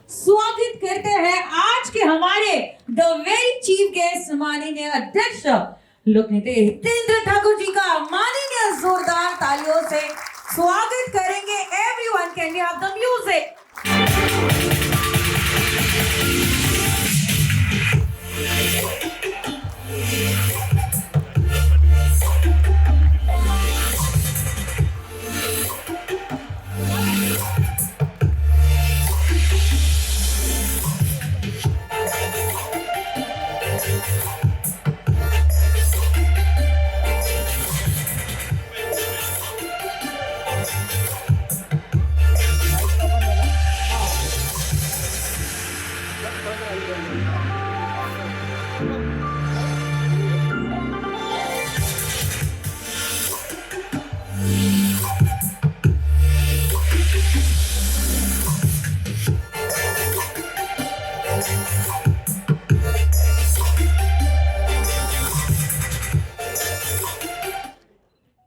स्वागत करते हैं आज के हमारे द वेरी चीफ गेस्ट माननीय अध्यक्ष लोकनेता हितेंद्र ठाकुर जी का माननीय जोरदार तालियों से स्वागत करेंगे। Everyone can we have the music.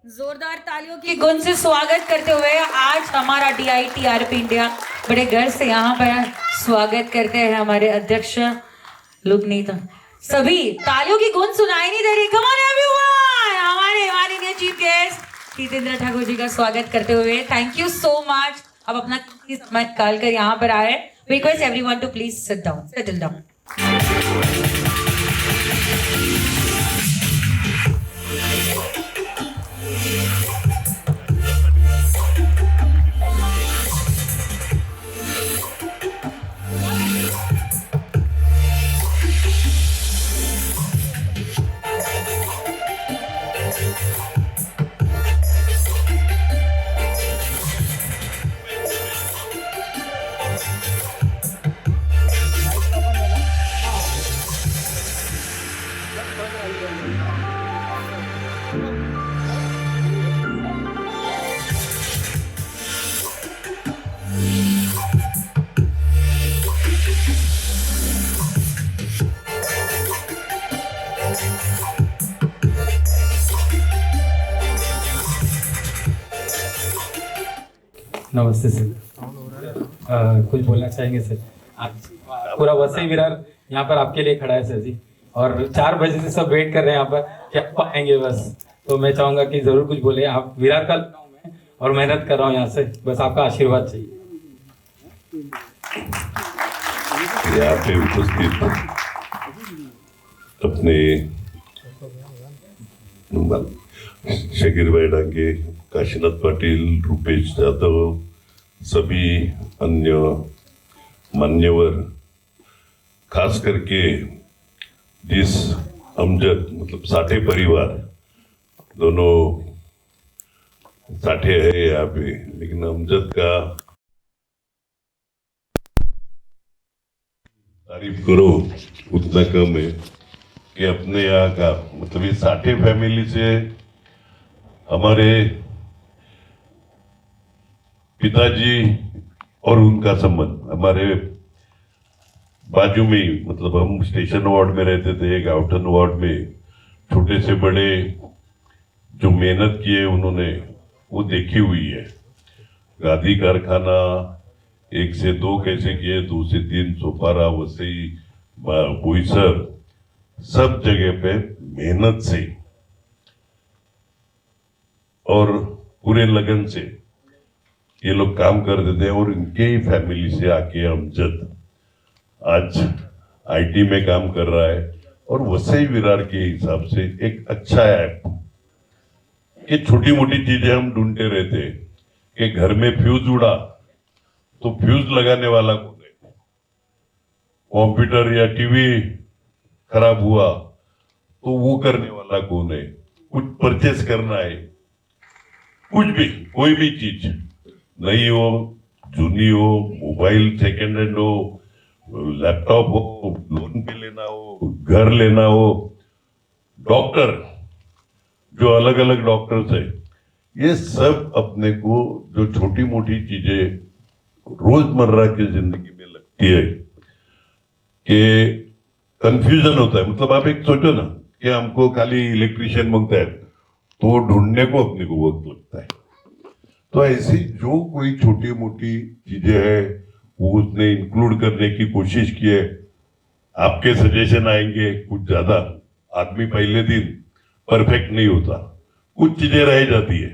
जोरदार तालियों की गूंज से स्वागत करते हुए आज हमारा DITRP इंडिया बड़े गर्व से यहाँ पर स्वागत करते हैं हमारे अध्यक्ष लोकनेता। सभी तालियों की गूंज सुनाई नहीं दे रही। कम ऑन एवरीवन, हमारे माननीय चीफ गेस्ट हितेंद्र ठाकुर जी का स्वागत करते हुए थैंक यू सो मच। अब अपना समय निकाल कर यहाँ पर आए। Request everyone to please sit down, settle down. नमस्ते सर। कुछ बोलना चाहेंगे सर? आज पूरा वसई विरार यहाँ पर आपके लिए खड़ा है सर जी, और 4 बजे से सब वेट कर रहे हैं यहाँ पर कि आप आएंगे बस। तो मैं चाहूँगा कि ज़रूर कुछ बोले। आप विरार का मैं और मेहनत कर रहा हूँ यहाँ से, बस आपका आशीर्वाद चाहिए। यहाँ पे उपस्थित अपने शकीर भाई डांगे, काशीनाथ पाटिल, रुपेश जाधव, सभी अन्य मान्यवर, खास करके जिस अमजद मतलब साठे परिवार, दोनों साठे है यहाँ पे, लेकिन अमजद का तारीफ करो उतना कम है कि अपने यहाँ का मतलब ये साठे फैमिली से हमारे पिताजी और उनका संबंध, हमारे बाजू में ही, मतलब हम स्टेशन वार्ड में रहते थे, गाउटन वार्ड में, छोटे से बड़े जो मेहनत किए उन्होंने वो देखी हुई है। गादी कारखाना 1 से 2 कैसे किए, 2 से 3 सोपारा, वसई, बोईसर, सब जगह पे मेहनत से और पूरे लगन से ये लोग काम करते थे। और इनके ही फैमिली से आके अमजद आज आईटी में काम कर रहा है। और वसई विरार के हिसाब से एक अच्छा ऐप, ये छोटी मोटी चीजें हम ढूंढते रहते कि घर में फ्यूज उड़ा तो फ्यूज लगाने वाला कौन है, कंप्यूटर या टीवी खराब हुआ तो वो करने वाला कौन है, कुछ परचेस करना है, कुछ भी कोई भी चीज नई हो, जूनी हो, मोबाइल सेकेंड हैंड हो, लैपटॉप हो, लोन पे लेना हो, घर लेना हो, डॉक्टर जो अलग अलग डॉक्टर्स है, ये सब अपने को जो छोटी मोटी चीजें रोजमर्रा की जिंदगी में लगती है कि कंफ्यूजन होता है। मतलब आप एक सोचो ना कि हमको खाली इलेक्ट्रिशियन मांगता है तो ढूंढने को अपने को वक्त लगता है। तो ऐसी जो कोई छोटी मोटी चीजें है वो उसने इंक्लूड करने की कोशिश की है। आपके सजेशन आएंगे कुछ ज्यादा, आदमी पहले दिन परफेक्ट नहीं होता, कुछ चीजें रह जाती है,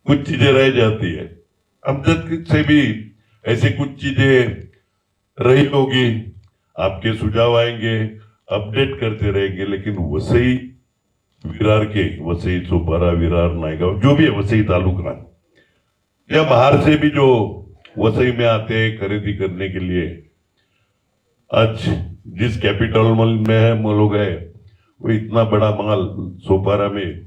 कुछ चीजें रह जाती है। अमजद से भी ऐसे कुछ चीजें रही होगी, आपके सुझाव आएंगे, अपडेट करते रहेंगे। लेकिन वसई विरार के, वसई सोपारा, विरार, नायगांव, जो भी है वसई तालुका या बाहर से भी जो वसई में आते हैं खरीदी करने के लिए, आज जिस कैपिटल मॉल में है लोग है, वो इतना बड़ा माल सोपारा में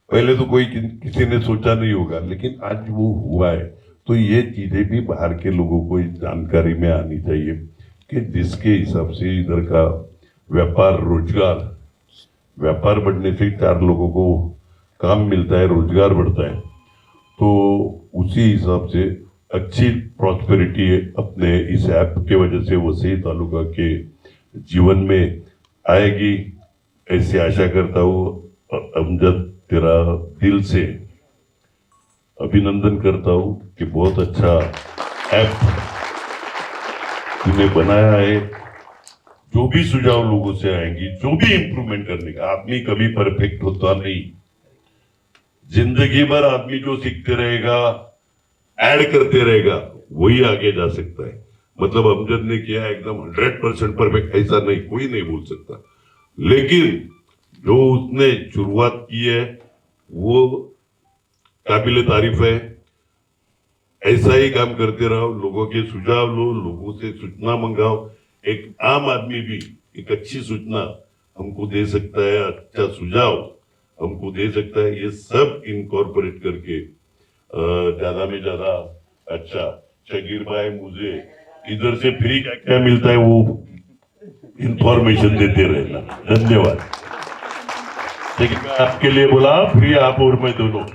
पहले तो कोई किसी ने सोचा नहीं होगा, लेकिन आज वो हुआ है। तो ये चीजें भी बाहर के लोगों को इस जानकारी में आनी चाहिए कि जिसके हिसाब से इधर का व्यापार बढ़ने से 4 लोगों को काम मिलता है, रोजगार बढ़ता है। तो उसी हिसाब से अच्छी प्रॉस्पेरिटी अपने इस ऐप के वजह से वसई तालुका के जीवन में आएगी, ऐसी आशा करता हूँ। अमजद, तेरा दिल से अभिनंदन करता हूँ कि बहुत अच्छा ऐप तूने बनाया है। जो भी सुझाव लोगों से आएंगी, जो भी इंप्रूवमेंट करने का, आदमी कभी परफेक्ट होता नहीं, जिंदगी भर आदमी जो सीखते रहेगा, ऐड करते रहेगा, वही आगे जा सकता है। मतलब अमजद ने किया एकदम 100% परफेक्ट, ऐसा नहीं, कोई नहीं बोल सकता। लेकिन जो उसने शुरुआत की है वो काबिले तारीफ है। ऐसा ही काम करते रहो, लोगों के सुझाव लो, लोगों से सूचना मंगाओ। एक आम आदमी भी एक अच्छी सूचना हमको दे सकता है, अच्छा सुझाव हमको दे सकता है। ये सब इनकॉर्पोरेट करके ज्यादा में ज्यादा अच्छा। शकीर भाई, मुझे इधर से फ्री क्या क्या मिलता है वो इंफॉर्मेशन देते रहना। धन्यवाद। लेकिन मैं आपके लिए बोला फ्री, आप और मैं दोनों।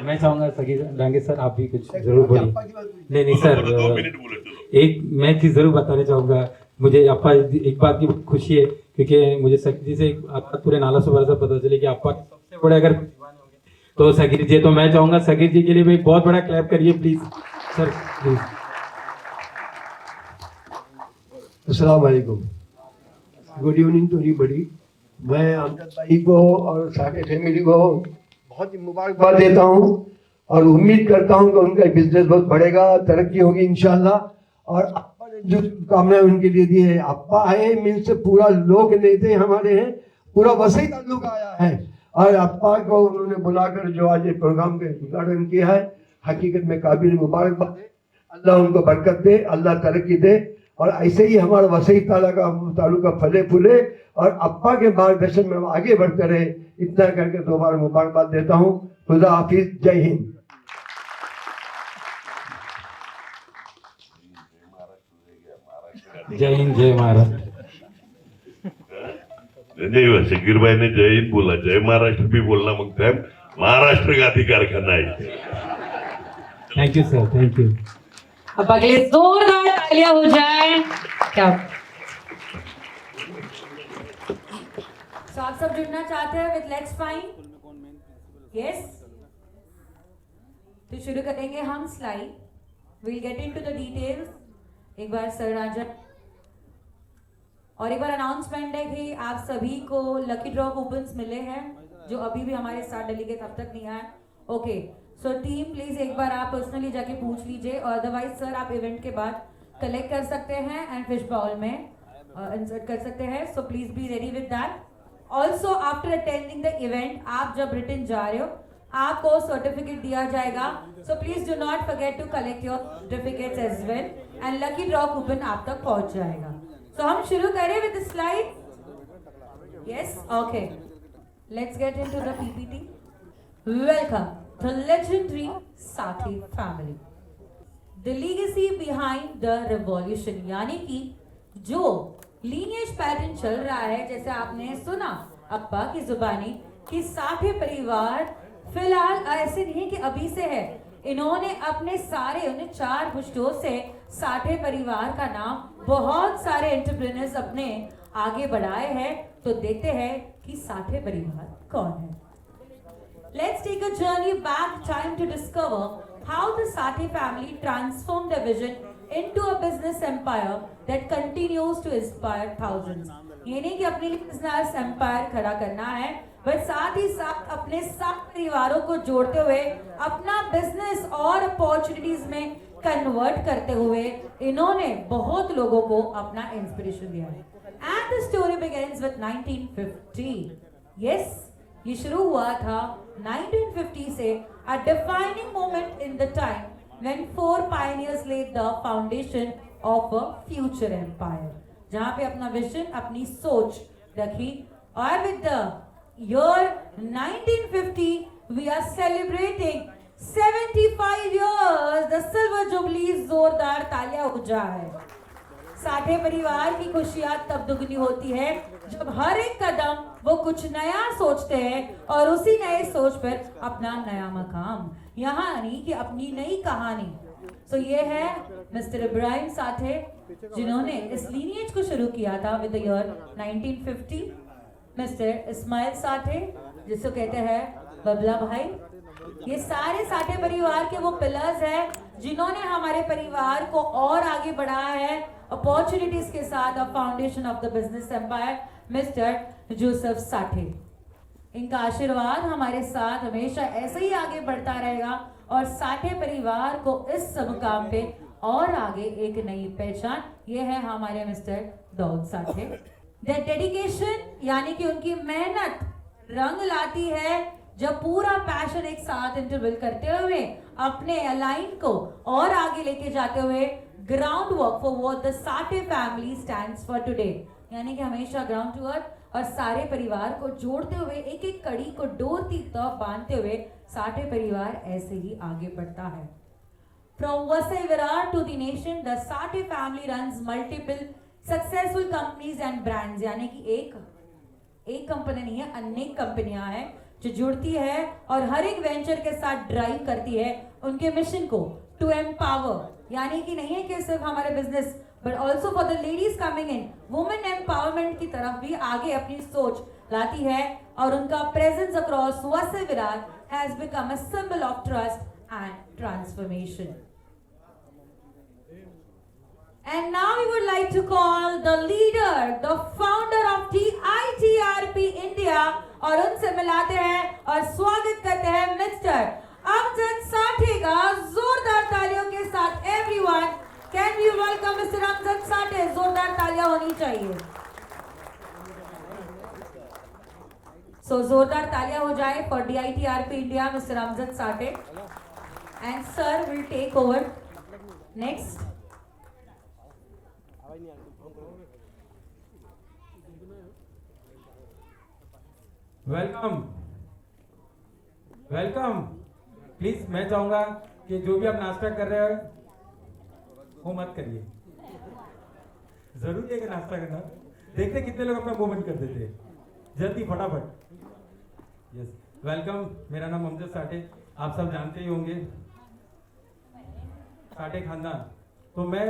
मैं चाहूंगा सकीर डांगे सर आप भी कुछ जरूर बोलिए। नहीं सर, 2 मिनट बोले चलो। एक मैं चीज जरूर बताना चाहूंगा। मुझे आपका एक बात की बहुत खुशी है, क्योंकि मुझे सकीर जी से आपका पूरे नाला सुबारा से पता चले कि आपका सबसे बड़े अगर दीवाने होंगे तो सकीर जी। तो मैं चाहूंगा सकीर जी के लिए भी एक बहुत बड़ा क्लैप करिए प्लीज सर, प्लीज। अस्सलाम वालेकुम, गुड इवनिंग टू एवरीबॉडी। मैं अमजद भाई को और सारे फैमिली को बहुत ही मुबारकबाद देता हूँ और उम्मीद करता हूँ कि उनका बिजनेस बहुत बढ़ेगा, तरक्की होगी इंशाल्लाह। और अप्पा ने जो कामना उनके लिए दी है, अप्पा है मीन्स पूरा लोक नेता हमारे हैं, पूरा वसई ताल्लुक आया है और अप्पा को उन्होंने बुलाकर जो आज ये प्रोग्राम का उद्घाटन किया है, हकीकत में काबिल मुबारकबाद है। अल्लाह उनको बरकत दे, अल्लाह तरक्की दे और ऐसे ही हमारा वसई तालुका फले फूले और अप्पा के मार्गदर्शन में हम आगे बढ़ते रहे। इतना करके दोबारा मुबारकबाद देता हूँ। खुदा हाफिज, जय हिंद। जय हिंद, जय महाराष्ट्र। नहीं, शकीर भाई ने जय हिंद बोला, जय महाराष्ट्र भी बोलना मांगता है। महाराष्ट्र गादी कारखाना है। Thank you sir, thank you. अब अगले जोरदार तालियां हो जाए क्या। तो आप सब जुड़ना चाहते हैं विद लेट्स फाइन। यस, तो शुरू करेंगे हम slide, will get into the details. एक बार सर राजा, और एक बार अनाउंसमेंट है कि आप सभी को लकी ड्रॉ कूपन्स मिले हैं जो अभी भी हमारे साथ डेलीगेट अब तक नहीं आए। ओके, सो टीम प्लीज एक बार आप पर्सनली जाके पूछ लीजिए, और अदरवाइज सर आप इवेंट के बाद कलेक्ट कर सकते हैं एंड फिश बाउल में इंसर्ट कर सकते हैं। So please be ready with that. Also after attending the event आप जब रिटर्न जा रहे हो आपको सर्टिफिकेट दिया जाएगा, so please do not forget to collect your certificates as well and lucky draw coupon आप तक पहुंच जाएगा। सो हम शुरू करें with the slide. Yes, okay, let's get into the PPT. Welcome the legendary Saathi family, the legacy behind the revolution, यानी कि जो लीनियज पैटर्न चल रहा है, जैसे आपने सुना अप्पा की जुबानी कि साठे परिवार फिलहाल ऐसे नहीं कि अभी से है, इन्होंने अपने सारे उन्हें 4 पुश्तों से साठे परिवार का नाम बहुत सारे एंटरप्रेन्योर्स अपने आगे बढ़ाए हैं। तो देखते हैं कि साठे परिवार कौन है। Let's take a journey back time to discover how the Sathe family transformed their vision into a business empire that continues to inspire thousands. ये नहीं कि अपने लिए बिजनेस एम्पायर खड़ा करना है, बट साथ ही साथ अपने सब परिवारों को जोड़ते हुए अपना बिजनेस और अपॉर्चुनिटीज में कन्वर्ट करते हुए इन्होंने बहुत लोगों को अपना इंस्पिरेशन दिया है। And the story begins with 1950। Yes, ये शुरू हुआ था 1950 से, a defining moment in the time when 4 pioneers laid the foundation of a future empire, जहां पे अपना विजन, अपनी सोच रखी। और with the year 1950 we are celebrating 75 years the silver jubilee। जोरदार तालियां हो जाए। साठे परिवार की खुशियां तब दुगनी होती है जब हर एक कदम वो कुछ नया सोचते हैं और उसी नए सोच पर अपना नया मकाम, यहाँ नहीं कि अपनी नई कहानी। सो ये है मिस्टर इब्राहिम साठे, जिन्होंने इस लीनियज को शुरू किया था with the year 1950। Mister Ismail Sathe, जिसको कहते हैं बबला भाई, ये सारे साठे परिवार के वो पिलर्स हैं जिन्होंने हमारे परिवार को और आगे बढ़ाया है अपॉर्चुनिटीज के साथ। A foundation of the business empire mister Joseph Sathe, इनका आशीर्वाद हमारे साथ हमेशा ऐसे ही आगे बढ़ता रहेगा और साठे परिवार को इस मुकाम पे और आगे एक नई पहचान, ये है हमारे mister Dawood Sathe. Their dedication, यानी कि उनकी मेहनत रंग लाती है जब पूरा पैशन एक साथ इंटरविल करते हुए अपने अलाइन को और आगे लेके जाते हुए ground work for what the Sathe family stands for today, यानी कि हमेशा ग्राउंड टू अर्थ और सारे परिवार को जोड़ते हुए एक एक कड़ी को डोरती तक बांधते हुए साठे परिवार ऐसे ही आगे बढ़ता है। From Vasai Virar to the nation, the Sathe family runs multiple successful companies and brands, यानी कि एक कंपनी नहीं है, अनेक कंपनियां हैं जो जुड़ती है और हर एक वेंचर के साथ ड्राइव करती है उनके मिशन को टू एम्पावर, यानी कि नहीं है कि सिर्फ हमारे business but also for the ladies coming in, women empowerment की तरफ भी आगे अपनी सोच लाती है और उनका presence across Vasai Virar has become a symbol of trust and transformation. And now we would like to call the leader, the founder of DITRP India, और उनसे मिलाते हैं और स्वागत करते हैं मिस्टर अमजद साठे का जोरदार तालियों के साथ। Everyone, can we welcome mister Amjad Sathe? जोरदार तालियां होनी चाहिए। सो जोरदार तालियां हो जाए for DITRP India, mister Amjad Sathe, and sir will take over next. Welcome welcome. Please मैं चाहूंगा कि जो भी आप नाश्ता कर रहे हो वो मत करिए, जरूरी है कि नाश्ता करना। देखते कितने लोग अपना मुंह बंद कर देते हैं, जल्दी फटाफट। Yes, welcome. मेरा नाम अमजद साठे, आप सब जानते ही होंगे साठे खानदान। तो मैं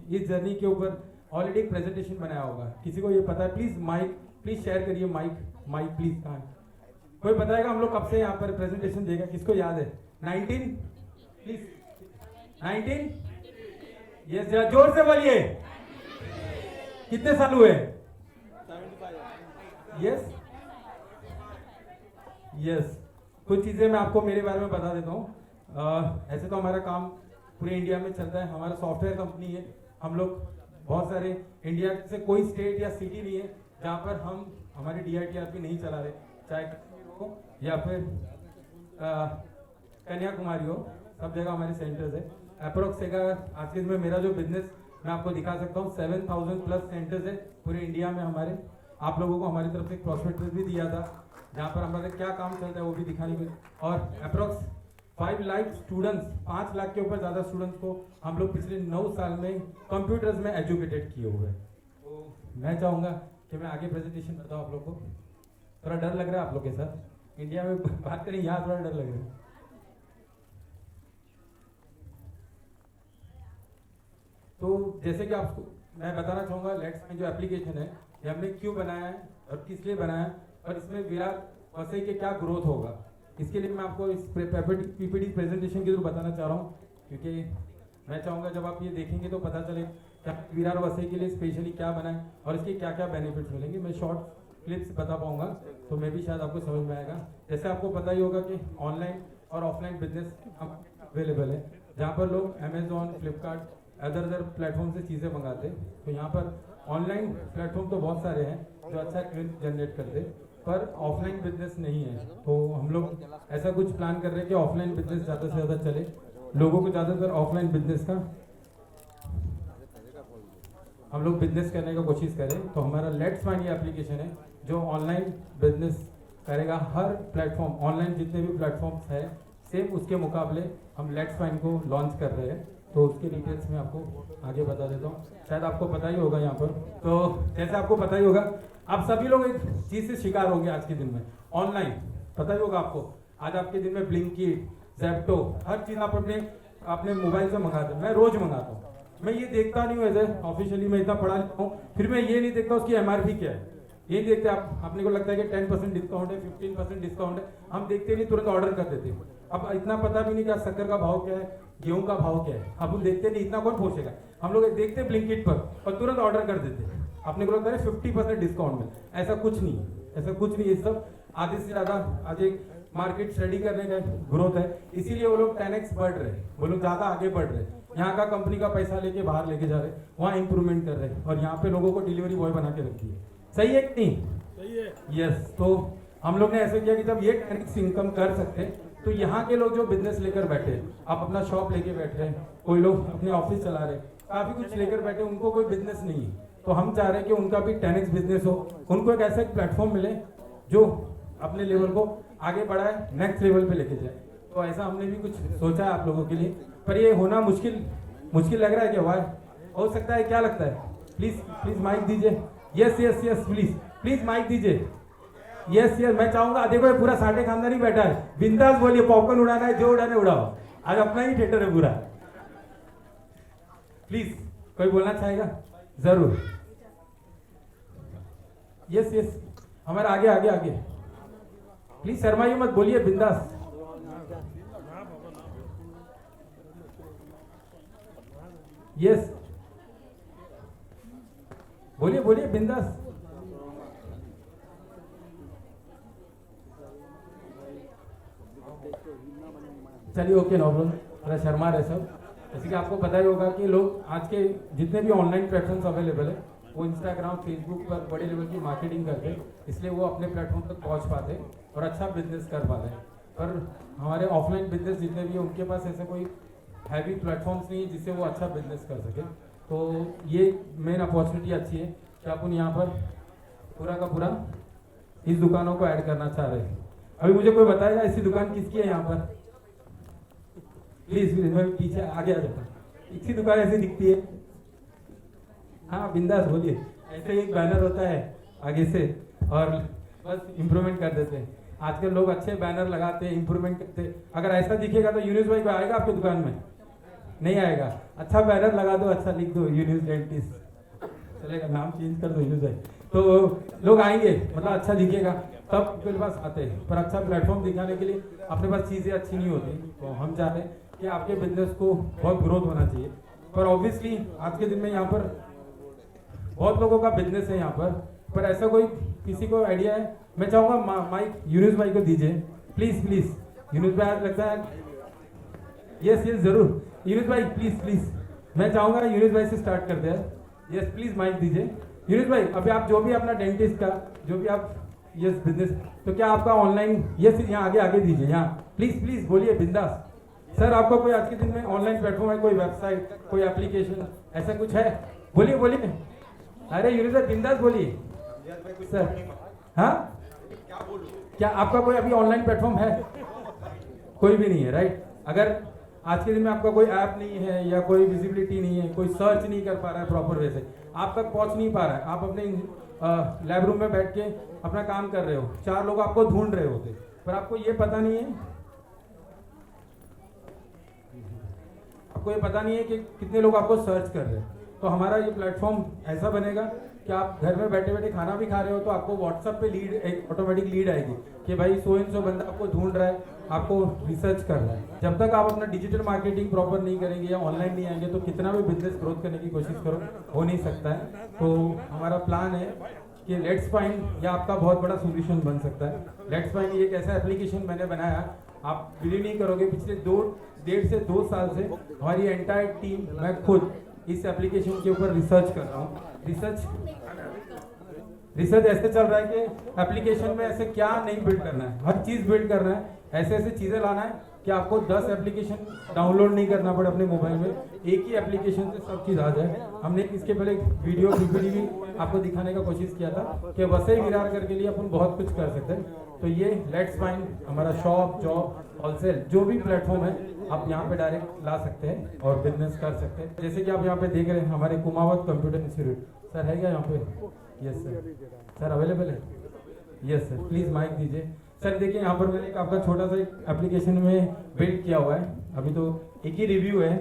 इस जर्नी के ऊपर ऑलरेडी एक प्रेजेंटेशन बनाया होगा, किसी को ये पता है? प्लीज माइक प्लीज शेयर करिए, माइक प्लीज। कहाँ कोई बताएगा हम लोग कब से यहाँ पर प्रेजेंटेशन देगा, किसको याद है? 19 प्लीज 19 यस, जरा जोर से बोलिए। कितने साल हुए? Yes yes. कुछ चीजें मैं आपको मेरे बारे में बता देता हूँ। ऐसे तो हमारा काम पूरे इंडिया में चलता है, हमारा सॉफ्टवेयर कंपनी है। हम लोग बहुत सारे इंडिया से कोई स्टेट या सिटी नहीं है जहाँ पर हम हमारी DITRP नहीं चला रहे, चाहे हो या फिर कन्याकुमारी हो, सब जगह हमारे सेंटर्स है। अप्रोक्स आज के दिन में मेरा जो बिजनेस मैं आपको दिखा सकता हूँ, 7000 प्लस सेंटर्स है पूरे इंडिया में हमारे। आप लोगों को हमारी तरफ से एक प्रॉस्पेक्टस भी दिया था जहाँ पर हमारे क्या काम चलता है वो भी दिखाने के, और अप्रोक्स 5 लाख स्टूडेंट्स, 5 लाख के ऊपर ज़्यादा स्टूडेंट्स को हम लोग पिछले 9 साल में कंप्यूटर्स में एजुकेटेड किए हुए हैं। तो मैं चाहूँगा कि मैं आगे प्रेजेंटेशन बताऊँ आप लोग को। थोड़ा डर लग रहा है आप लोग के साथ, इंडिया में बात करें, यहाँ थोड़ा डर लग रहा है। तो जैसे कि आपको मैं बताना चाहूँगा, लेट्स में जो एप्लीकेशन है ये हमने क्यों बनाया है और किस लिए बनाया है, और इसमें विराट वसई के क्या ग्रोथ होगा, इसके लिए मैं आपको इस PPT प्रेजेंटेशन के थ्रू बताना चाह रहा हूँ। क्योंकि मैं चाहूँगा जब आप ये देखेंगे तो पता चले क्या विराट वसई के लिए स्पेशली क्या बनाए और इसके क्या क्या बेनिफिट्स मिलेंगे। मैं शॉर्ट क्लिप्स बता पाऊंगा तो मे भी शायद आपको समझ में आएगा। जैसे आपको पता ही होगा कि ऑनलाइन और ऑफलाइन बिजनेस अवेलेबल है, जहाँ पर लोग अमेजोन, फ्लिपकार्ट, अदर प्लेटफॉर्म से चीज़ें मंगाते हैं। तो यहाँ पर ऑनलाइन प्लेटफॉर्म तो बहुत सारे हैं जो अच्छा जनरेट करते, पर ऑफलाइन बिजनेस नहीं है। तो हम लोग ऐसा कुछ प्लान कर रहे हैं कि ऑफलाइन बिजनेस ज़्यादा से ज़्यादा चले, लोगों को ज़्यादातर ऑफलाइन बिजनेस का हम लोग बिजनेस करने का कोशिश करें। तो हमारा लेट्स फाइंड ये एप्लीकेशन है जो ऑनलाइन बिजनेस करेगा। हर प्लेटफॉर्म, ऑनलाइन जितने भी प्लेटफॉर्म्स हैं, सेम उसके मुकाबले हम लेट्स फाइंड को लॉन्च कर रहे हैं। तो उसके डिटेल्स में आपको आगे बता देता हूँ, शायद आपको पता ही होगा यहाँ पर। तो जैसे आपको पता ही होगा, आप सभी लोग एक चीज़ से शिकार होंगे आज के दिन में, ऑनलाइन। पता ही होगा आपको, आज आपके दिन में ब्लिंकिट, ज़ेप्टो, हर चीज़ आप अपने मोबाइल से मंगाते हैं। मैं रोज़ मंगाता हूँ, मैं ये देखता नहीं हूँ एज ऑफिशियली, मैं इतना पढ़ा लिखा हूँ, फिर मैं ये नहीं देखता उसकी MRP क्या है, ये देखते आप अपने को लगता है कि 10% डिस्काउंट है, 15% डिस्काउंट है, हम देखते नहीं, तुरंत ऑर्डर कर देते। अब इतना पता भी नहीं कि शक्कर का भाव क्या है, गेहूं का भाव क्या है, अब हम देखते नहीं, इतना कौन पूछेगा। हम लोग देखते ब्लिंकिट पर और तुरंत ऑर्डर कर देते, अपने को लगता है 50% डिस्काउंट में। ऐसा कुछ नहीं है, ऐसा कुछ नहीं है। सब आधे से ज़्यादा आज एक मार्केट स्टडी करने का ग्रोथ है, इसीलिए वो लोग 10x बढ़ रहे हैं, वो लोग ज़्यादा आगे बढ़ रहे हैं। यहाँ का कंपनी का पैसा लेके बाहर लेके जा रहे हैं, वहाँ इंप्रूवमेंट कर रहे हैं, और यहाँ पे लोगों को डिलीवरी बॉय बना के रखी है। सही है कि नहीं? सही है। यस। तो हम लोग ने ऐसे किया कि जब ये 10x इनकम कर सकते हैं, तो यहाँ के लोग जो बिजनेस लेकर बैठे, आप अपना शॉप लेके बैठे हैं, कोई लोग अपने ऑफिस चला रहे, काफ़ी कुछ लेकर बैठे, उनको कोई बिजनेस नहीं है। तो हम चाह रहे हैं कि उनका भी 10x बिजनेस हो, उनको एक ऐसा प्लेटफॉर्म मिले जो अपने लेवल को आगे बढ़ाए, नेक्स्ट लेवल पे लेके जाए। तो ऐसा हमने भी कुछ सोचा है आप लोगों के लिए, पर ये होना मुश्किल लग रहा है क्या? वाह, हो सकता है, क्या लगता है? प्लीज माइक दीजिए। Yes yes yes, please mike दीजिए। यस यस, मैं चाहूंगा, देखो ये पूरा साठे खानदान ही बैठा है, बिंदास बोलिए, पॉपकॉर्न उड़ाना है, जो उड़ाना है उड़ाओ, आज अपना ही थिएटर है पूरा। प्लीज कोई बोलना चाहेगा? जरूर। यस यस, हमारे आगे आगे आगे, प्लीज शर्माइए मत, बोलिए बिंदास। यस, बोलिए बोलिए बिंदास। चलिए ओके, नो प्रॉब्लम, थोड़ा शर्मा रहे सब। जैसे कि आपको पता ही होगा कि लोग आज के जितने भी ऑनलाइन प्लेटफॉर्म्स अवेलेबल है, वो इंस्टाग्राम, फेसबुक पर बड़े लेवल की मार्केटिंग करते हैं, इसलिए वो अपने प्लेटफॉर्म तक पहुंच पाते हैं और अच्छा बिजनेस कर पाते हैं। पर हमारे ऑफलाइन बिजनेस जितने भी हैं, उनके पास ऐसे कोई हैवी प्लेटफॉर्म्स नहीं है जिससे वो अच्छा बिजनेस कर सके। तो ये मेन अपॉर्चुनिटी अच्छी है कि अपन यहाँ पर पूरा का पूरा इस दुकानों को ऐड करना चाह रहे हैं। अभी मुझे कोई बताएगा ऐसी दुकान किसकी है यहाँ पर? प्लीज मैं पीछे आगे आ जाता हूँ। इसी दुकान ऐसी दिखती है? हाँ बिंदास बोलिए। ऐसे एक बैनर होता है आगे से और बस इम्प्रूवमेंट कर देते हैं। आजकल लोग अच्छे बैनर लगाते हैं, इम्प्रूवमेंट करते हैं। अगर ऐसा दिखेगा तो यूनिस भाई को आएगा आपकी दुकान में? नहीं आएगा। अच्छा बैनर लगा दो, अच्छा लिख दो, यूनिस डेंटिस्ट, चलेगा, नाम चेंज कर दो यूनिस भाई, तो लोग आएंगे, मतलब अच्छा दिखेगा। तब मेरे पास आते हैं, पर अच्छा प्लेटफॉर्म दिखाने के लिए अपने पास चीज़ें अच्छी नहीं होती। तो हम चाहते हैं कि आपके बिजनेस को बहुत ग्रोथ होना चाहिए, पर ऑब्वियसली आज के दिन में यहाँ पर बहुत लोगों का बिजनेस है यहाँ पर ऐसा कोई किसी को आइडिया है? मैं चाहूँगा माइक यूनुस भाई को दीजिए, प्लीज़ प्लीज़। यूनुस भाई आज लगता है, यस यस ज़रूर, यूनुस भाई प्लीज़ प्लीज़, मैं चाहूँगा यूनुस भाई से स्टार्ट करते हैं। यस प्लीज़ माइक दीजिए। यूनुस भाई, अभी आप जो भी अपना डेंटिस्ट का जो भी आप यस बिजनेस, तो क्या आपका ऑनलाइन, यस यहाँ आगे आगे दीजिए, यहाँ प्लीज़ प्लीज़ बोलिए बिंदास। सर आपका कोई आज के दिन में ऑनलाइन प्लेटफॉर्म है, कोई वेबसाइट, कोई एप्लीकेशन, ऐसा कुछ है? बोलिए बोलिए, अरे यूनुस भाई बिंदास बोलिए सर। हाँ, क्या आपका कोई अभी ऑनलाइन प्लेटफॉर्म है? कोई भी नहीं है, राइट। अगर आज के दिन में आपका कोई ऐप नहीं है या कोई विजिबिलिटी नहीं है, कोई सर्च नहीं कर पा रहा है प्रॉपर वे से, आप तक पहुंच नहीं पा रहा है, आप अपने लैब रूम में बैठ के अपना काम कर रहे हो, 4 लोग आपको ढूंढ रहे होते, पर आपको ये पता नहीं है, आपको ये पता नहीं है कि कितने लोग आपको सर्च कर रहे हैं। तो हमारा ये प्लेटफॉर्म ऐसा बनेगा कि आप घर में बैठे बैठे खाना भी खा रहे हो तो आपको व्हाट्सएप पे लीड, एक ऑटोमेटिक लीड आएगी कि भाई सो एंड सो बंदा आपको ढूंढ रहा है, आपको रिसर्च कर रहा है। जब तक आप अपना डिजिटल मार्केटिंग प्रॉपर नहीं करेंगे या ऑनलाइन नहीं आएंगे तो कितना भी बिजनेस ग्रोथ करने की कोशिश करो, हो नहीं सकता है। तो हमारा प्लान है कि लेट्स फाइंड या आपका बहुत बड़ा सोल्यूशन बन सकता है। लेट्स फाइंड एक ऐसा एप्लीकेशन मैंने बनाया, आप बिलीव नहीं करोगे, पिछले 1.5 से 2 साल से हमारी एंटायर टीम, मैं खुद इस एप्लीकेशन के ऊपर रिसर्च कर रहा हूँ। रिसर्च ऐसे चल रहा है कि एप्लीकेशन में ऐसे क्या नहीं बिल्ड करना है, हर चीज़ बिल्ड करना है, ऐसे ऐसे चीज़ें लाना है कि आपको 10 एप्लीकेशन डाउनलोड नहीं करना पड़े अपने मोबाइल में, एक ही एप्लीकेशन से सब चीज़ आ जाए। हमने इसके पहले एक वीडियो पीपीटी भी आपको दिखाने का कोशिश किया था कि वसई विरार करके लिए अपन बहुत कुछ कर सकते हैं। तो ये लेट्स फाइंड हमारा शॉप, जॉब, होलसेल, जो भी प्लेटफॉर्म है आप यहाँ पे डायरेक्ट ला सकते हैं और बिजनेस कर सकते हैं। जैसे कि आप यहाँ पे देख रहे हैं हमारे कुमावत कंप्यूटर इंस्टीट्यूट, सर है क्या यहाँ पे? यस सर अवेलेबल है? यस सर, प्लीज़ माइक दीजिए। सर देखिए यहाँ पर मैंने आपका छोटा सा एक एप्लीकेशन में बिल्ड किया हुआ है, अभी तो एक ही रिव्यू है।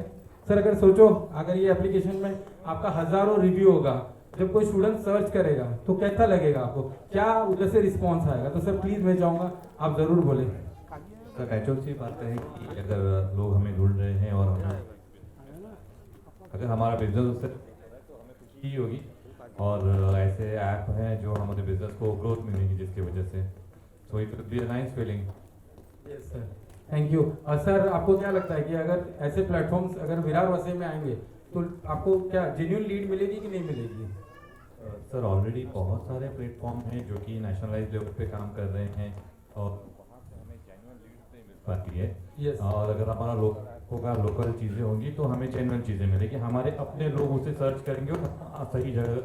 सर अगर सोचो, अगर ये एप्लीकेशन में आपका हज़ारों रिव्यू होगा, जब कोई स्टूडेंट सर्च करेगा तो कैसा लगेगा आपको, क्या उधर से रिस्पॉन्स आएगा? तो सर प्लीज़ मैं चाहूँगा आप ज़रूर बोलें। सर नेचुरल सी बात है कि अगर लोग हमें ढूंढ रहे हैं और अगर हमारा बिजनेस उससे ही होगी, और ऐसे ऐप हैं जो हमारे बिजनेस को ग्रोथ मिलेगी जिसकी वजह से, so it will be a nice feeling. Yes sir, thank you. और सर आपको क्या लगता है कि अगर ऐसे प्लेटफॉर्म्स अगर विरार वसई में आएंगे तो आपको क्या जेन्युइन लीड मिलेगी कि नहीं मिलेगी? सर ऑलरेडी बहुत सारे प्लेटफॉर्म हैं जो कि नेशनलाइज लेवल पे काम कर रहे हैं और हमें जेन्युइन लीड नहीं मिल पाती है। Yes. और अगर हमारा लोगों का लोकल चीज़ें होंगी तो हमें जेन्युइन चीज़ें मिलेगी, हमारे अपने लोग उसे सर्च करेंगे और सही जगह।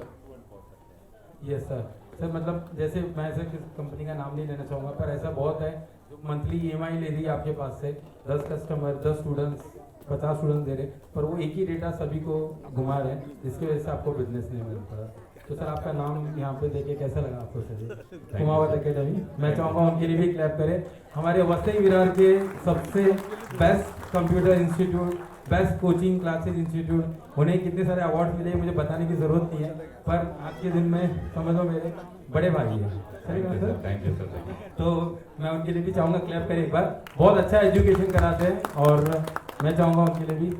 Yes sir. सर मतलब जैसे मैं ऐसे किस कंपनी का नाम नहीं लेना चाहूँगा, पर ऐसा बहुत है जो मंथली EMI ले रही है आपके पास से, 10 कस्टमर, 10 स्टूडेंट्स, 50 स्टूडेंट दे रहे, पर वो एक ही डेटा सभी को घुमा रहे हैं, जिसकी वजह से आपको बिजनेस नहीं मिल पा रहा। तो सर आपका नाम यहाँ पे देखे कैसा लगा आपको सर? कुमावत एकेडमी, मैं चाहूँगा उनके लिए भी क्लैप करें। हमारे वसई विरार के सबसे best computer institute, best coaching classes institute, उन्हें कितने सारे अवार्ड मिले मुझे बताने की ज़रूरत नहीं है, पर आज के दिन में समझो मेरे बड़े भाई हैं। सही बात है? Thank you sir. तो मैं उनके लिए भी चाहूँगा क्लैप करें एक बार, बहुत अच्छा एजुकेशन कराते हैं और मैं चाहूँगा उनके लिए भी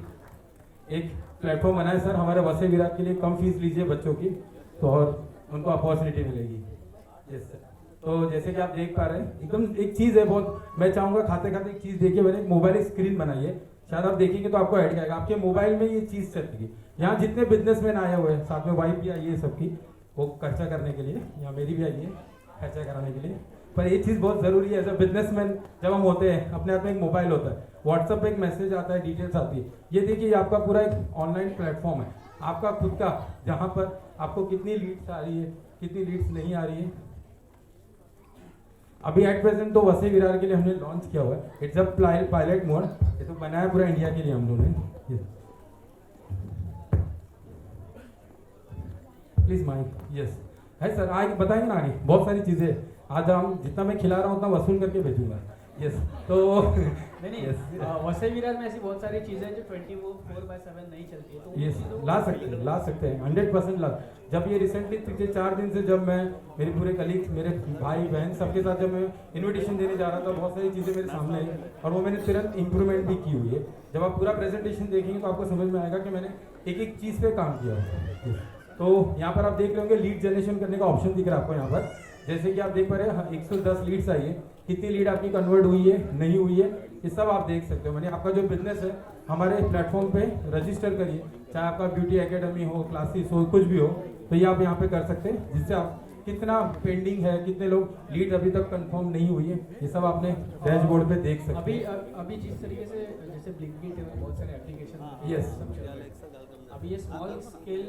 एक प्लेटफॉर्म बनाए। सर हमारे वसई विरार के लिए कम फीस लीजिए बच्चों की, तो और उनको अपॉर्चुनिटी मिलेगी। Yes sir. तो जैसे कि आप देख पा रहे हैं एकदम एक चीज़ है बहुत, मैं चाहूँगा खाते खाते एक चीज़ देखिए, मैंने एक मोबाइल स्क्रीन बनाई है, शायद आप देखेंगे तो आपको आइडिया आएगा, आपके मोबाइल में ये चीज़ चलेगी। यहाँ जितने बिजनेसमैन आए हुए हैं, साथ में वाइफ भी आई है सबकी, वो खर्चा करने के लिए, यहाँ मेरी भी आई है खर्चा कराने के लिए, पर ये चीज़ बहुत ज़रूरी है। एज अ बिजनेसमैन जब हम होते हैं अपने हाथ में एक मोबाइल होता है, व्हाट्सएप पे एक मैसेज आता है, डिटेल्स आती है, ये देखिए आपका पूरा एक ऑनलाइन प्लेटफॉर्म है आपका खुद का, जहाँ पर आपको कितनी लीड्स आ रही है, कितनी लीड्स नहीं आ रही है। अभी एट प्रेजेंट तो वसई विरार के लिए हमने लॉन्च किया हुआ है, इट्स अ पायलट मोड, ये तो बनाया पूरा इंडिया के लिए हम लोगों ने। Please mike. यस है सर, आगे बताएंगे ना, आगे बहुत सारी चीज़ें, आज हम जितना मैं खिला रहा हूँ उतना वसूल करके भेजूंगा। यस तो नहीं Yes. वसई विरार में ऐसी बहुत सारी चीजें हैं जो 24/7 नहीं चलती है, तो उन यस चीज़ों को ला सकते हैं 100% ला। जब ये रिसेंटली पिछले 4 दिन से जब मैं मेरे पूरे कलीग्स मेरे भाई बहन सबके साथ जब मैं इनविटेशन देने जा रहा था, बहुत सारी चीज़ें मेरे सामने आई और वो मैंने तुरंत इम्प्रूवमेंट भी की हुई है। जब आप पूरा प्रेजेंटेशन देखेंगे तो आपको समझ में आएगा कि मैंने एक एक चीज़ पे काम किया है। तो यहाँ पर आप देख रहे होंगे लीड जनरेशन करने का ऑप्शन दिख रहा है आपको यहाँ पर, जैसे कि आप देख पा रहे हैं 110 लीड्स आई है, कितनी लीड आपकी कन्वर्ट हुई है नहीं हुई है ये सब आप देख सकते हो। मैंने आपका जो बिजनेस है हमारे प्लेटफॉर्म पे रजिस्टर करिए, चाहे आपका ब्यूटी एकेडमी हो, क्लासेस हो, कुछ भी हो, तो ये आप यहाँ पे कर सकते हैं, जिससे आप कितना पेंडिंग है, कितने लोग लीड अभी तक कंफर्म नहीं हुई है, ये सब आपने डैशबोर्ड पे देख सकते अभी हैं। अभी जिस तरीके से जैसे ब्लिंकिट है, बहुत सारे एप्लीकेशन Yes. अभी ये स्मॉल स्केल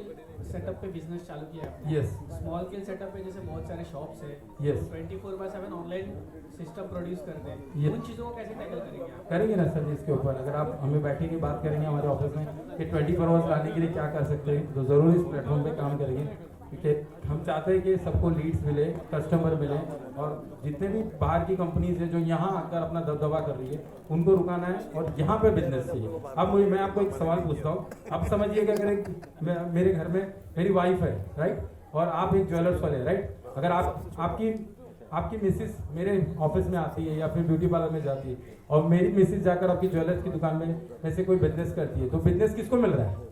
सेटअप पे बिजनेस चालू किया है आपने। Yes. स्मॉल स्केल सेटअप पे जैसे बहुत सारे शॉप्स है, Yes. 24/7 ऑनलाइन सिस्टम प्रोड्यूस करते हैं, Yes. उन चीज़ों को कैसे टैकल करेंगे आप? करेंगे ना सर इसके ऊपर, अगर आप हमें बैठेंगे बात करेंगे हमारे ऑफिस में कि 24 आवर्स लाने के लिए क्या कर सकते हैं, तो ज़रूर इस प्लेटफॉर्म पे काम करेंगे, क्योंकि हम चाहते हैं कि सबको लीड्स मिले, कस्टमर मिले, और जितने भी बाहर की कंपनीज है जो यहाँ आकर अपना दबदबा कर रही है उनको रुकाना है और यहाँ पे बिजनेस चाहिए। अब मैं आपको एक सवाल पूछता हूँ, अब समझिए कि अगर मेरे घर में मेरी वाइफ है राइट, और आप एक ज्वेलर्स वाले राइट, अगर आपकी मिसेस मेरे ऑफिस में आती है या फिर ब्यूटी पार्लर में जाती है और मेरी मिसेस जाकर आपकी ज्वेलर्स की दुकान में से कोई बिजनेस करती है, तो बिजनेस किसको मिल रहा है?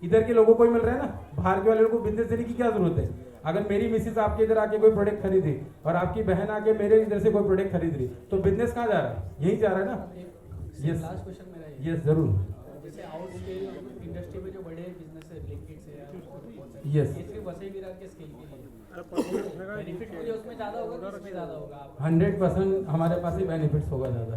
इधर के लोगों को ही मिल रहा है ना, बाहर के वाले लोगों को बिजनेस देने की क्या जरूरत है? अगर मेरी मिसेस आपके इधर आके कोई प्रोडक्ट खरीदी और आपकी बहन आके मेरे इधर से कोई प्रोडक्ट खरीद रही, तो बिजनेस कहाँ जा रहा है? यही जा रहा है ना। यस लास्ट क्वेश्चन मेरा ये यस जरूर। जैसे आउट स्केल इंडस्ट्री में जो बड़े बिजनेस है, ब्लिंकिट से या बहुत सारे, Yes. ये सिर्फ वसई विरार के स्केल के लिए बेनिफिट मुझे उसमें ज़्यादा होगा कि इसमें ज़्यादा होगा? आप 100% हमारे पास ही बेनिफिट्स होगा ज़्यादा,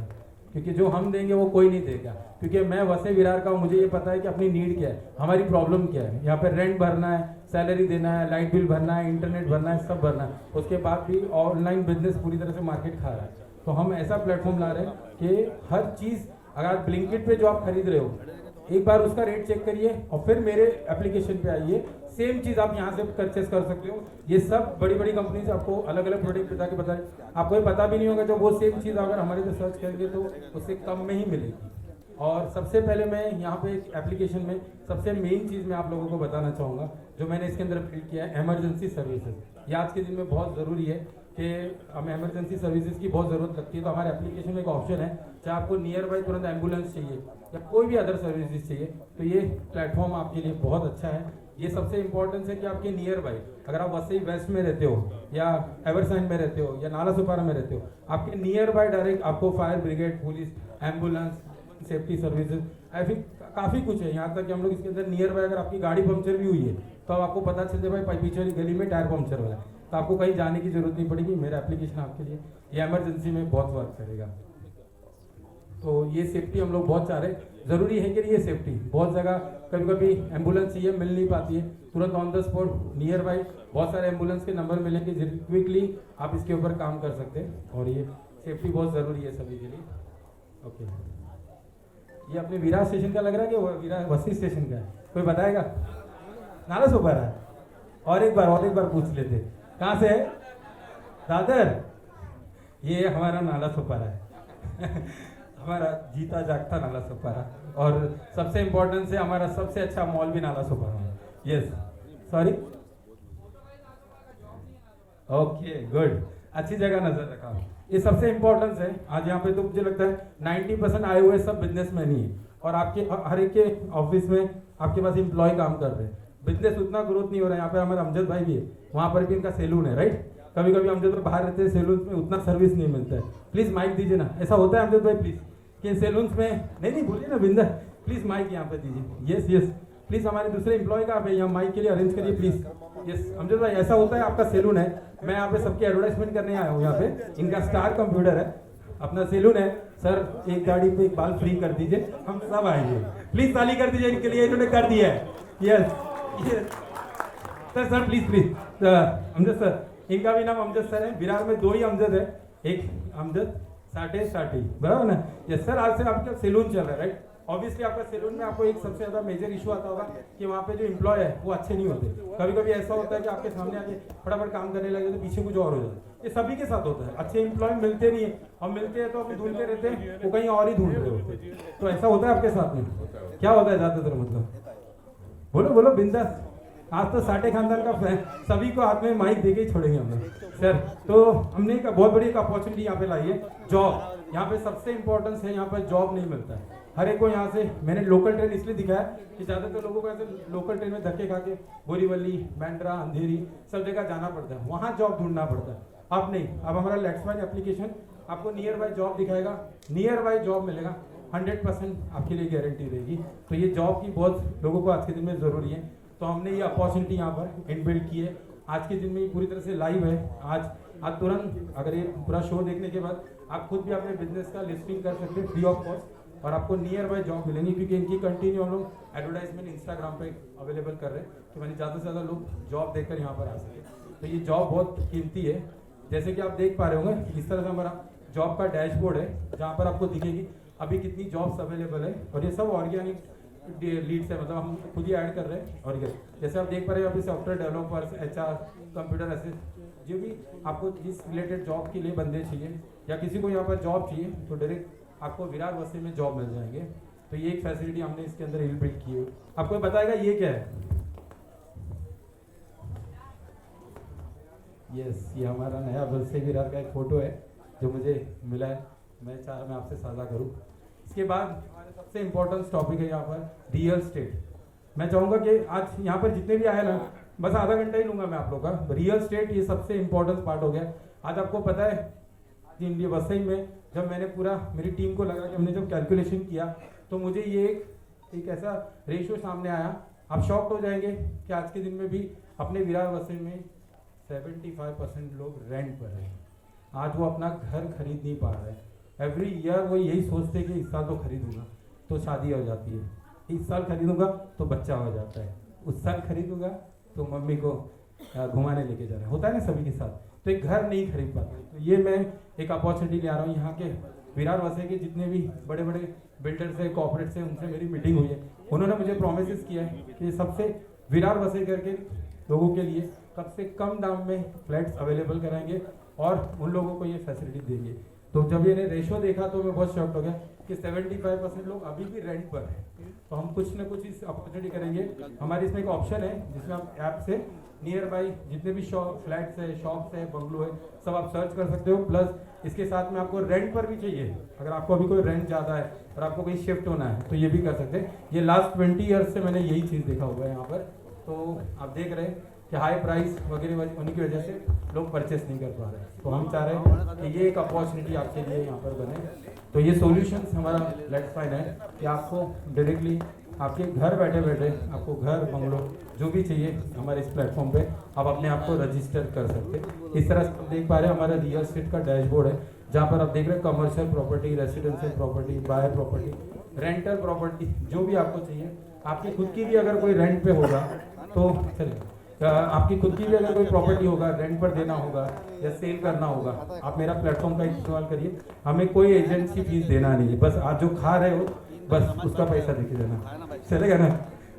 क्योंकि जो हम देंगे वो कोई नहीं देगा, क्योंकि मैं वसई विरार का हूँ, मुझे ये पता है कि अपनी नीड क्या है, हमारी प्रॉब्लम क्या है। यहाँ पे रेंट भरना है, सैलरी देना है, लाइट बिल भरना है, इंटरनेट भरना है, सब भरना है, उसके बाद भी ऑनलाइन बिजनेस पूरी तरह से मार्केट खा रहा है। तो हम ऐसा प्लेटफॉर्म ला रहे हैं कि हर चीज़, अगर आप ब्लिंकिट पे जो आप खरीद रहे हो एक बार उसका रेट चेक करिए और फिर मेरे एप्लीकेशन पे आइए, सेम चीज़ आप यहाँ से परचेस कर सकते हो। ये सब बड़ी बड़ी कंपनी से आपको अलग अलग प्रोडक्ट बता के बताए, आपको ये पता भी नहीं होगा, जब वो सेम चीज़ अगर हमारे से सर्च करेंगे तो उससे कम में ही मिलेगी। और सबसे पहले मैं यहाँ पे एक एप्लीकेशन में सबसे मेन चीज़ मैं आप लोगों को बताना चाहूँगा, जो मैंने इसके अंदर बिल्ड किया है, इमरजेंसी सर्विसेज। ये आज के दिन में बहुत ज़रूरी है कि हमें इमरजेंसी सर्विसेज की बहुत ज़रूरत लगती है। तो हमारे एप्लीकेशन में एक ऑप्शन है, चाहे आपको नियर बाई तुरंत एम्बुलेंस चाहिए या कोई भी अदर सर्विसेज चाहिए, तो ये प्लेटफॉर्म आपके लिए बहुत अच्छा है। ये सबसे इंपॉर्टेंट है कि आपके नियर बाई, अगर आप वसई वेस्ट में रहते हो या एवरसाइन में रहते हो या नाला सुपारा में रहते हो, आपके नियर बाई डायरेक्ट आपको fire brigade, police, ambulance, safety services, ऐसी काफ़ी कुछ है। यहाँ तक कि हम लोग इसके अंदर नियर बाय अगर आपकी गाड़ी पंक्चर भी हुई है तो अब आपको पता चल जाए भाई पीछे वाली गली में टायर पंक्चर हुआ है, तो आपको कहीं जाने की जरूरत नहीं पड़ेगी। मेरा एप्लीकेशन आपके लिए ये इमरजेंसी में बहुत वर्क करेगा। तो ये सेफ्टी हम लोग बहुत चाह रहे हैं, ज़रूरी है कि ये सेफ्टी बहुत जगह कभी कभी एम्बुलेंस चाहिए मिल नहीं पाती है, तुरंत on the spot near by बहुत सारे एम्बुलेंस के नंबर मिलेंगे, क्विकली आप इसके ऊपर काम कर सकते हैं। और ये सेफ्टी बहुत ज़रूरी है सभी के लिए। ओके, ये अपने विरार स्टेशन का लग रहा है कि विरार वसी स्टेशन का है? कोई बताएगा? नाला सुपारा है। और एक बार पूछ लेते, कहाँ से है? दादर। ये हमारा नाला सुपारा है हमारा जीता जागता नाला सुपारा, और सबसे इम्पोर्टेंट से हमारा सबसे अच्छा मॉल भी नाला सुपारा है। यस, सॉरी, ओके गुड, अच्छी जगह नजर रखा। ये सबसे इम्पोर्टेंस है। आज यहाँ पे तो मुझे लगता है 90% आए हुए सब बिजनेसमैन ही है, और आपके हर एक के ऑफिस में आपके पास एम्प्लॉय काम कर रहे हैं। बिजनेस उतना ग्रोथ नहीं हो रहा है। यहाँ पे हमारे अमजद भाई भी है, वहाँ पर भी इनका सैलून है राइट। कभी कभी अमजद भाई बाहर रहते हैं, सैलून में उतना सर्विस नहीं मिलता है। प्लीज़ माइक दीजिए ना, ऐसा होता है अमजद भाई प्लीज़ कि सैलून्स में नहीं बोलिए ना बिंदर, प्लीज़ माइक यहाँ पे दीजिए। यस यस, प्लीज़ हमारे दूसरे एम्प्लॉय का आप यहाँ माइक के लिए अरेंज करिए प्लीज़। यस अमजद भाई, ऐसा होता है आपका सैलून है, मैं यहाँ पे सबकी एडवर्टाइजमेंट करने आया हूँ। यहाँ पे इनका स्टार कंप्यूटर है, अपना सैलून है। सर एक गाड़ी पे एक बाल फ्री कर दीजिए, हम सब आएंगे। प्लीज़ ताली कर दीजिए इनके लिए, इन्होंने कर दिया है। Yes yes sir please Amjad sir, इनका भी नाम अमजद सर है। विरार में 2 ही अमजद है, एक अमजद साटे बराबर ना। यस सर, आज से आपका सैलून चल रहा है राइट, ऑब्वियसली आपका सैलून में आपको एक सबसे ज़्यादा मेजर इशू आता होगा कि वहाँ पे जो एम्प्लॉय है वो अच्छे नहीं होते। कभी कभी ऐसा होता है कि आपके सामने आके फटाफट काम करने लगे तो पीछे कुछ और हो जाता है। ये सभी के साथ होता है, अच्छे एम्प्लॉय मिलते नहीं है, हम मिलते हैं तो हम ढूंढते रहते हैं, वो कहीं और ही ढूंढ रहे होते हैं। तो ऐसा होता है आपके साथ में? क्या होता है ज़्यादातर? मतलब बोलो बोलो बिंदास। आज तो साटे खानदान का सभी को हाथ में माइक देके ही छोड़ेंगे हम लोग सर। तो हमने एक बहुत बड़ी एक अपॉर्चुनिटी यहाँ पे लाई है, जॉब। यहाँ पे सबसे इम्पोर्टेंस है, यहाँ पर जॉब नहीं मिलता है हर एक को। यहाँ से मैंने लोकल ट्रेन इसलिए दिखाया कि ज़्यादातर लोगों को ऐसे लोकल ट्रेन में धक्के खा के बोरीवली, बैंड्रा, अंधेरी सब जगह जाना पड़ता है, वहाँ जॉब ढूंढना पड़ता है। अब नहीं, अब हमारा लेट्स फाइंड एप्लीकेशन आपको नियर बाय जॉब दिखाएगा, नियर बाय जॉब मिलेगा, 100% आपके लिए गारंटी रहेगी। तो ये जॉब की बहुत लोगों को आज के दिन में ज़रूरी है, तो हमने ये अपॉर्चुनिटी यहाँ पर इनबिल्ड की है। आज के दिन में ये पूरी तरह से लाइव है। आज तुरंत अगर ये पूरा शो देखने के बाद आप खुद भी अपने बिजनेस का लिस्टिंग कर सकते हैं फ्री ऑफ कॉस्ट, और आपको नियर बाय जॉब मिलेंगी, क्योंकि इनकी कंटिन्यू हम लोग एडवर्टाइजमेंट इंस्टाग्राम पे अवेलेबल कर रहे हैं कि मैंने ज़्यादा से ज़्यादा लोग जॉब देखकर यहाँ पर आ सके। तो ये जॉब बहुत कीमती है। जैसे कि आप देख पा रहे होंगे, इस तरह से हमारा जॉब का डैशबोर्ड है, जहाँ पर आपको दिखेगी अभी कितनी जॉब्स अवेलेबल है, और ये सब ऑर्गेनिक लीड्स है, मतलब हम खुद ही ऐड कर रहे हैं। और जैसे आप देख पा रहे हैं, अभी software developers, HR, computer assist, जो भी आपको जिस रिलेटेड जॉब के लिए बंदे चाहिए या किसी को यहाँ पर जॉब चाहिए तो डायरेक्ट आपको विरार बस्ती में जॉब मिल जाएंगे। तो ये एक फैसिलिटी हमने इसके अंदर इनबिल्ट की है। आपको बताएगा ये क्या है? यस, ये हमारा नया बस्ती विरार का एक फोटो है जो मुझे मिला है, मैं चाह रहा मैं आपसे साझा करूँ। इसके बाद हमारा सबसे इम्पोर्टेंट टॉपिक है यहाँ पर रियल एस्टेट। मैं चाहूँगा कि आज यहाँ पर जितने भी आए ना, बस आधा घंटा ही लूँगा मैं आप लोग का। रियल एस्टेट ये सबसे इम्पोर्टेंट पार्ट हो गया। आज आपको पता है, आज इंडिया वसई में जब मैंने पूरा मेरी टीम को लगा कि हमने जब कैलकुलेशन किया तो मुझे ये एक ऐसा रेशियो सामने आया, आप शॉक्ड हो जाएंगे कि आज के दिन में भी अपने विरार वसई में 75% लोग रेंट पर हैं। आज वो अपना घर खरीद नहीं पा रहे हैं। एवरी ईयर वो यही सोचते कि इस साल तो खरीदूंगा तो शादी हो जाती है, इस साल खरीदूंगा तो बच्चा हो जाता है, उस साल खरीदूंगा तो मम्मी को घुमाने लेके जाना होता है ना सभी के साथ, तो एक घर नहीं खरीद पाते। तो ये मैं एक अपॉर्चुनिटी ले आ रहा हूँ। यहाँ के विरार वसई के जितने भी बड़े बड़े बिल्डर्स हैं, कॉर्पोरेट्स हैं, उनसे मेरी मीटिंग हुई है। उन्होंने मुझे प्रोमिस किया है कि सबसे विरार वसई करके लोगों के लिए कम से कम दाम में फ्लैट्स अवेलेबल कराएंगे और उन लोगों को ये फैसिलिटी देंगे। तो जब ये रेशो देखा तो मैं बहुत शॉक्ड हो गया कि 75% लोग अभी भी रेंट पर हैं। तो हम कुछ ना कुछ इस अपॉर्चुनिटी करेंगे। हमारे इसमें एक ऑप्शन है जिसमें आप ऐप से नियर बाई जितने भी फ्लैट्स है, शॉप्स है, बंगलो है, सब आप सर्च कर सकते हो। प्लस इसके साथ में आपको रेंट पर भी चाहिए, अगर आपको अभी कोई रेंट ज़्यादा है और आपको कहीं शिफ्ट होना है तो ये भी कर सकते हैं। ये लास्ट 20 ईयर्स से मैंने यही चीज़ देखा हुआ है यहाँ पर। तो आप देख रहे हैं कि हाई प्राइस वगैरह होने की वजह से लोग परचेस नहीं कर पा रहे हैं। तो हम चाह रहे हैं कि ये एक अपॉर्चुनिटी आपके लिए यहाँ पर बने। तो ये सॉल्यूशंस हमारा लेट्स फाइंड है कि आपको डायरेक्टली आपके घर बैठे बैठे आपको घर, बंगलो जो भी चाहिए हमारे इस प्लेटफॉर्म पे आप अपने आप को रजिस्टर कर सकते हैं। इस तरह से आप देख पा रहे हैं हमारा रियल एस्टेट का डैशबोर्ड है, जहाँ पर आप देख रहे हैं commercial property, residential property, buyer property, rental property, जो भी आपको चाहिए। आपकी खुद की भी अगर कोई रेंट पे होगा तो चलिए, आपकी खुद की भी अगर कोई प्रॉपर्टी होगा, रेंट पर देना होगा या सेल करना होगा, आप मेरा प्लेटफॉर्म का इस्तेमाल करिए। हमें कोई एजेंसी फीस देना नहीं है, बस आप जो खा रहे हो बस उसका पैसा देके देना, चलेगा ना?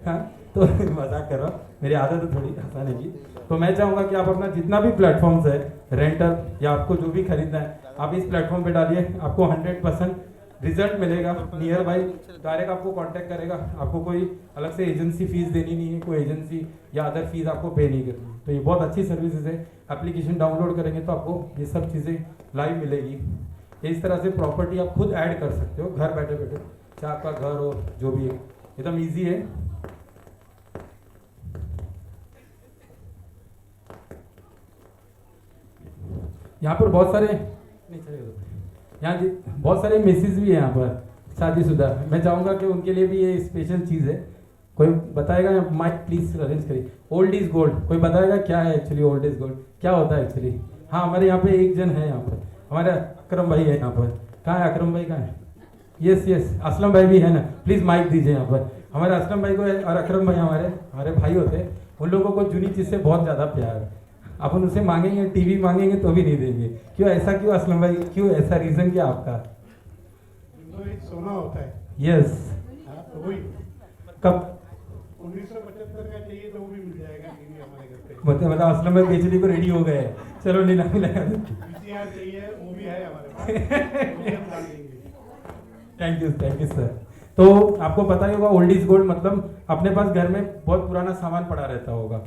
हाँ, तो मजाक कर रहा हूँ, मेरी आदत है थोड़ी हंसाने की। तो मैं चाहूँगा कि आप अपना जितना भी प्लेटफॉर्म्स है, रेंटल या आपको जो भी खरीदना है, आप इस प्लेटफॉर्म पे डालिए, आपको 100% रिजल्ट मिलेगा। नियर बाई डायरेक्ट आपको कांटेक्ट करेगा, आपको कोई अलग से एजेंसी फीस देनी नहीं है, कोई एजेंसी या अदर फीस आपको पे नहीं करनी। तो ये बहुत अच्छी सर्विसेज है। एप्लीकेशन डाउनलोड करेंगे तो आपको ये सब चीज़ें लाइव मिलेगी। इस तरह से प्रॉपर्टी आप खुद ऐड कर सकते हो घर बैठे बैठे, चाहे आपका घर हो जो भी है, एकदम ईजी है। यहाँ पर बहुत सारे नहीं चलेगा, यहाँ बहुत सारे मिसेज भी हैं यहाँ पर शादीशुदा। मैं चाहूँगा कि उनके लिए भी ये स्पेशल चीज़ है। कोई बताएगा? माइक प्लीज अरेंज करिए। ओल्ड इज गोल्ड, कोई बताएगा क्या है एक्चुअली ओल्ड इज गोल्ड, क्या होता है एक्चुअली? हाँ, हमारे यहाँ पे एक जन है, यहाँ पर हमारे अकरम भाई है यहाँ पर। कहाँ है अकरम भाई? कहाँ है? यस यस, असलम भाई भी है ना, प्लीज़ माइक दीजिए यहाँ पर। हमारे असलम भाई को और अकरम भाई हमारे भाई होते हैं। उन लोगों को जुनी चीज़ से बहुत ज़्यादा प्यार है। अपन उनसे मांगेंगे, टीवी मांगेंगे तो भी नहीं देंगे। क्यों ऐसा? क्यों असलम भाई, क्यों ऐसा? रीज़न क्या आपका? सोना होता है। यस, वही कब 1975 का चाहिए तो वो भी मिल जाएगा टीवी हमारे घर पे। मतलब असलम में बेचने को रेडी हो गए हैं। चलो नीलामी लगा दो। VCR चाहिए वो भी है हमारे पास, वो भी हम डाल देंगे। Thank you sir. तो आपको पता ही होगा ओल्ड इज गोल्ड, मतलब अपने पास घर में बहुत पुराना सामान पड़ा रहता होगा,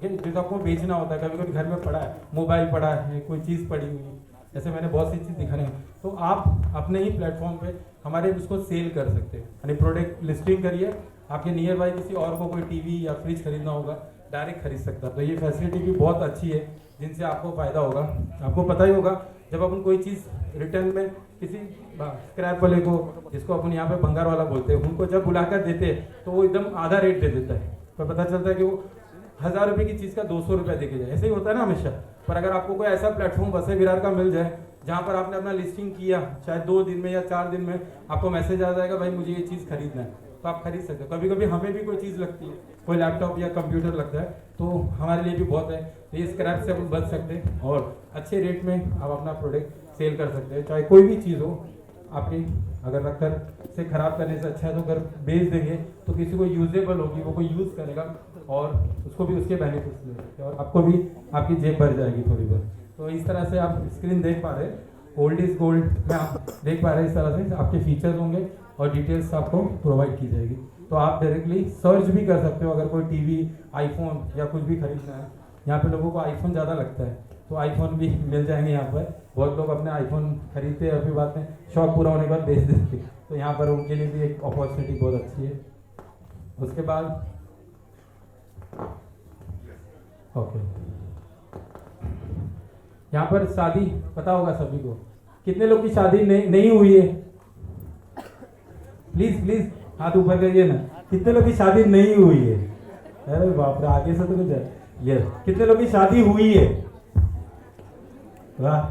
ठीक है, जो आपको बेचना होता है। कभी कभी घर में पड़ा है, मोबाइल पड़ा है, कोई चीज़ पड़ी हुई है, ऐसे मैंने बहुत सी चीज़ दिखा रहे हैं। तो आप अपने ही प्लेटफॉर्म पे हमारे उसको सेल कर सकते हैं, यानी प्रोडक्ट लिस्टिंग करिए। आपके नियर बाई किसी और को कोई टीवी या फ्रिज खरीदना होगा, डायरेक्ट खरीद सकता है। तो ये फैसिलिटी भी बहुत अच्छी है, जिनसे आपको फ़ायदा होगा। आपको पता ही होगा जब अपन कोई चीज़ रिटर्न में किसी स्क्रैप वाले को, जिसको अपन यहाँ पे भंगार वाला बोलते हैं, उनको जब बुलाकर देते हैं तो वो एकदम आधा रेट दे देता है, पर पता चलता है कि वो 1000 रुपये की चीज़ का 200 रुपये देके जाए। ऐसे ही होता है ना हमेशा। पर अगर आपको कोई ऐसा प्लेटफॉर्म वसई विरार का मिल जाए जहाँ पर आपने अपना लिस्टिंग किया, शायद 2 दिन में या 4 दिन में आपको मैसेज आ जाएगा भाई मुझे ये चीज़ खरीदना है, तो आप खरीद सकते हो। कभी कभी हमें भी कोई चीज़ लगती है, कोई लैपटॉप या कंप्यूटर लगता है, तो हमारे लिए भी बहुत है। तो ये स्क्रैप से अपन बच सकते हैं और अच्छे रेट में आप अपना प्रोडक्ट सेल कर सकते हैं। चाहे कोई भी चीज़ हो आपकी, अगर रखकर से ख़राब करने से अच्छा है तो अगर बेच देंगे तो किसी को यूजेबल होगी, वो कोई यूज़ करेगा और उसको भी उसके बेनिफिट्स मिल सकते हैं और आपको भी आपकी जेब भर जाएगी थोड़ी बहुत। तो इस तरह से आप स्क्रीन देख पा रहे हैं, ओल्ड इज गोल्ड में आप देख पा रहे हैं। इस तरह से आपके फीचर्स होंगे और डिटेल्स आपको प्रोवाइड की जाएगी। तो आप डायरेक्टली सर्च भी कर सकते हो, अगर कोई टीवी, आईफोन या कुछ भी खरीदना है। यहाँ पे लोगों को आईफोन ज़्यादा लगता है, तो आईफोन भी मिल जाएंगे यहाँ पर। बहुत लोग अपने आईफोन खरीदते हैं, अभी बात में शौक पूरा होने के बाद बेच देते हैं, तो यहाँ पर उनके लिए भी एक अपॉर्चुनिटी बहुत अच्छी है। उसके बाद ओके, यहाँ पर शादी पता होगा सभी को, कितने लोग की शादी नहीं हुई है? प्लीज हाथ ऊपर करिए ना, कितने लोग की शादी नहीं हुई है? अरे बाप रे, आगे से तो कुछ है। यस, कितने लोग की शादी हुई है? वाह,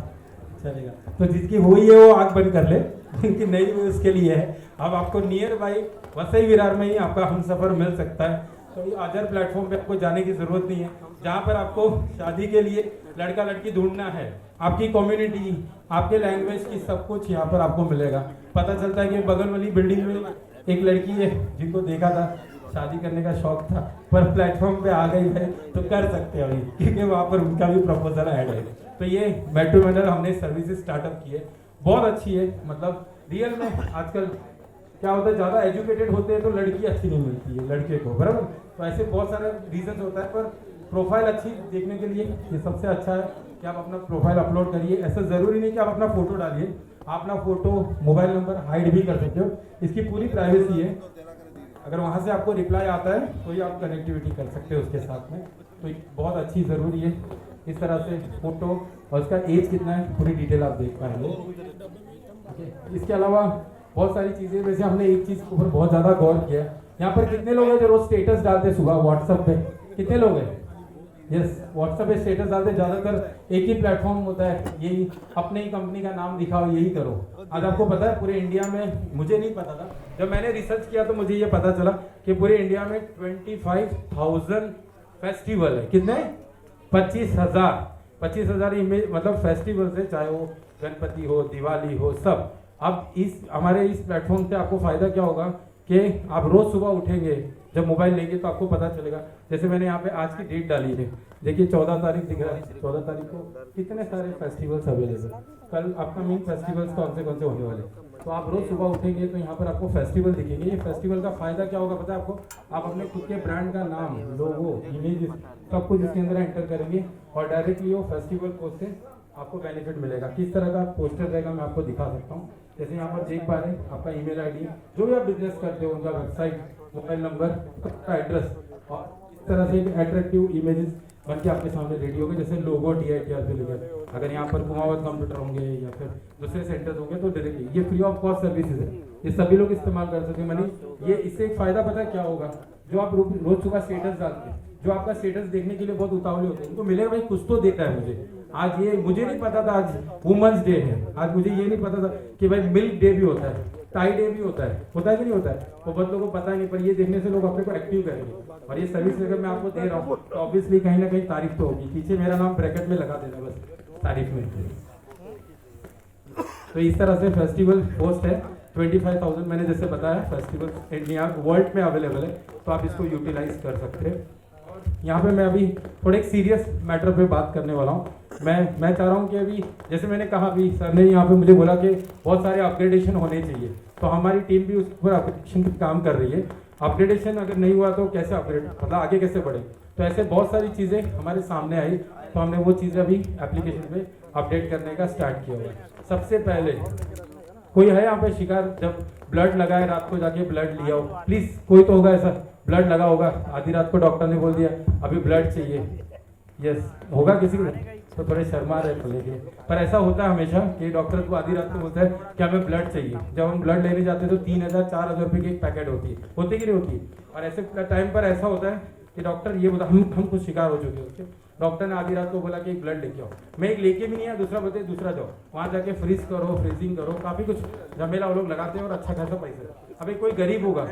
चलेगा। तो जिसकी हुई है वो आंख बंद कर ले, जिनकी नहीं हुई उसके लिए है। अब आपको नियर बाई वसई विरार में ही आपका हमसफर मिल सकता है। तो ये अदर प्लेटफॉर्म पे आपको जाने की जरूरत नहीं है, जहाँ पर आपको शादी के लिए लड़का लड़की ढूंढना है। आपकी कम्युनिटी, आपके लैंग्वेज की सब कुछ यहाँ पर आपको मिलेगा। पता चलता है कि बगल वाली बिल्डिंग में एक लड़की है जिनको देखा था, शादी करने का शौक था, पर प्लेटफॉर्म पे आ गई है तो कर सकते हैं अभी, क्योंकि वहाँ पर उनका भी प्रपोजल ऐड है। तो ये मैट्रिमोनियल हमने सर्विसेज स्टार्टअप की है, बहुत अच्छी है। मतलब रियल में आजकल क्या होता है, ज़्यादा एजुकेटेड होते हैं तो लड़की अच्छी नहीं मिलती है लड़के को, बराबर। तो ऐसे बहुत सारे रीजन होता है, पर प्रोफाइल अच्छी देखने के लिए ये सबसे अच्छा है कि आप अपना प्रोफाइल अपलोड करिए। ऐसा ज़रूरी नहीं कि आप अपना फोटो डालिए, आप अपना फोटो, मोबाइल नंबर हाइड भी कर सकते हो, इसकी पूरी प्राइवेसी है। अगर वहाँ से आपको रिप्लाई आता है तो ही आप कनेक्टिविटी कर सकते हो उसके साथ में, तो बहुत अच्छी ज़रूरी है। इस तरह से फोटो और उसका एज कितना है पूरी डिटेल आप देख पाएंगे। इसके अलावा बहुत सारी चीज़ें, वैसे हमने एक चीज़ के ऊपर बहुत ज़्यादा गौर किया। यहाँ पर कितने लोग हैं जो रोज स्टेटस डालते हैं सुबह व्हाट्सएप पे? कितने लोग हैं? यस, व्हाट्सएप पे स्टेटस डालते। ज़्यादातर एक ही प्लेटफॉर्म होता है, यही अपने ही कंपनी का नाम दिखाओ, यही करो। आज आपको पता है पूरे इंडिया में, मुझे नहीं पता था, जब मैंने रिसर्च किया तो मुझे ये पता चला कि पूरे इंडिया में 25,000 फेस्टिवल है। कितने? 25,000 इमेज, मतलब फेस्टिवल्स है, चाहे वो गणपति हो, दिवाली हो, सब। अब इस हमारे इस प्लेटफॉर्म से आपको फ़ायदा क्या होगा कि आप रोज़ सुबह उठेंगे, जब मोबाइल लेंगे तो आपको पता चलेगा। जैसे मैंने यहाँ पे आज की डेट डाली है, देखिए 14 तारीख दिख रहा है, 14 तारीख को कितने सारे फेस्टिवल्स अवेलेबल। कल अपकमिंग फेस्टिवल्स कौन से होने वाले, तो आप रोज़ सुबह उठेंगे तो यहाँ पर आपको फेस्टिवल दिखेंगे। ये फेस्टिवल का फ़ायदा क्या होगा पता है आपको? आप अपने खुद के ब्रांड का नाम, लोगो, इमेज, सब कुछ इसके अंदर एंटर करेंगे और डायरेक्टली वो फेस्टिवल पोस्ट से आपको बेनिफिट मिलेगा। किस तरह का पोस्टर रहेगा मैं आपको दिखा सकता हूँ। जैसे यहाँ पर देख पा रहे हैं, आपका ईमेल आईडी, जो भी आप बिजनेस करते हो उनका वेबसाइट, मोबाइल नंबर, सबका एड्रेस, और इस तरह से अट्रैक्टिव इमेजेस बन के आपके सामने रेडी होंगे। जैसे लोगो DITR पे लिखा, अगर यहाँ पर कुमावत कंप्यूटर होंगे या फिर दूसरे सेंटर्स होंगे तो डायरेक्टली ये फ्री ऑफ कॉस्ट सर्विसेज है, ये सभी लोग इस्तेमाल कर सकते हैं। मनी ये इससे एक फ़ायदा पता है क्या होगा? जो आप रोज सुबह स्टेटस डालते हैं, जो आपका स्टेटस देखने के लिए बहुत उतावले होते हैं, उनको मिलेगा भाई कुछ तो देता है मुझे। आज ये मुझे नहीं पता था आज वुमेन्स डे है, आज मुझे ये नहीं पता था कि भाई मिल्क डे भी होता है, टाई डे भी होता है कि नहीं होता है, वो बहुत लोगों को पता नहीं। पर ये देखने से लोग अपने को एक्टिव करेंगे। और ये सर्विस अगर मैं आपको दे रहा हूँ तो ऑब्वियसली कहीं ना कहीं तारीफ तो होगी। पीछे मेरा नाम ब्रैकेट में लगा देना बस तारीफ में। तो इस तरह से फेस्टिवल होस्ट है। 25,000 मैंने जैसे बताया फेस्टिवल इंडिया वर्ल्ड में अवेलेबल है, तो आप इसको यूटिलाइज कर सकते हैं। और यहाँ पे मैं अभी थोड़े एक सीरियस मैटर पे बात करने वाला हूँ। मैं चाह रहा हूँ कि अभी जैसे मैंने कहा, अभी सर ने यहाँ पे मुझे बोला कि बहुत सारे अपग्रेडेशन होने चाहिए, तो हमारी टीम भी उस पर अपग्रेडेशन पे काम कर रही है। अपग्रेडेशन अगर नहीं हुआ तो कैसे अपग्रेड, मतलब आगे कैसे बढ़े, तो ऐसे बहुत सारी चीज़ें हमारे सामने आई, तो हमने वो चीज़ें अभी एप्लीकेशन पे अपडेट करने का स्टार्ट किया हुआ है। सबसे पहले कोई है यहाँ पे शिकार, जब ब्लड लगाए रात को जाके ब्लड लिया हो, प्लीज़ कोई तो होगा ऐसा, ब्लड लगा होगा, आधी रात को डॉक्टर ने बोल दिया अभी ब्लड चाहिए, यस होगा किसी को, तो थोड़े शर्मा रहे बोले के, पर ऐसा होता है हमेशा कि डॉक्टर को आधी रात को बोलता है कि हमें ब्लड चाहिए। जब हम ब्लड लेने जाते हैं तो 3,000-4,000 रुपये की एक पैकेट होती है, होती कि नहीं होती। और ऐसे टाइम पर ऐसा होता है कि डॉक्टर ये बोला, हम कुछ शिकार हो चुके हैं उसके, डॉक्टर ने आधी रात को बोला कि एक ब्लड लेके आओ, मैं एक लेके भी नहीं आया, दूसरा बोलते दूसरा जाओ, वहाँ जाके फ्रीज करो, फ्रीजिंग करो, काफ़ी कुछ झमेला वो लोग लगाते हैं और अच्छा खासा पैसा। अभी कोई गरीब होगा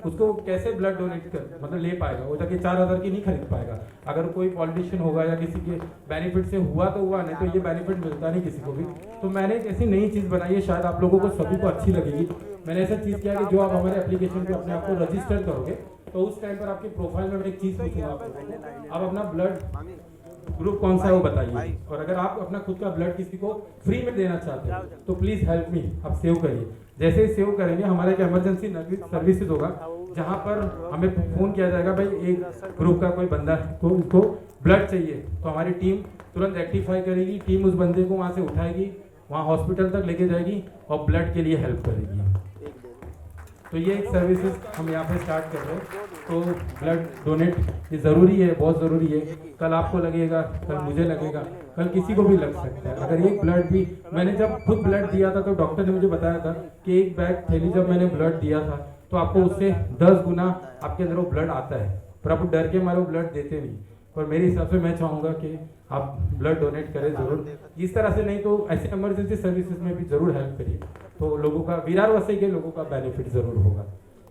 उसको कैसे ब्लड डोनेट कर मतलब ले पाएगा, वो जाके 4,000 की नहीं खरीद पाएगा। अगर कोई पॉलिटिशियन होगा या किसी के बेनिफिट से हुआ तो हुआ, नहीं तो ये बेनिफिट मिलता नहीं किसी को भी। तो मैंने एक ऐसी नई चीज़ बनाई है, शायद आप लोगों को सभी को अच्छी लगेगी। मैंने ऐसा चीज़ किया कि जो आप हमारे एप्लीकेशन पे अपने आप को रजिस्टर करोगे तो उस टाइम पर आपके प्रोफाइल में एक चीज़ पूछूंगा आप अपना ब्लड ग्रुप कौन सा है वो बताइए, और अगर आप अपना खुद का ब्लड किसी को फ्री में देना चाहते हैं तो प्लीज़ हेल्प मी, आप सेव करिए। जैसे ही सेव करेंगे हमारा एक इमरजेंसी सर्विसेज होगा जहाँ पर हमें फ़ोन किया जाएगा, भाई एक ग्रुप का कोई बंदा को उसको ब्लड चाहिए, तो हमारी टीम तुरंत रेक्टिफाई करेगी, टीम उस बंदे को वहाँ से उठाएगी, वहाँ हॉस्पिटल तक लेके जाएगी और ब्लड के लिए हेल्प करेगी। तो ये एक सर्विसेज हम यहाँ पे स्टार्ट कर रहे हैं। तो ब्लड डोनेट ये ज़रूरी है, बहुत ज़रूरी है। कल आपको लगेगा, कल मुझे लगेगा, कल किसी को भी लग सकता है। अगर एक ब्लड भी, मैंने जब खुद ब्लड दिया था तो डॉक्टर ने मुझे बताया था कि एक बैग थैली जब मैंने ब्लड दिया था तो आपको उससे 10 गुना आपके अंदर वो ब्लड आता है, पर आप डर के मारे वो ब्लड देते नहीं। पर मेरे हिसाब से मैं चाहूँगा कि आप ब्लड डोनेट करें ज़रूर, इस तरह से नहीं तो ऐसे इमरजेंसी सर्विसेज में भी ज़रूर हेल्प करिए, तो लोगों का, विरार वसई के लोगों का बेनिफिट ज़रूर होगा।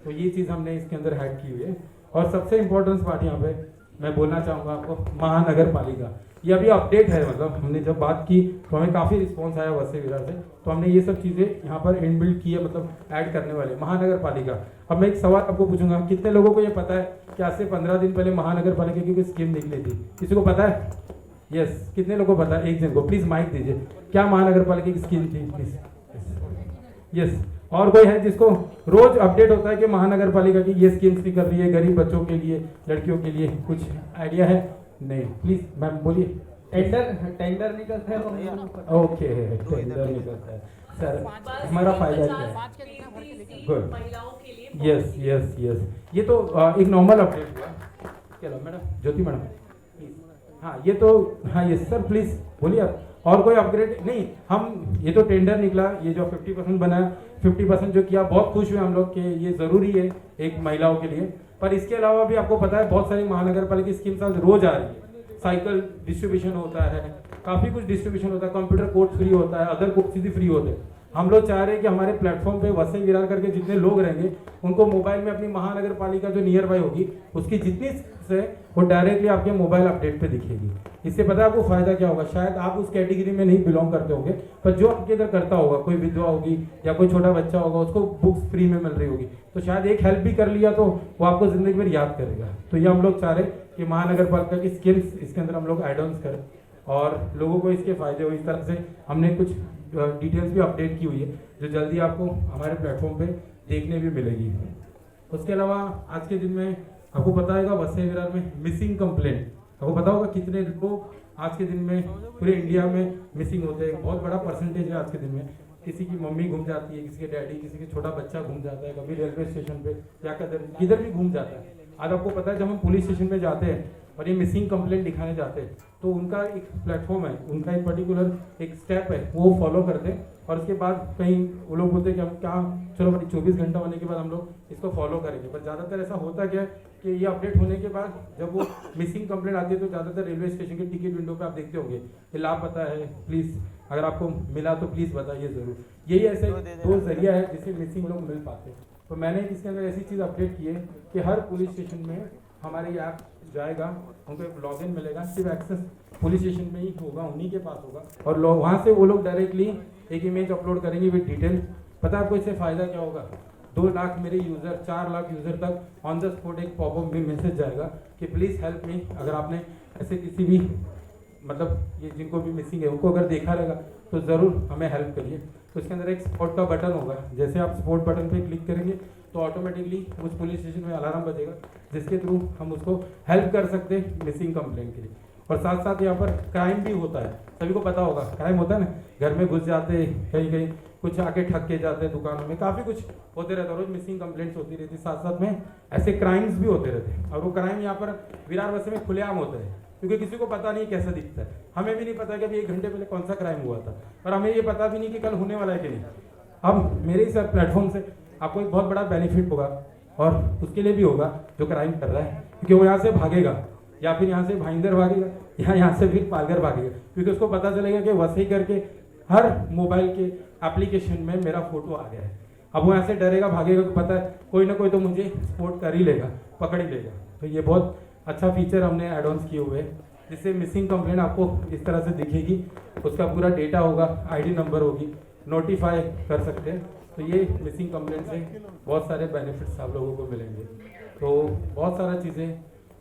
तो ये चीज़ हमने इसके अंदर ऐड की हुई है। और सबसे इम्पोर्टेंट पार्ट यहाँ पे मैं बोलना चाहूँगा आपको, महानगर पालिका, ये अभी अपडेट है, मतलब हमने जब बात की तो हमें काफ़ी रिस्पॉन्स आया वसई विरार से, तो हमने ये सब चीज़ें यहाँ पर इनबिल्ट की है, मतलब ऐड करने वाले महानगर पालिका। अब मैं एक सवाल आपको पूछूंगा, कितने लोगों को ये पता है कि आज से 15 दिन पहले महानगर पालिका की कोई स्कीम निकली थी? किसी को पता है? यस, कितने लोगों को पता है? एक जन को प्लीज़ माइक दीजिए। क्या महानगर पालिका की स्कीम थी प्लीज़? यस। और कोई है जिसको रोज अपडेट होता है कि महानगर पालिका की ये स्कीम्स भी कर रही है, गरीब बच्चों के लिए, लड़कियों के लिए, कुछ आइडिया है? नहीं, प्लीज मैम बोलिए। टेंडर निकलता है, ओके, टेंडर निकलता है सर, हमारा फायदा क्या है? गुड, यस यस यस, ये तो एक नॉर्मल अपडेट हुआ। चलो मैडम, ज्योति मैडम, हाँ ये तो, हाँ यस सर प्लीज बोलिए आप। और कोई अपग्रेड नहीं, हम ये तो टेंडर निकला, ये जो 50% बना, 50% जो किया, बहुत खुश हुए हम लोग कि ये ज़रूरी है एक महिलाओं के लिए। पर इसके अलावा भी आपको पता है बहुत सारी महानगर पालिका स्कीम्स आज रोज आ रही है। साइकिल डिस्ट्रीब्यूशन होता है, काफ़ी कुछ डिस्ट्रीब्यूशन होता है, कंप्यूटर कोर्स फ्री होता है, अदर कोर्स भी फ्री होते हैं। हम लोग चाह रहे हैं कि हमारे प्लेटफॉर्म पे वसई विरार करके जितने लोग रहेंगे उनको मोबाइल में अपनी महानगर पालिका जो नियर बाई होगी उसकी जितनी से वो डायरेक्टली आपके मोबाइल अपडेट पे दिखेगी। इससे पता है आपको फायदा क्या होगा? शायद आप उस कैटेगरी में नहीं बिलोंग करते होंगे, पर जो आपके इधर करता होगा, कोई विधवा होगी या कोई छोटा बच्चा होगा, उसको बुक्स फ्री में मिल रही होगी, तो शायद एक हेल्प भी कर लिया तो वो आपको जिंदगी भर याद करेगा। तो ये हम लोग चाह रहे कि महानगर पालिका की स्कीम्स इसके अंदर हम लोग एड ऑन्स करें और लोगों को इसके फायदे हो। इस तरह से हमने कुछ डिटेल्स भी अपडेट की हुई है जो जल्दी आपको हमारे प्लेटफॉर्म पे देखने भी मिलेगी। उसके अलावा आज के दिन में आपको पता होगा वसई विरार में मिसिंग कंप्लेंट, आपको पता होगा कितने लोग आज के दिन में पूरे इंडिया में मिसिंग होते हैं। बहुत बड़ा परसेंटेज है आज के दिन में। किसी की मम्मी घूम जाती है, किसी के डैडी, किसी के छोटा बच्चा घूम जाता है, कभी रेलवे स्टेशन पे या किधर भी घूम जाता है। आज आपको पता है जब हम पुलिस स्टेशन पे जाते हैं और ये मिसिंग कंप्लेंट दिखाने जाते हैं तो उनका एक प्लेटफॉर्म है, उनका एक पर्टिकुलर एक स्टेप है, वो फॉलो करते हैं और उसके बाद कहीं वो लोग बोलते हैं कि हम क्या, चलो भाई 24 घंटा होने के बाद हम लोग इसको फॉलो करेंगे। पर ज़्यादातर ऐसा होता क्या है कि ये अपडेट होने के बाद जब वो मिसिंग कंप्लेंट आती है तो ज़्यादातर रेलवे स्टेशन के टिकट विंडो पे आप देखते होंगे कि लापता है, प्लीज़ अगर आपको मिला तो प्लीज़ बताइए ज़रूर। यही ऐसे दो जरिया है जिससे मिसिंग लोग मिल पाते हैं। तो मैंने इसके अंदर ऐसी चीज़ अपडेट की है कि हर पुलिस स्टेशन में हमारे ऐप जाएगा, उनको एक लॉगिन मिलेगा, सिर्फ एक्सेस पुलिस स्टेशन में ही होगा, उन्हीं के पास होगा और वहाँ से वो लोग डायरेक्टली एक इमेज अपलोड करेंगे विद डिटेल पता है आपको इससे फ़ायदा क्या होगा? 2 लाख मेरे यूज़र, 4 लाख यूज़र तक ऑन द स्पॉट एक पॉपअप में मैसेज जाएगा कि प्लीज़ हेल्प मी। अगर आपने ऐसे किसी भी मतलब ये जिनको भी मिसिंग है उनको अगर देखा रहेगा तो ज़रूर हमें हेल्प करिए। तो इसके अंदर एक स्पॉट का बटन होगा, जैसे आप स्पॉट बटन पे क्लिक करेंगे तो ऑटोमेटिकली उस पुलिस स्टेशन में अलार्म बजेगा, जिसके थ्रू हम उसको हेल्प कर सकते हैं मिसिंग कंप्लेंट के लिए। और साथ साथ यहाँ पर क्राइम भी होता है, सभी को पता होगा क्राइम होता है ना, घर में घुस जाते, कहीं कहीं कुछ आके ठग के जाते हैं, दुकानों में काफ़ी कुछ होते रहता है, रोज मिसिंग कंप्लेंट्स होती रहती है, साथ साथ में ऐसे क्राइम्स भी होते रहते हैं। और वो क्राइम यहाँ पर विरार वैसे में खुलेआम होता है, क्योंकि किसी को पता नहीं कैसा दिखता है। हमें भी नहीं पता कि अभी 1 घंटे पहले कौन सा क्राइम हुआ था, और हमें ये पता भी नहीं कि कल होने वाला है कि नहीं। अब मेरे इस प्लेटफॉर्म से आपको एक बहुत बड़ा बेनिफिट होगा, और उसके लिए भी होगा जो क्राइम कर रहा है, क्योंकि वो यहाँ से भागेगा, या फिर यहाँ से भाईंदर भागेगा, या यहाँ से फिर पालघर भागेगा, क्योंकि उसको पता चलेगा कि वसई करके हर मोबाइल के एप्लीकेशन में मेरा फोटो आ गया है। अब वो यहाँ से डरेगा, भागेगा, तो पता है कोई ना कोई तो मुझे सपोर्ट कर ही लेगा, पकड़ ही लेगा। तो ये बहुत अच्छा फीचर हमने एड ऑन्स किए हुए हैं, जिससे मिसिंग कंप्लेंट आपको इस तरह से दिखेगी, उसका पूरा डेटा होगा, आईडी नंबर होगी, नोटिफाई कर सकते हैं। तो ये मिसिंग कंप्लेंट से बहुत सारे बेनिफिट्स आप लोगों को मिलेंगे। तो बहुत सारा चीज़ें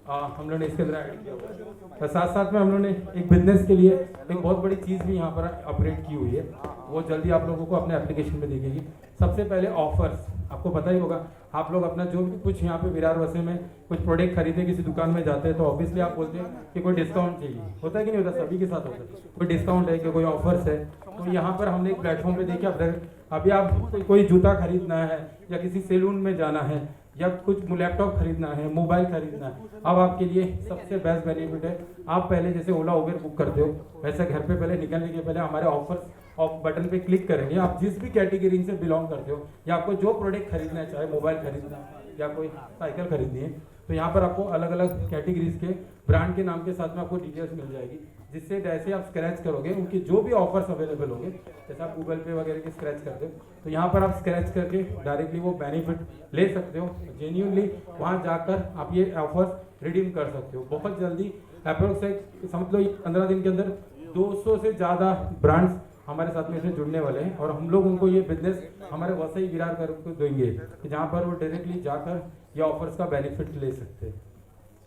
हम लोगों ने इसके अंदर ऐड किया हुआ है। और साथ साथ में हम लोगों ने एक बिजनेस के लिए एक बहुत बड़ी चीज़ भी यहाँ पर अपग्रेड की हुई है, वो जल्दी आप लोगों को अपने एप्लीकेशन में दिखेगी। सबसे पहले ऑफर्स, आपको पता ही होगा, आप लोग अपना जो भी कुछ यहाँ पे विरार वसे में कुछ प्रोडक्ट खरीदे किसी दुकान में जाते हैं तो ऑब्वियसली आप बोलते हैं कि कोई डिस्काउंट चाहिए, होता है कि नहीं होता? सभी के साथ होता है, कोई डिस्काउंट है कि कोई ऑफर्स है। तो यहाँ पर हमने एक प्लेटफॉर्म पे देखिए, अभी आप कोई जूता खरीदना है या किसी सैलून में जाना है या कुछ लैपटॉप खरीदना है, मोबाइल खरीदना है, अब आपके लिए सबसे बेस्ट बेनिफिट है, आप पहले जैसे ओला उबेर बुक करते हो वैसे घर पे पहले निकलने के पहले हमारे ऑफर्स ऑफ बटन पे क्लिक करेंगे। आप जिस भी कैटेगरी से बिलोंग करते हो या आपको जो प्रोडक्ट खरीदना है, चाहे मोबाइल खरीदना है या कोई साइकिल खरीदनी है, तो यहाँ पर आपको अलग अलग कैटेगरीज के ब्रांड के नाम के साथ में आपको डिटेल्स मिल जाएगी, जिससे जैसे आप स्क्रैच करोगे उनके जो भी ऑफर्स अवेलेबल होंगे, जैसे आप गूगल पे वगैरह के स्क्रैच करते हो, तो यहाँ पर आप स्क्रैच करके डायरेक्टली वो बेनिफिट ले सकते हो। जेन्युइनली वहाँ जाकर आप ये ऑफर्स रिडीम कर सकते हो बहुत जल्दी। अप्रोक्स समझ लो 15 दिन के अंदर 200 से ज़्यादा ब्रांड्स हमारे साथ में इसमें जुड़ने वाले हैं, और हम लोग उनको ये बिजनेस हमारे वसई विरार कर को देंगे कि जहाँ पर वो डायरेक्टली जाकर ये ऑफर्स का बेनिफिट ले सकते हैं।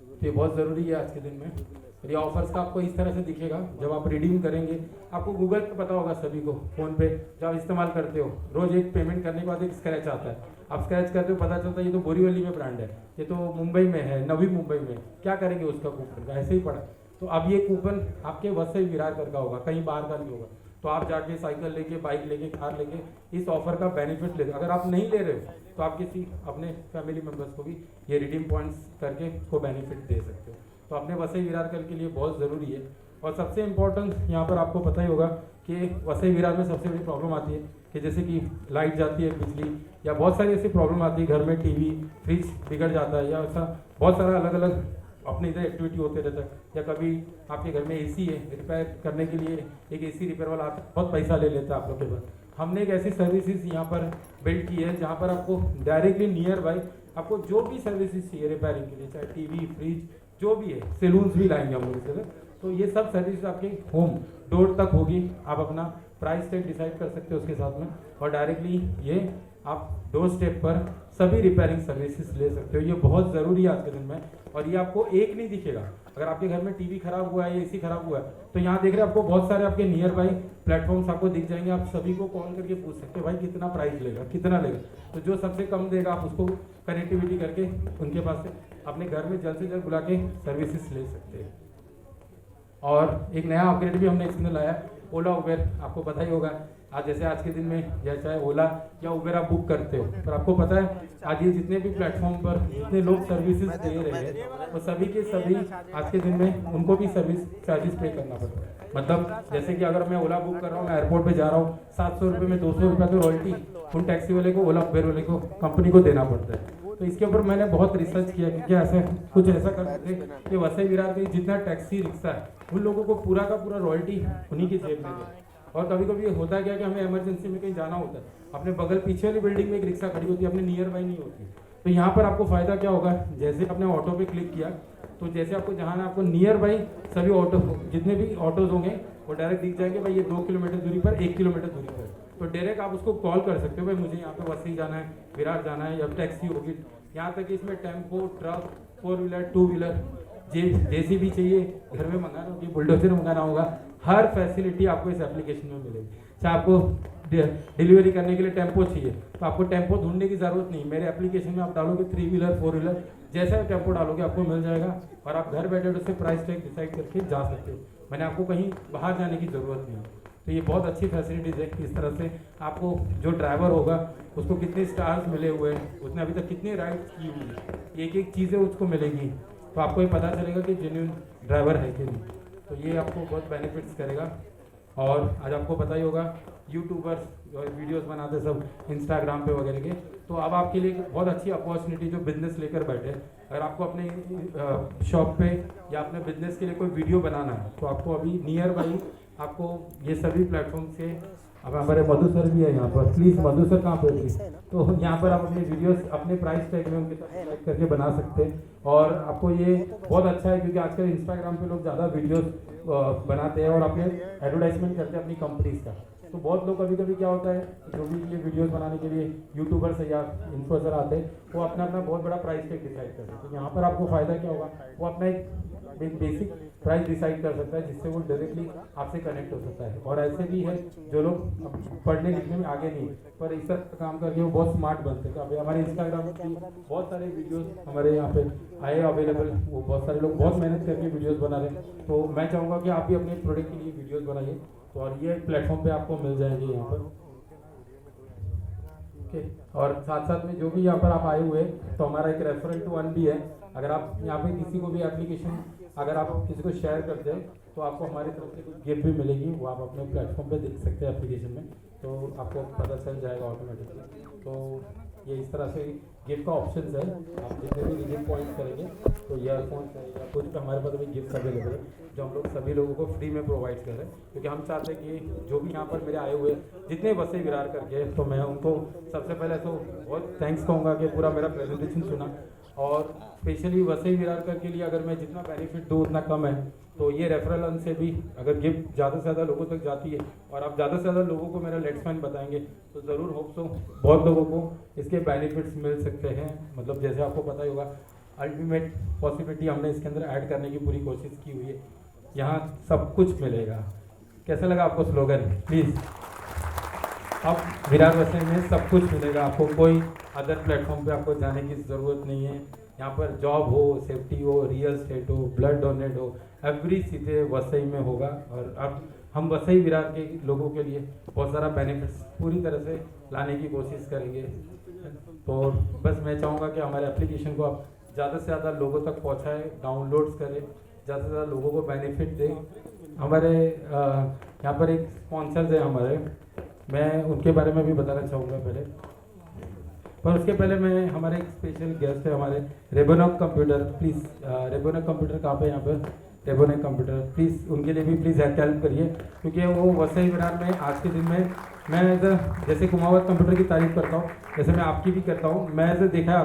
तो ये बहुत ज़रूरी है आज के दिन में। ये ऑफर्स का आपको इस तरह से दिखेगा जब आप रिडीम करेंगे। आपको गूगल पे पता होगा सभी को, फ़ोन पे जब आप इस्तेमाल करते हो, रोज़ एक पेमेंट करने के बाद एक स्क्रैच आता है, आप स्क्रैच करते हो, पता चलता है ये तो बोरीवली में ब्रांड है, ये तो मुंबई में है, नवी मुंबई में, क्या करेंगे उसका कूपन का? ऐसे ही पड़ा। तो अब ये कूपन आपके वसई विरार का होगा, कहीं बाहर का नहीं होगा। तो आप जाके साइकिल लेके, बाइक लेके, कार लेके इस ऑफर का बेनिफिट ले। अगर आप नहीं ले रहे हो तो आप किसी अपने फैमिली मेम्बर्स को भी ये रिडीम पॉइंट्स करके को बेनिफिट दे सकते हो। तो अपने वसई विरार के लिए बहुत ज़रूरी है। और सबसे इम्पोर्टेंट यहाँ पर आपको पता ही होगा कि वसई विरार में सबसे बड़ी प्रॉब्लम आती है कि जैसे कि लाइट जाती है, बिजली, या बहुत सारी ऐसी प्रॉब्लम आती है, घर में टीवी, फ्रिज बिगड़ जाता है, या ऐसा बहुत सारा अलग अलग अपने इधर एक्टिविटी होते रहता है, या कभी आपके घर में एसी है, रिपेयर करने के लिए एक एसी रिपेयर वाला बहुत पैसा ले लेता है आप लोग के पास। हमने एक ऐसी सर्विसेज यहाँ पर बिल्ड की है जहाँ पर आपको डायरेक्टली नियर बाई आपको जो भी सर्विसेज चाहिए रिपेयरिंग के लिए, चाहे टीवी, फ्रिज, जो भी है, सैलून्स भी लाएंगे हम लोग इसके अंदर। तो ये सब सर्विस आपके होम डोर तक होगी। आप अपना प्राइस टैग डिसाइड कर सकते हो उसके साथ में, और डायरेक्टली ये आप डोर स्टेप पर सभी रिपेयरिंग सर्विसेज ले सकते हो। ये बहुत ज़रूरी है आज के दिन में, और ये आपको एक नहीं दिखेगा। अगर आपके घर में टीवी खराब हुआ है या एसी खराब हुआ है तो यहाँ देख रहे हैं आपको बहुत सारे आपके नियर बाई प्लेटफॉर्म्स आपको दिख जाएंगे। आप सभी को कॉल करके पूछ सकते हैं भाई कितना प्राइस लेगा, कितना लेगा, तो जो सबसे कम देगा आप उसको कनेक्टिविटी करके उनके पास से अपने घर में जल्द से जल्द बुला के सर्विसेज ले सकते हैं। और एक नया अपग्रेड भी हमने इसमें लाया, ओला उबेर। आपको पता ही होगा आज जैसे आज के दिन में या चाहे ओला या उबेर आप बुक करते हो, पर आपको पता है आज ये जितने भी प्लेटफॉर्म पर जितने लोग सर्विसेज दे रहे हैं वो सभी के सभी आज के दिन में उनको भी सर्विस चार्जेस पे करना पड़ता है। मतलब जैसे कि अगर मैं ओला बुक कर रहा हूँ, मैं एयरपोर्ट पे जा रहा हूँ, 700 रुपये में 200 रुपये तो रॉयल्टी उन टैक्सी वाले को, ओला उबेर वाले को, कंपनी को देना पड़ता है। तो इसके ऊपर मैंने बहुत रिसर्च किया कि क्या ऐसा कुछ ऐसा कर सकते कि वसई विरार के जितना टैक्सी रिक्शा है उन लोगों को पूरा का पूरा रॉयल्टी उन्हीं की जेब में दे। और कभी कभी होता है क्या कि हमें इमरजेंसी में कहीं जाना होता है, अपने बगल पीछे वाली बिल्डिंग में एक रिक्शा खड़ी होती है, अपने नियर बाई नहीं होती। तो यहाँ पर आपको फ़ायदा क्या होगा, जैसे आपने ऑटो पे क्लिक किया तो जैसे आपको जहाँ ना आपको नियर बाई सभी ऑटो जितने भी ऑटोज होंगे वो डायरेक्ट दिख जाएंगे भाई ये 2 किलोमीटर दूरी पर, 1 किलोमीटर दूरी पर। तो डायरेक्ट आप उसको कॉल कर सकते हो, भाई मुझे यहाँ पे वसई जाना है, विरार जाना है, या टैक्सी होगी। यहाँ तक कि इसमें tempo, truck, 4 wheeler, 2 wheeler, JCB चाहिए, घर में मंगाना होगी, बुलडोजर मंगाना होगा, हर फैसिलिटी आपको इस एप्लीकेशन में मिलेगी। चाहे आपको डिलीवरी करने के लिए टेम्पो चाहिए तो आपको टेम्पो ढूंढने की ज़रूरत नहीं, मेरे एप्लीकेशन में आप डालोगे 3 व्हीलर, 4 व्हीलर, जैसा भी टेम्पो डालोगे आपको मिल जाएगा और आप घर बैठे उससे प्राइस टैग डिसाइड करके जा सकते हो। मैंने आपको कहीं बाहर जाने की ज़रूरत नहीं है। तो ये बहुत अच्छी फैसिलिटीज़ है कि इस तरह से आपको जो ड्राइवर होगा उसको कितने स्टार्स मिले हुए हैं, उसने अभी तक कितनी राइड्स की हुई है, एक एक चीज़ें उसको मिलेगी, तो आपको ये पता चलेगा कि जेन्युइन ड्राइवर है कि नहीं। तो ये आपको बहुत बेनिफिट्स करेगा। और आज आपको पता ही होगा यूट्यूबर्स वीडियोस बनाते सब इंस्टाग्राम पे वगैरह के, तो अब आपके लिए एक बहुत अच्छी अपॉर्चुनिटी जो बिजनेस लेकर बैठे, अगर आपको अपने शॉप पे या अपने बिजनेस के लिए कोई वीडियो बनाना है तो आपको अभी नियर बाई आपको ये सभी प्लेटफॉर्म से, अब हमारे मधु सर भी है यहाँ पर, प्लीज़ मधु सर कहाँ पर प्लीज, तो यहाँ पर आप अपने वीडियोस अपने प्राइस टैग में उनके साथ select करके बना सकते हैं। और आपको ये बहुत अच्छा है क्योंकि आजकल इंस्टाग्राम पे लोग ज़्यादा वीडियोस बनाते हैं और अपने एडवर्टाइजमेंट करते हैं अपनी कंपनीज का। तो बहुत लोग कभी कभी क्या होता है, जो भी ये वीडियोस बनाने के लिए यूट्यूबर्स या इन्फ्लुएंसर आते हैं वो अपना अपना बहुत बड़ा प्राइस टैग डिसाइड करते हैं। तो यहाँ पर आपको फ़ायदा क्या होगा, वो अपना एक बेसिक प्राइस डिसाइड कर सकता है जिससे वो डायरेक्टली आपसे कनेक्ट हो सकता है। और ऐसे भी है जो लोग पढ़ने लिखने में आगे नहीं पर इस तरह काम करके वो बहुत स्मार्ट बनते हैं। अभी हमारे इंस्टाग्राम पे बहुत सारे वीडियोस हमारे यहाँ पे आए अवेलेबल, वो बहुत सारे लोग बहुत मेहनत करके वीडियोस बना रहे हैं। तो मैं चाहूँगा कि आप भी अपने प्रोडक्ट के लिए वीडियोस बनाइए, तो और ये प्लेटफॉर्म पे आपको मिल जाएंगे यहाँ पर। ओके, और साथ साथ में जो भी यहाँ पर आप आए हुए तो हमारा एक रेफरल टू अर्न भी है। अगर आप यहाँ पे किसी को भी एप्लीकेशन अगर आप किसी को शेयर करते हैं तो आपको हमारी तरफ से कुछ गिफ्ट भी मिलेगी, वो आप अपने प्लेटफॉर्म पे देख सकते हैं एप्लीकेशन में, तो आपको पता चल जाएगा ऑटोमेटिकली। तो ये इस तरह से गिफ्ट का ऑप्शन है, आप जितने भी रिडीम पॉइंट करेंगे तो ईयरफोन्स है या कुछ हमारे पास अभी गिफ्ट अवेलेबल है जो हम लोग सभी लोगों को फ्री में प्रोवाइड कर रहे हैं, क्योंकि हम चाहते हैं कि जो भी यहाँ पर मेरे आए हुए जितने वसई विरार करके, तो मैं उनको सबसे पहले तो बहुत थैंक्स कहूँगा कि पूरा मेरा प्रेजेंटेशन सुना। और स्पेशली वसई विरार के लिए अगर मैं जितना बेनिफिट दूँ उतना कम है, तो ये रेफरल से भी अगर गिफ्ट ज़्यादा से ज़्यादा लोगों तक जाती है और आप ज़्यादा से ज़्यादा लोगों को मेरा लेट्स फाइन बताएंगे तो ज़रूर होप सो बहुत लोगों को इसके बेनिफिट्स मिल सकते हैं। मतलब जैसे आपको पता ही होगा अल्टीमेट पॉसिबिलिटी हमने इसके अंदर ऐड करने की पूरी कोशिश की हुई है, यहाँ सब कुछ मिलेगा। कैसा लगा आपको स्लोगन? प्लीज़, अब विरार वसई में सब कुछ मिलेगा आपको, कोई अदर प्लेटफॉर्म पे आपको जाने की ज़रूरत नहीं है। यहाँ पर जॉब हो, सेफ्टी हो, रियल स्टेट हो, ब्लड डोनेट हो, एवरी चीज़ें वसई में होगा। और अब हम वसई विरार के लोगों के लिए बहुत सारा बेनिफिट्स पूरी तरह से लाने की कोशिश करेंगे। तो बस मैं चाहूँगा कि हमारे एप्लीकेशन को आप ज़्यादा से ज़्यादा लोगों तक पहुँचाएँ, डाउनलोड्स करें, ज़्यादा से ज़्यादा लोगों को बेनिफिट दें। हमारे यहाँ पर एक स्पॉन्सर्स हैं हमारे, मैं उनके बारे में भी बताना चाहूँगा पहले, पर उसके पहले मैं हमारे एक स्पेशल गेस्ट है हमारे रेबोनॉक कंप्यूटर। प्लीज़ रेबोनॉक कंप्यूटर कहाँ पे? यहाँ पर रेबोनॉक कंप्यूटर, प्लीज़ उनके लिए भी प्लीज़ हेल्प करिए, क्योंकि वो वसई विरार में आज के दिन में मैं जैसे कुमावत कंप्यूटर की तारीफ करता हूँ, जैसे मैं आपकी भी करता हूँ। मैं ऐसे देखा है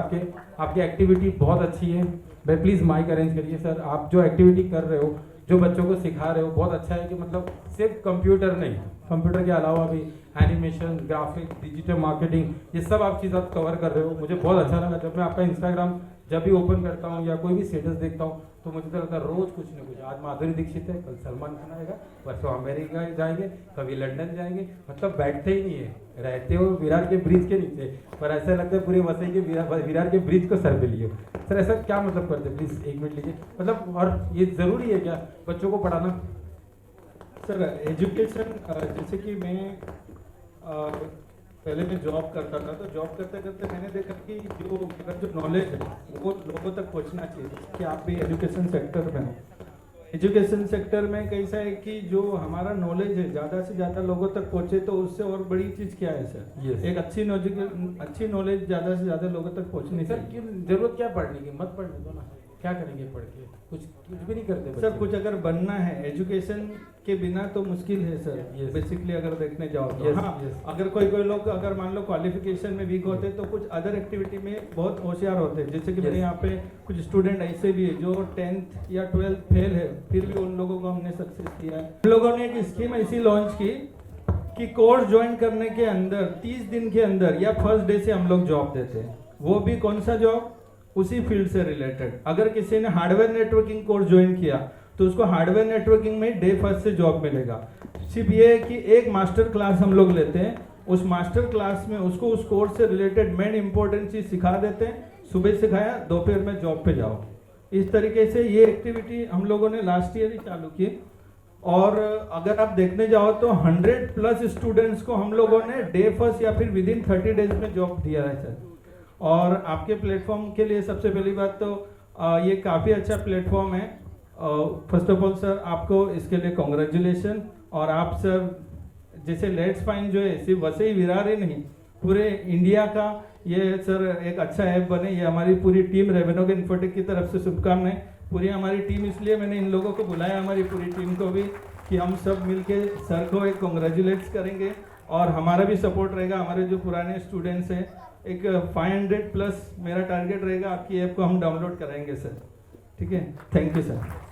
आपकी एक्टिविटी बहुत अच्छी है। भाई प्लीज़ माइक अरेंज करिए सर। आप जो एक्टिविटी कर रहे हो, जो बच्चों को सिखा रहे हो, बहुत अच्छा है कि मतलब सिर्फ कंप्यूटर नहीं, कंप्यूटर के अलावा भी एनिमेशन, ग्राफिक, डिजिटल मार्केटिंग, ये सब आप चीज़ आप कवर कर रहे हो। मुझे बहुत अच्छा लगा जब मैं आपका इंस्टाग्राम जब भी ओपन करता हूँ या कोई भी स्टेटस देखता हूँ तो मुझे तो लगता है रोज़ कुछ ना कुछ, आज माधुरी दीक्षित है, कल सलमान खान आएगा, परसों अमेरिका जाएंगे, कभी लंदन जाएंगे, मतलब बैठते ही नहीं है, रहते हो विरार के ब्रिज के नीचे, पर ऐसा लगता है पूरे वसई के विरार के ब्रिज को सर पे लिए। सर ऐसा क्या मतलब करते? प्लीज़ 1 मिनट लीजिए। मतलब और ये ज़रूरी है क्या बच्चों को पढ़ाना? सर एजुकेशन, जैसे कि मैं पहले मैं जॉब करता था, तो जॉब करते करते मैंने देखा कि जो नॉलेज है वो लोगों तक पहुंचना चाहिए, कि आप भी एजुकेशन सेक्टर में हो। एजुकेशन सेक्टर में कैसा है कि जो हमारा नॉलेज है ज़्यादा से ज़्यादा लोगों तक पहुंचे, तो उससे और बड़ी चीज़ क्या है सर? Yes. एक अच्छी नॉलेज ज़्यादा से ज़्यादा लोगों तक पहुंचनी सर चाहिए। क्यों जरूरत क्या पढ़ने की? मत पढ़ने दो ना, क्या करेंगे पढ़ के? कुछ भी नहीं करते सर बच्चे। कुछ अगर बनना है एजुकेशन के बिना तो मुश्किल है सर। Yes. बेसिकली अगर देखने जाओ तो Yes, हाँ, yes. अगर कोई लोग अगर मान लो क्वालिफिकेशन में वीक होते तो कुछ अदर एक्टिविटी में बहुत होशियार होते हैं। जैसे कि मेरे Yes. यहाँ पे कुछ स्टूडेंट ऐसे भी है जो 10th या 12th फेल है, फिर भी उन लोगों को हमने सक्सेस किया है। हम लोगों ने एक स्कीम ऐसी लॉन्च की कि कोर्स ज्वाइन करने के अंदर 30 दिन के अंदर या फर्स्ट डे से हम लोग जॉब देते हैं। वो भी कौन सा जॉब? उसी फील्ड से रिलेटेड। अगर किसी ने हार्डवेयर नेटवर्किंग कोर्स ज्वाइन किया तो उसको हार्डवेयर नेटवर्किंग में डे फर्स्ट से जॉब मिलेगा। सिर्फ ये है कि एक मास्टर क्लास हम लोग लेते हैं, उस मास्टर क्लास में उसको उस कोर्स से रिलेटेड मेन इंपॉर्टेंट चीज सिखा देते हैं। सुबह सिखाया, दोपहर में जॉब पे जाओ। इस तरीके से ये एक्टिविटी हम लोगों ने लास्ट ईयर ही चालू की। और अगर आप देखने जाओ तो 100+ स्टूडेंट्स को हम लोगों ने डे फर्स्ट या फिर विदिन 30 डेज में जॉब दिया है सर। और आपके प्लेटफॉर्म के लिए सबसे पहली बात तो ये काफ़ी अच्छा प्लेटफॉर्म है। फर्स्ट ऑफ ऑल सर आपको इसके लिए कॉन्ग्रेचुलेशन। और आप सर जैसे लेट्स फाइन जो है सिर्फ वसई विरार ही नहीं, पूरे इंडिया का ये सर एक अच्छा ऐप बने, ये हमारी पूरी टीम रेवेन्यू इन्फोटेक की तरफ से शुभकामनाएं। पूरी हमारी टीम, इसलिए मैंने इन लोगों को बुलाया, हमारी पूरी टीम को भी, कि हम सब मिलके सर को एक कॉन्ग्रेचुलेट्स करेंगे और हमारा भी सपोर्ट रहेगा। हमारे जो पुराने स्टूडेंट्स हैं, एक 500+ मेरा टारगेट रहेगा, आपकी ऐप को हम डाउनलोड कराएंगे सर। ठीक है, थैंक यू सर।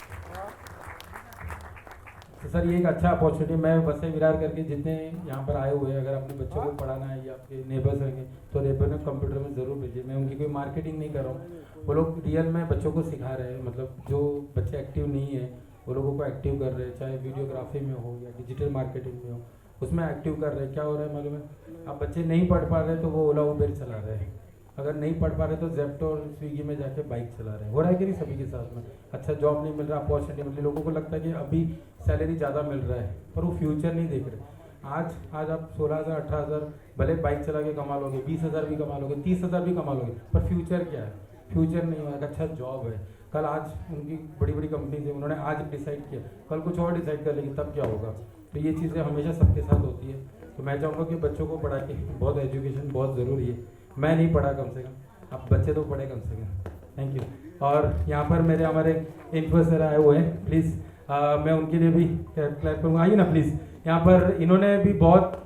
तो सर ये एक अच्छा अपॉर्चुनिटी, मैं वसई विरार करके जितने यहाँ पर आए हुए हैं, अगर अपने बच्चों को पढ़ाना है या आपके नेबर्स रहेंगे तो नेबर ने कंप्यूटर में ज़रूर भेजिए। मैं उनकी कोई मार्केटिंग नहीं कर रहा हूँ, वो लोग रियल में बच्चों को सिखा रहे हैं। मतलब जो बच्चे एक्टिव नहीं है वो लोगों को एक्टिव कर रहे हैं, चाहे वीडियोग्राफी में हो या डिजिटल मार्केटिंग में हो, उसमें एक्टिव कर रहे हैं। क्या हो रहा है मालूम है, अब बच्चे नहीं पढ़ पा रहे तो वो ओला उबेर चला रहे हैं, अगर नहीं पढ़ पा रहे तो जेप्टो और स्विगी में जाके बाइक चला रहे हैं। हो रहा है कि नहीं सभी के साथ में? अच्छा जॉब नहीं मिल रहा, अपॉर्चुनिटी मिल रही, लोगों को लगता है कि अभी सैलरी ज़्यादा मिल रहा है, पर वो फ्यूचर नहीं देख रहे। आज आप 16,000 18,000 भले बाइक चला के कमा लोगे, 20,000 भी कमा लोगे, 30,000 भी कमा लोगे, पर फ्यूचर क्या है? फ्यूचर नहीं है। अच्छा जॉब है, कल आज उनकी बड़ी बड़ी कंपनी से उन्होंने आज डिसाइड किया, कल कुछ और डिसाइड कर लेगी, तब क्या होगा? तो ये चीज़ें हमेशा सबके साथ होती है। तो मैं चाहूँगा कि बच्चों को पढ़ा के, बहुत एजुकेशन बहुत ज़रूरी है। मैं नहीं पढ़ा कम से कम, अब बच्चे तो पढ़े कम से कम। Thank you. और यहाँ पर हमारे इन्फ्लुएंसर आए हुए हैं, प्लीज़ मैं उनके लिए भी क्लैप करूँगा। आइए ना प्लीज़। यहाँ पर इन्होंने भी बहुत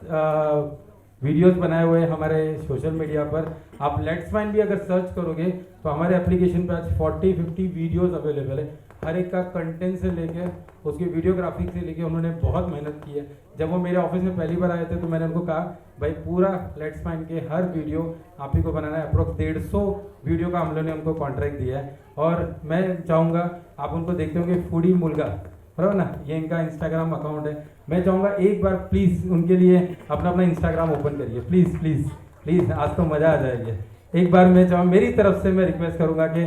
वीडियोस बनाए हुए हैं हमारे सोशल मीडिया पर। आप लेट्स फाइन भी अगर सर्च करोगे तो हमारे एप्लीकेशन पर आज 40-50 वीडियोस अवेलेबल है। हर एक का कंटेंट से लेके उसकी वीडियोग्राफी से लेके उन्होंने बहुत मेहनत की है। जब वो मेरे ऑफिस में पहली बार आए थे तो मैंने उनको कहा भाई पूरा लेट्स फाइन के हर वीडियो आप ही को बनाना है। अप्रोक्स 150 वीडियो का हम लोगों ने उनको कॉन्ट्रैक्ट दिया है। और मैं चाहूँगा आप उनको देखते होंगे फूडी मुर्गा, बराबर ना, ये इनका इंस्टाग्राम अकाउंट है। मैं चाहूँगा एक बार प्लीज़ उनके लिए अपना इंस्टाग्राम ओपन करिए, प्लीज़ प्लीज़ प्लीज़, आज तो मज़ा आ जाएगी। एक बार मैं चाहूँ, मेरी तरफ से मैं रिक्वेस्ट करूँगा कि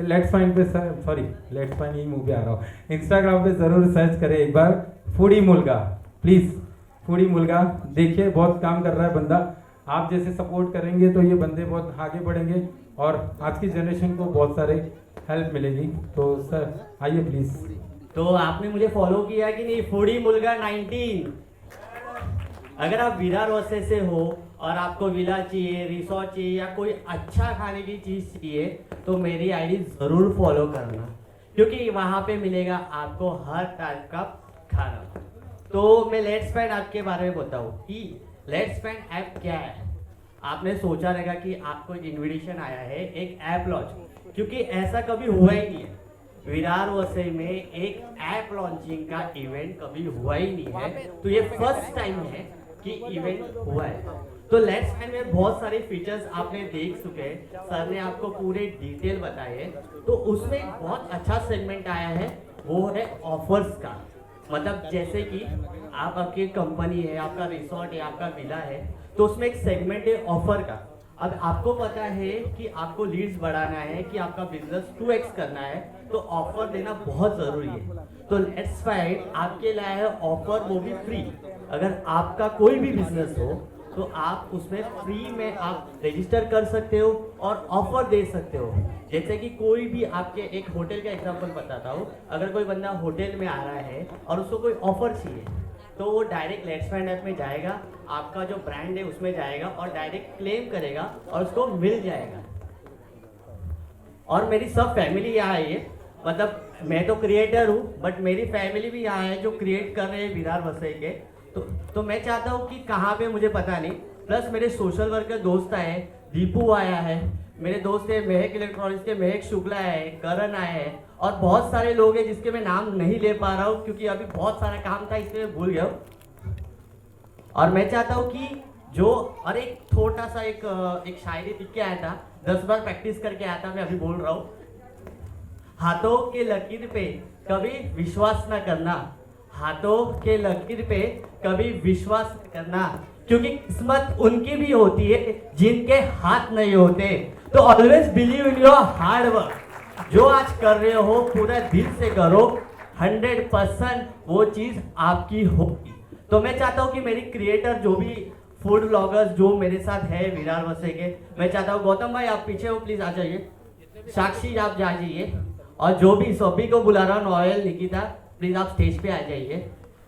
लेट्स फाइन पे, सॉरी लेट्स फाइन यही मुँह पे आ रहा हूँ, इंस्टाग्राम पे ज़रूर सर्च करें एक बार फूडी मुर्गा, प्लीज़ फूडी मुर्गा देखिए, बहुत काम कर रहा है बंदा। आप जैसे सपोर्ट करेंगे तो ये बंदे बहुत आगे बढ़ेंगे और आज की जनरेशन को बहुत सारे हेल्प मिलेगी। तो सर आइए प्लीज़। तो आपने मुझे फॉलो किया कि नहीं? फूडी मुर्गा 19। अगर आप विरार वसे से हो और आपको विला चाहिए, रिसोर्ट चाहिए या कोई अच्छा खाने की चीज़ चाहिए तो मेरी आईडी ज़रूर फॉलो करना, क्योंकि वहाँ पे मिलेगा आपको हर टाइप का खाना। तो मैं लेट्स फाइन ऐप के बारे में बताऊँ कि लेट्स फाइन ऐप क्या है। आपने सोचा रहेगा कि आपको इन्विटेशन आया है एक ऐप लॉन्च, क्योंकि ऐसा कभी हुआ ही नहीं है। विरार वसई में एक ऐप लॉन्चिंग का इवेंट कभी हुआ ही नहीं है, तो ये फर्स्ट टाइम है कि इवेंट हुआ है। तो लेट्स फाइन में बहुत सारे फीचर्स आपने देख चुके हैं, सर ने आपको पूरे डिटेल बताए। तो उसमें एक बहुत अच्छा सेगमेंट आया है, वो है ऑफर्स का। मतलब जैसे कि आप आपकी कंपनी है, आपका रिसोर्ट है, आपका विला है, तो उसमें एक सेगमेंट है ऑफर का। अब आपको पता है कि आपको लीड्स बढ़ाना है, कि आपका बिजनेस 2x करना है, तो ऑफर देना बहुत ज़रूरी है। तो लेट्स फाइन आपके लाए है ऑफर, वो भी फ्री। अगर आपका कोई भी बिजनेस हो तो आप उसमें फ्री में आप रजिस्टर कर सकते हो और ऑफर दे सकते हो। जैसे कि कोई भी आपके, एक होटल का एग्जांपल बताता हूँ, अगर कोई बंदा होटल में आ रहा है और उसको कोई ऑफर चाहिए तो वो डायरेक्ट लेट्स फाइन ऐप में जाएगा, आपका जो ब्रांड है उसमें जाएगा और डायरेक्ट क्लेम करेगा और उसको मिल जाएगा। और मेरी सब फैमिली यहाँ आई है, मतलब मैं तो क्रिएटर हूँ बट मेरी फैमिली भी यहाँ है जो क्रिएट कर रहे हैं विरार वसई के। तो मैं चाहता हूँ कि कहाँ पे मुझे पता नहीं, प्लस मेरे सोशल वर्कर दोस्त आए, दीपू आया है, मेरे दोस्त है महक इलेक्ट्रॉनिक्स के महक शुक्ला है, करण आए हैं और बहुत सारे लोग हैं जिसके मैं नाम नहीं ले पा रहा हूँ क्योंकि अभी बहुत सारा काम था इसलिए मैं भूल गया हूँ। और मैं चाहता हूँ कि जो और एक छोटा सा एक शायरी लिख के आया था, 10 बार प्रैक्टिस करके आया था, मैं अभी बोल रहा हूँ। हाथों के लकीर पे कभी विश्वास न करना, हाथों के लकीर पे कभी विश्वास न करना, क्योंकि किस्मत उनकी भी होती है जिनके हाथ नहीं होते। तो always believe in your hard work. जो आज कर रहे हो पूरा दिल से करो, 100% वो चीज आपकी होगी। तो मैं चाहता हूँ कि मेरी क्रिएटर जो भी फूड ब्लॉगर्स जो मेरे साथ है विरार वसे के, मैं चाहता हूँ गौतम भाई आप पीछे हो प्लीज आ जाइए, साक्षी आप जा जाइए, और जो भी सभी को बुला रहा हूँ, नोएल निकिता प्लीज आप स्टेज पे आ जाइए,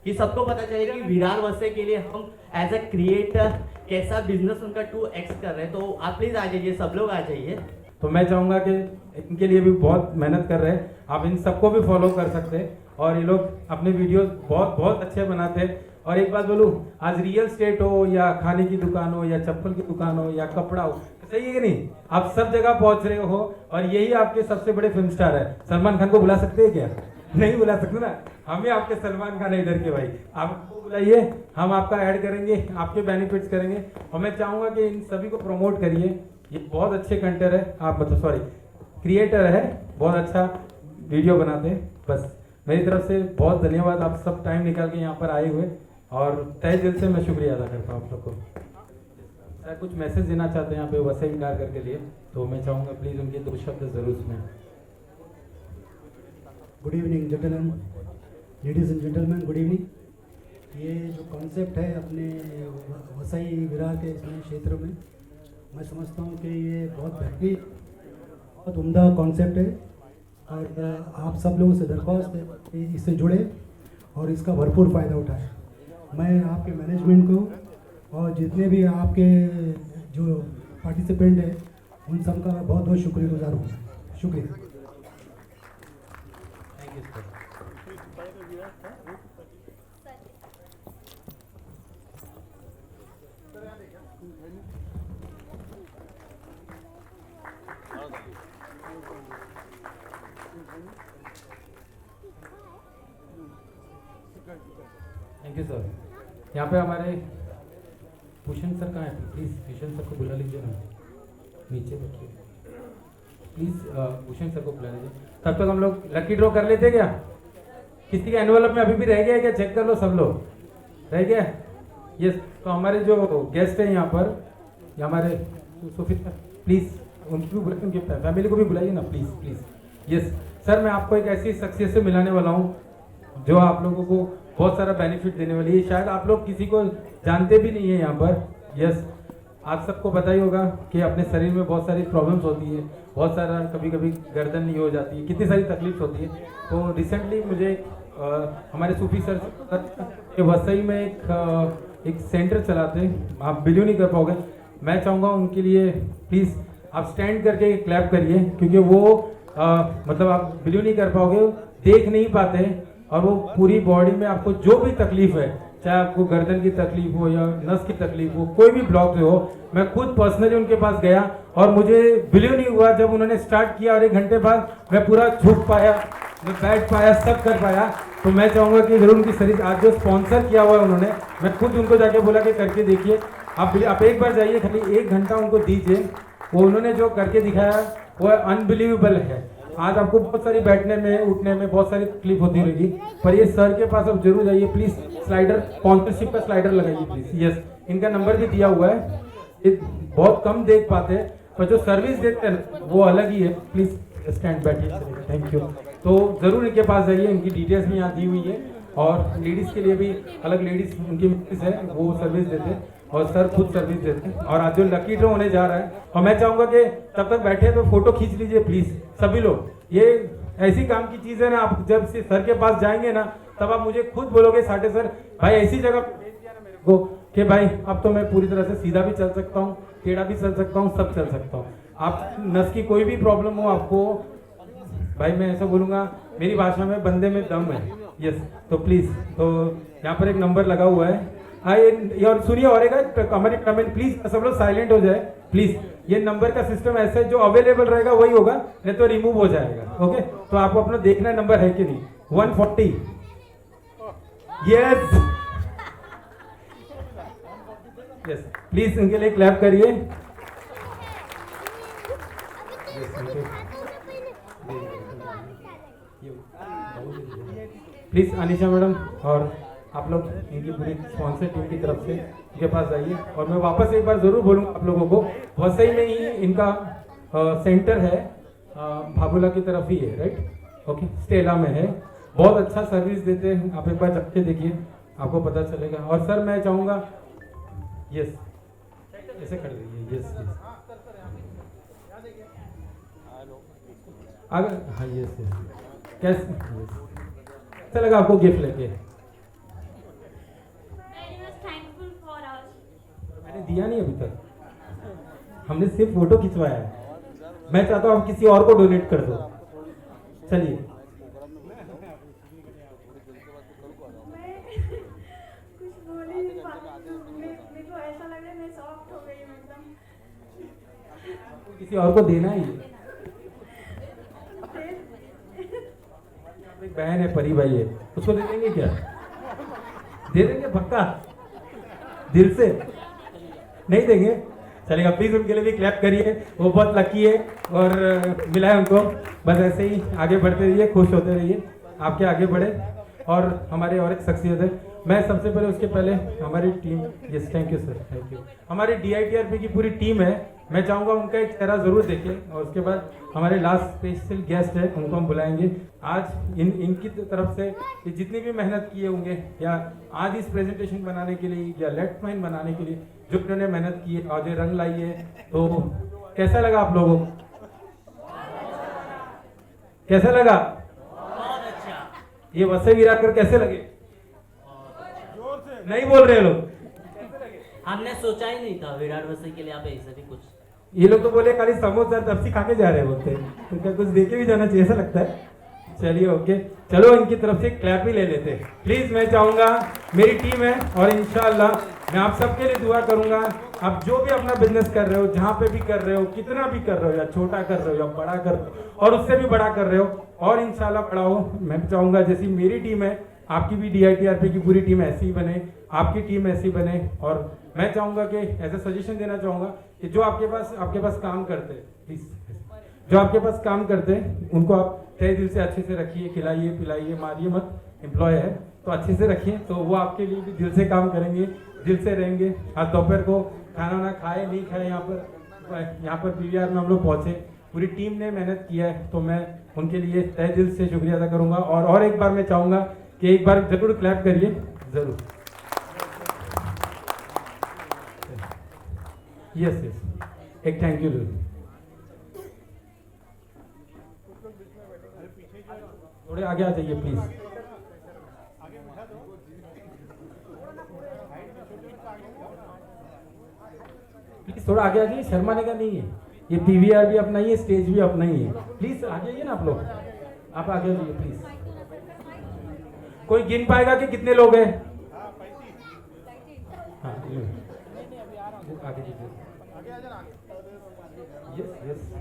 कि सबको पता चलेगा कि विरार वसे के लिए हम एज अ क्रिएटर कैसा बिजनेस उनका 2x कर रहे हैं। तो आप प्लीज आ जाइए, सब लोग आ जाइए। तो मैं चाहूँगा कि इनके लिए भी बहुत मेहनत कर रहे हैं, आप इन सबको भी फॉलो कर सकते हैं, और ये लोग अपने वीडियोस बहुत बहुत अच्छे बनाते हैं। और एक बात बोलूँ, आज रियल स्टेट हो या खाने की दुकान हो या चप्पल की दुकान हो या कपड़ा हो, सही है कि नहीं, आप सब जगह पहुंच रहे हो, और यही आपके सबसे बड़े फिल्म स्टार है। सलमान खान को बुला सकते हैं क्या? नहीं बुला सकते ना, हम ही आपके सलमान खान है इधर के भाई, आपको बुलाइए, हम आपका ऐड करेंगे, आपके बेनिफिट्स करेंगे। और मैं चाहूँगा कि इन सभी को प्रमोट करिए, ये बहुत अच्छे कंटेंट है, आप मतलब सॉरी क्रिएटर है, बहुत अच्छा वीडियो बनाते हैं। बस मेरी तरफ से बहुत धन्यवाद, आप सब टाइम निकाल के यहाँ पर आए हुए, और तहे दिल से मैं शुक्रिया अदा करता हूँ आप लोग को। सर कुछ मैसेज देना चाहते हैं यहाँ पे वसई विरार के लिए, तो मैं चाहूँगा प्लीज़ उनके 2 शब्द ज़रूर सुनें। Good evening gentleman, ladies and gentleman, good evening. ये जो कॉन्सेप्ट है अपने वसई विरार के इसमें क्षेत्र में, मैं समझता हूँ कि ये बहुत बेहतरीन, बहुत उम्दा कॉन्सेप्ट है, और आप सब लोगों से दरख्वास्त है कि इससे जुड़े और इसका भरपूर फ़ायदा उठाएं। मैं आपके मैनेजमेंट को और जितने भी आपके जो पार्टिसिपेंट हैं उन सब का बहुत बहुत शुक्रगुजार हूँ। शुक्रिया। Thank you sir. Thank you sir. यहाँ पे हमारे भूषण सर कहाँ है? प्लीज़ भूषण सर को बुला लीजिए ना, नीचे बैठिए प्लीज़, भूषण सर को बुला लीजिए। तब तक हम लोग लकी ड्रॉ कर लेते क्या? किसी के एनवलप में अभी भी रह गया क्या? चेक कर लो सब लोग, रह गया? यस। तो हमारे जो गेस्ट हैं यहाँ पर, ये हमारे सोफिया, प्लीज़ उनकी भी बुलाइए, उनके फैमिली को भी बुलाइए ना प्लीज़ प्लीज़। यस सर, मैं आपको एक ऐसी शख्सियत से मिलाने वाला हूँ जो आप लोगों को बहुत सारा बेनिफिट देने वाली है। शायद आप लोग किसी को जानते भी नहीं है यहाँ पर। यस, आप सबको पता ही होगा कि अपने शरीर में बहुत सारी प्रॉब्लम्स होती है, बहुत सारा कभी कभी गर्दन नहीं हो जाती है, कितनी सारी तकलीफ होती है। तो रिसेंटली मुझे हमारे सूफी सर वसई में एक सेंटर चलाते हैं, आप बिलीव नहीं कर पाओगे। मैं चाहूँगा उनके लिए प्लीज़ आप स्टैंड करके क्लैप करिए, क्योंकि वो मतलब आप बिलीव नहीं कर पाओगे, देख नहीं पाते, और वो पूरी बॉडी में आपको जो भी तकलीफ है, चाहे आपको गर्दन की तकलीफ हो या नस की तकलीफ हो, कोई भी ब्लॉक हो, मैं खुद पर्सनली उनके पास गया और मुझे बिलीव नहीं हुआ जब उन्होंने स्टार्ट किया, और 1 घंटे बाद मैं पूरा झुक पाया, मैं बैठ पाया, सब कर पाया। तो मैं चाहूँगा कि जरूर उनकी शरीर आज जो स्पॉन्सर किया हुआ है उन्होंने, मैं खुद उनको जाके बोला कि करके देखिए। आप एक बार जाइए, खाली 1 घंटा उनको दीजिए, वो उन्होंने जो करके दिखाया वो अनबिलीवेबल है। आज आपको बहुत सारी बैठने में उठने में बहुत सारी तकलीफ होती रहेगी, पर ये सर के पास आप जरूर जाइए प्लीज़। स्लाइडर स्पॉन्सरशिप का स्लाइडर लगाइए प्लीज़। यस, इनका नंबर भी दिया हुआ है, ये बहुत कम देख पाते हैं, पर जो सर्विस देते हैं वो अलग ही है। प्लीज़ स्टैंड बैठिए, थैंक यू। तो ज़रूर इनके पास जाइए, इनकी डिटेल्स भी यहाँ दी हुई है, और लेडीज़ के लिए भी अलग लेडीज़ उनकी मिसेस है, वो सर्विस देते हैं, और सर खुद सर्विस देते हैं। और आज जो लकी ड्रॉ होने जा रहा है, और मैं चाहूँगा कि तब तक बैठे तो फोटो खींच लीजिए प्लीज़ सभी लोग। ये ऐसी काम की चीज़ है ना, आप जब से सर के पास जाएंगे ना, तब आप मुझे खुद बोलोगे साठे सर भाई ऐसी जगह भेज दिया ना मेरे को कि भाई अब तो मैं पूरी तरह से सीधा भी चल सकता हूँ, टेढ़ा भी चल सकता हूँ, सब चल सकता हूँ। आप नस की कोई भी प्रॉब्लम हो आपको, भाई मैं ऐसा बोलूँगा, मेरी भाषा में बंदे में दम है। यस, तो प्लीज़, तो यहाँ पर एक नंबर लगा हुआ है, और सुनिए, और एक हमारी कमेंट प्लीज सब लोग साइलेंट हो जाए प्लीज। ये नंबर का सिस्टम ऐसा है, जो अवेलेबल रहेगा वही होगा, नहीं तो रिमूव हो जाएगा। ओके, तो आपको अपना देखना है नंबर है कि नहीं। 140। यस, यस प्लीज उनके लिए क्लैप करिए। प्लीज अनिशा मैडम और आप लोग इनकी पूरी स्पॉन्सर टीम की तरफ से इनके पास आइए। और मैं वापस एक बार जरूर बोलूँ आप लोगों को, वसई में ही इनका सेंटर है, भागुला की तरफ ही है, राइट? ओके, स्टेला में है। बहुत अच्छा सर्विस देते हैं, आप एक बार जाके देखिए, आपको पता चलेगा। और सर मैं चाहूँगा, यस ऐसे कर दीजिए, यस यस अगर हाँ यस यस कैसे कैसा लगा आपको गिफ्ट लेके? मैंने दिया नहीं अभी तक, हमने सिर्फ फोटो खिंचवाया है। मैं चाहता हूँ आप किसी और को डोनेट कर दो। चलिए किसी और को देना ही है। एक बहन है, परी भाई है, उसको दे देंगे क्या? दे देंगे पक्का, दिल से नहीं देंगे? चलेगा, प्लीज उनके लिए भी क्लैप करिए, वो बहुत लकी है और मिला है उनको। बस ऐसे ही आगे बढ़ते रहिए, खुश होते रहिए, आपके आगे बढ़े। और हमारे और एक शख्सियत है, मैं सबसे पहले उसके पहले हमारी team, yes thank you sir, thank you. हमारी DITRP की पूरी टीम है, मैं चाहूँगा उनका एक चेहरा जरूर देखें। और उसके बाद हमारे लास्ट स्पेशल गेस्ट है, उनको हम बुलाएंगे। आज इनकी तरफ से जितनी भी मेहनत किए होंगे, या आज इस प्रेजेंटेशन बनाने के लिए या लेफ्ट माइन बनाने के लिए जो उन्होंने मेहनत की है और जो रंग लाई है, तो कैसा लगा आप लोगों को? कैसा लगा? ये वसई विराकर कैसे लगे? नहीं बोल रहे लोग। हमने सोचा ही नहीं था विराट वसई के लिए आप ऐसा भी कुछ। ये लोग तो बोले खाली समोसा तपसी खा के जा रहे हैं, बोलते हैं उनका कुछ देके भी जाना चाहिए, ऐसा लगता है। चलिए ओके, चलो इनकी तरफ से क्लैप ही ले लेते हैं प्लीज। मैं चाहूंगा, मेरी टीम है और इंशाल्लाह मैं आप सबके लिए दुआ करूंगा। आप जो भी अपना बिजनेस कर रहे हो, जहाँ पे भी कर रहे हो, कितना भी कर रहे हो, या छोटा कर रहे हो या बड़ा कर रहे हो और उससे भी बड़ा कर रहे हो, और इंशाल्लाह बड़ा हो। मैं चाहूंगा जैसी मेरी टीम है, आपकी भी DITRP की पूरी टीम ऐसी ही बने, आपकी टीम ऐसी बने। और मैं चाहूंगा कि ऐसा सजेशन देना चाहूंगा कि जो आपके पास काम करते हैं, प्लीज जो आपके पास काम करते हैं उनको आप तहे दिल से अच्छे से रखिए, खिलाइए पिलाइए, मारिए मत। एम्प्लॉय है तो अच्छे से रखिए, तो वो आपके लिए भी दिल से काम करेंगे, दिल से रहेंगे। आज दोपहर को खाना ना खाए नहीं खाए, यहाँ पर PVR में हम लोग पहुँचे, पूरी टीम ने मेहनत किया है, तो मैं उनके लिए तहे दिल से शुक्रिया अदा करूँगा। और एक बार मैं चाहूँगा कि एक बार जरूर क्लैप करिए, जरूर। यस यस, एक थैंक यू। थोड़े आगे आ जाइए प्लीज। प्लीज थोड़ा आगे आ जाइए, शर्माने का नहीं है, ये PVR भी अपना ही है, स्टेज भी अपना ही है। प्लीज आ जाइए ना आप लोग, आप आगे आ जाइए प्लीज। कोई गिन पाएगा कि कितने लोग हैं? हाँ आगे दीजिए। यस यस,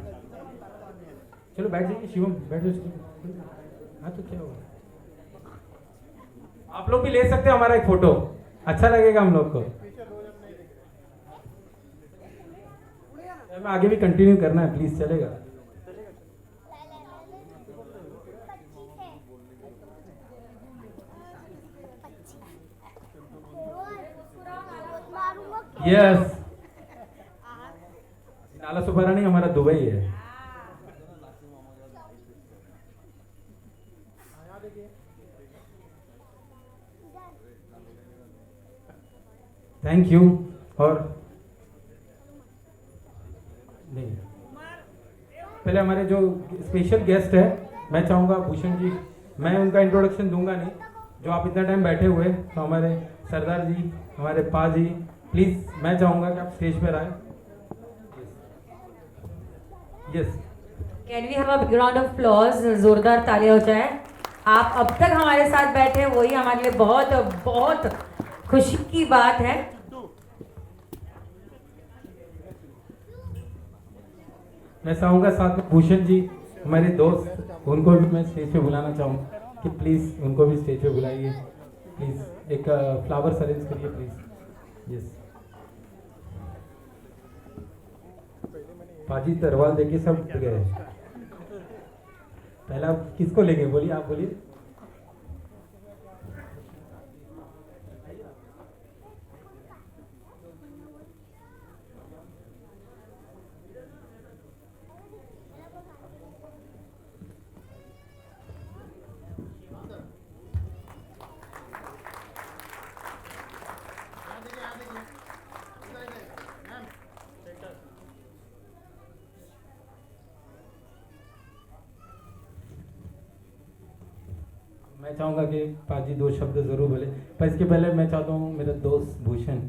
चलो बैठ जाइए शिवम, बैठ जाइए। हाँ तो क्या हुआ, आप लोग भी ले सकते हैं हमारा एक फोटो, अच्छा लगेगा हम लोग को। मैं आगे भी कंटिन्यू करना है, प्लीज चलेगा। यस, नाला सुपारा नहीं, हमारा दुबई है। Thank you. और नहीं, पहले हमारे जो स्पेशल गेस्ट है, मैं चाहूँगा भूषण जी, मैं उनका इंट्रोडक्शन दूंगा नहीं, जो आप इतना टाइम बैठे हुए, तो हमारे सरदार जी, हमारे पा जी, प्लीज मैं चाहूँगा कि आप स्टेज पर आए। Yes, can we have a big round of applause, जोरदार तालियां हो जाए। आप अब तक हमारे साथ बैठे हैं, वही हमारे लिए बहुत बहुत खुशी की बात है। मैं चाहूँगा साथ में भूषण जी, हमारे दोस्त, उनको भी मैं स्टेज पे बुलाना चाहूँ कि प्लीज़ उनको भी स्टेज पे बुलाइए। प्लीज़ एक फ्लावर्स अरेंज करिए प्लीज़। यस पाजी तरवाल देके सब गए। पहला किसको लेंगे, बोलिए, आप बोलिए। मैं चाहूँगा कि पाजी 2 शब्द ज़रूर बोले, पर इसके पहले मैं चाहता हूँ मेरा दोस्त भूषण,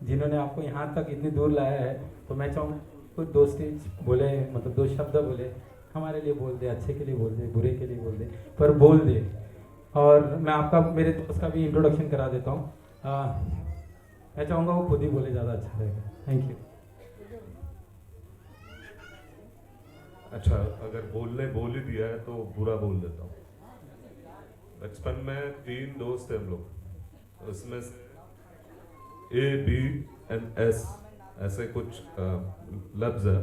जिन्होंने आपको यहाँ तक इतनी दूर लाया है, तो मैं चाहूँगा कुछ 2 स्टेज बोले, मतलब 2 शब्द बोले, हमारे लिए बोल दे, अच्छे के लिए बोल दे, बुरे के लिए बोल दे, पर बोल दे। और मैं आपका, मेरे दोस्त का भी इंट्रोडक्शन करा देता हूँ। मैं चाहूँगा वो खुद ही बोले, ज़्यादा अच्छा रहेगा। Thank you. अच्छा, अगर बोल ही दिया है तो बुरा बोल देता हूँ। बचपन में 3 दोस्त थे हम लोग, उसमें से ABNS ऐसे कुछ लफ्ज है,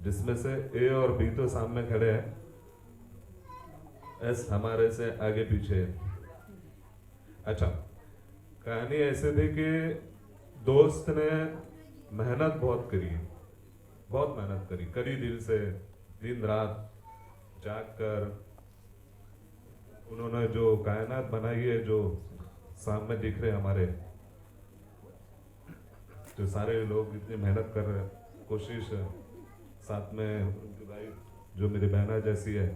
जिसमें से A और B तो सामने खड़े हैं, S हमारे से आगे पीछे है। अच्छा, कहानी ऐसे थी कि दोस्त ने मेहनत बहुत करी दिल से, दिन रात जाग कर उन्होंने जो कायनात बनाई है, जो सामने दिख रहे हमारे, जो सारे लोग इतनी मेहनत कर रहे हैं, कोशिश है, साथ में उनकी भाई जो मेरी बहना जैसी है,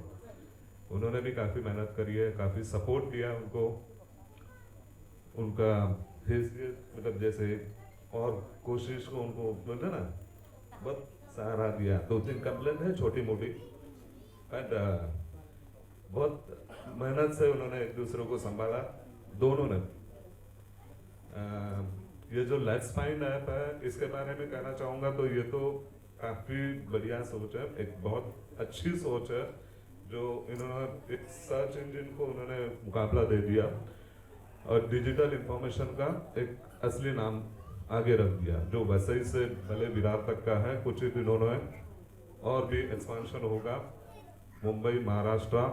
उन्होंने भी काफ़ी मेहनत करी है, काफ़ी सपोर्ट किया उनको, उनका मतलब जैसे और कोशिश को उनको बोलते ना, बहुत सहारा दिया। 2-3 कंप्लेंट है छोटी मोटी, बट बहुत मेहनत से उन्होंने एक दूसरे को संभाला, दोनों ने। ये जो लेट्स फाइंड ऐप है, इसके बारे में कहना चाहूँगा तो ये तो काफ़ी बढ़िया सोच है, एक बहुत अच्छी सोच है, जो इन्होंने एक सर्च इंजन को उन्होंने मुकाबला दे दिया और डिजिटल इंफॉर्मेशन का एक असली नाम आगे रख दिया, जो वसई से भले विरार तक का है। कुछ ही दिनों में और भी एक्सपेंशन होगा, Mumbai, Maharashtra,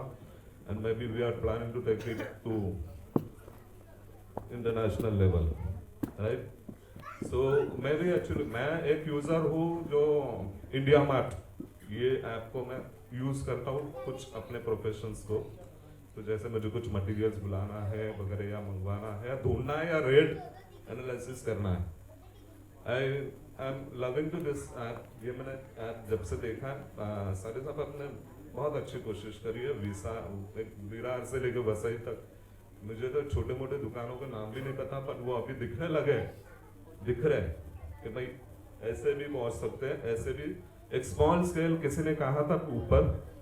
and maybe we are planning to take it to international level, right? So मैं एक यूज़र हूँ जो इंडिया मार्ट ये ऐप को मैं यूज़ करता हूँ कुछ अपने प्रोफेशंस को, तो जैसे मुझे कुछ मटेरियल्स बुलाना है वगैरह, या मंगवाना है, ढूंढना है, या रेट एनालिसिस करना है। I am loving to this app. ये मैंने ऐप जब से देखा, सारे साहब अपने बहुत अच्छी कोशिश करी है। विरार से लेकर वसई तक, मुझे तो छोटे मोटे दुकानों के नाम भी नहीं पता, पर वो अभी दिख रहे कि भाई ऐसे भी पहुंच सकते हैं, ऐसे भी एक स्मॉल स्केल, किसी ने कहा था ऊपर,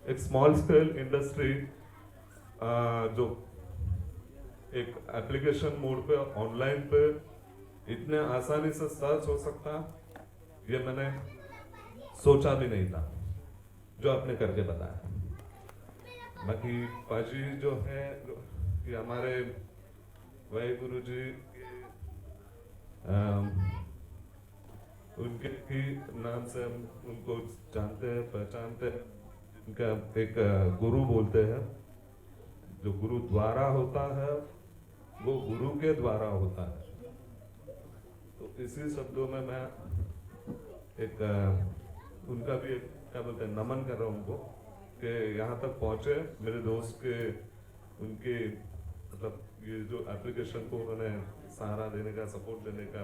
एक स्मॉल स्केल इंडस्ट्री जो एक एप्लीकेशन मोड पे ऑनलाइन पे इतने आसानी से सर्च हो सकता, ये मैंने सोचा भी नहीं था, जो आपने करके बताया। बाकी पाजी जो है, कि हमारे वाहिगुरु जी उनके ही नाम से हम उनको जानते हैं, पहचानते हैं। उनका एक गुरु बोलते हैं, जो गुरु द्वारा होता है वो गुरु के द्वारा होता है। तो इसी शब्दों में मैं एक उनका भी एक क्या बोलते हैं, नमन कर रहा हूँ उनको, कि यहाँ तक पहुँचे मेरे दोस्त के, उनके मतलब ये जो एप्लीकेशन को उन्होंने सहारा देने का, सपोर्ट देने का,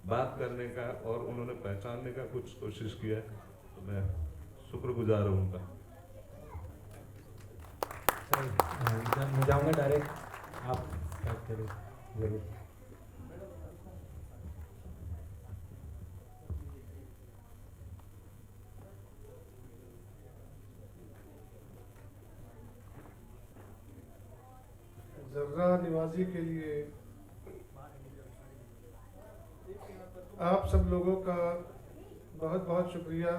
बात करने का, और उन्होंने पहचानने का कुछ कोशिश किया, तो मैं शुक्रगुजार हूँ उनका। मैं जाऊँगा डायरेक्ट, आप स्टार्ट करें। जर्रा निवासी के लिए आप सब लोगों का बहुत बहुत शुक्रिया।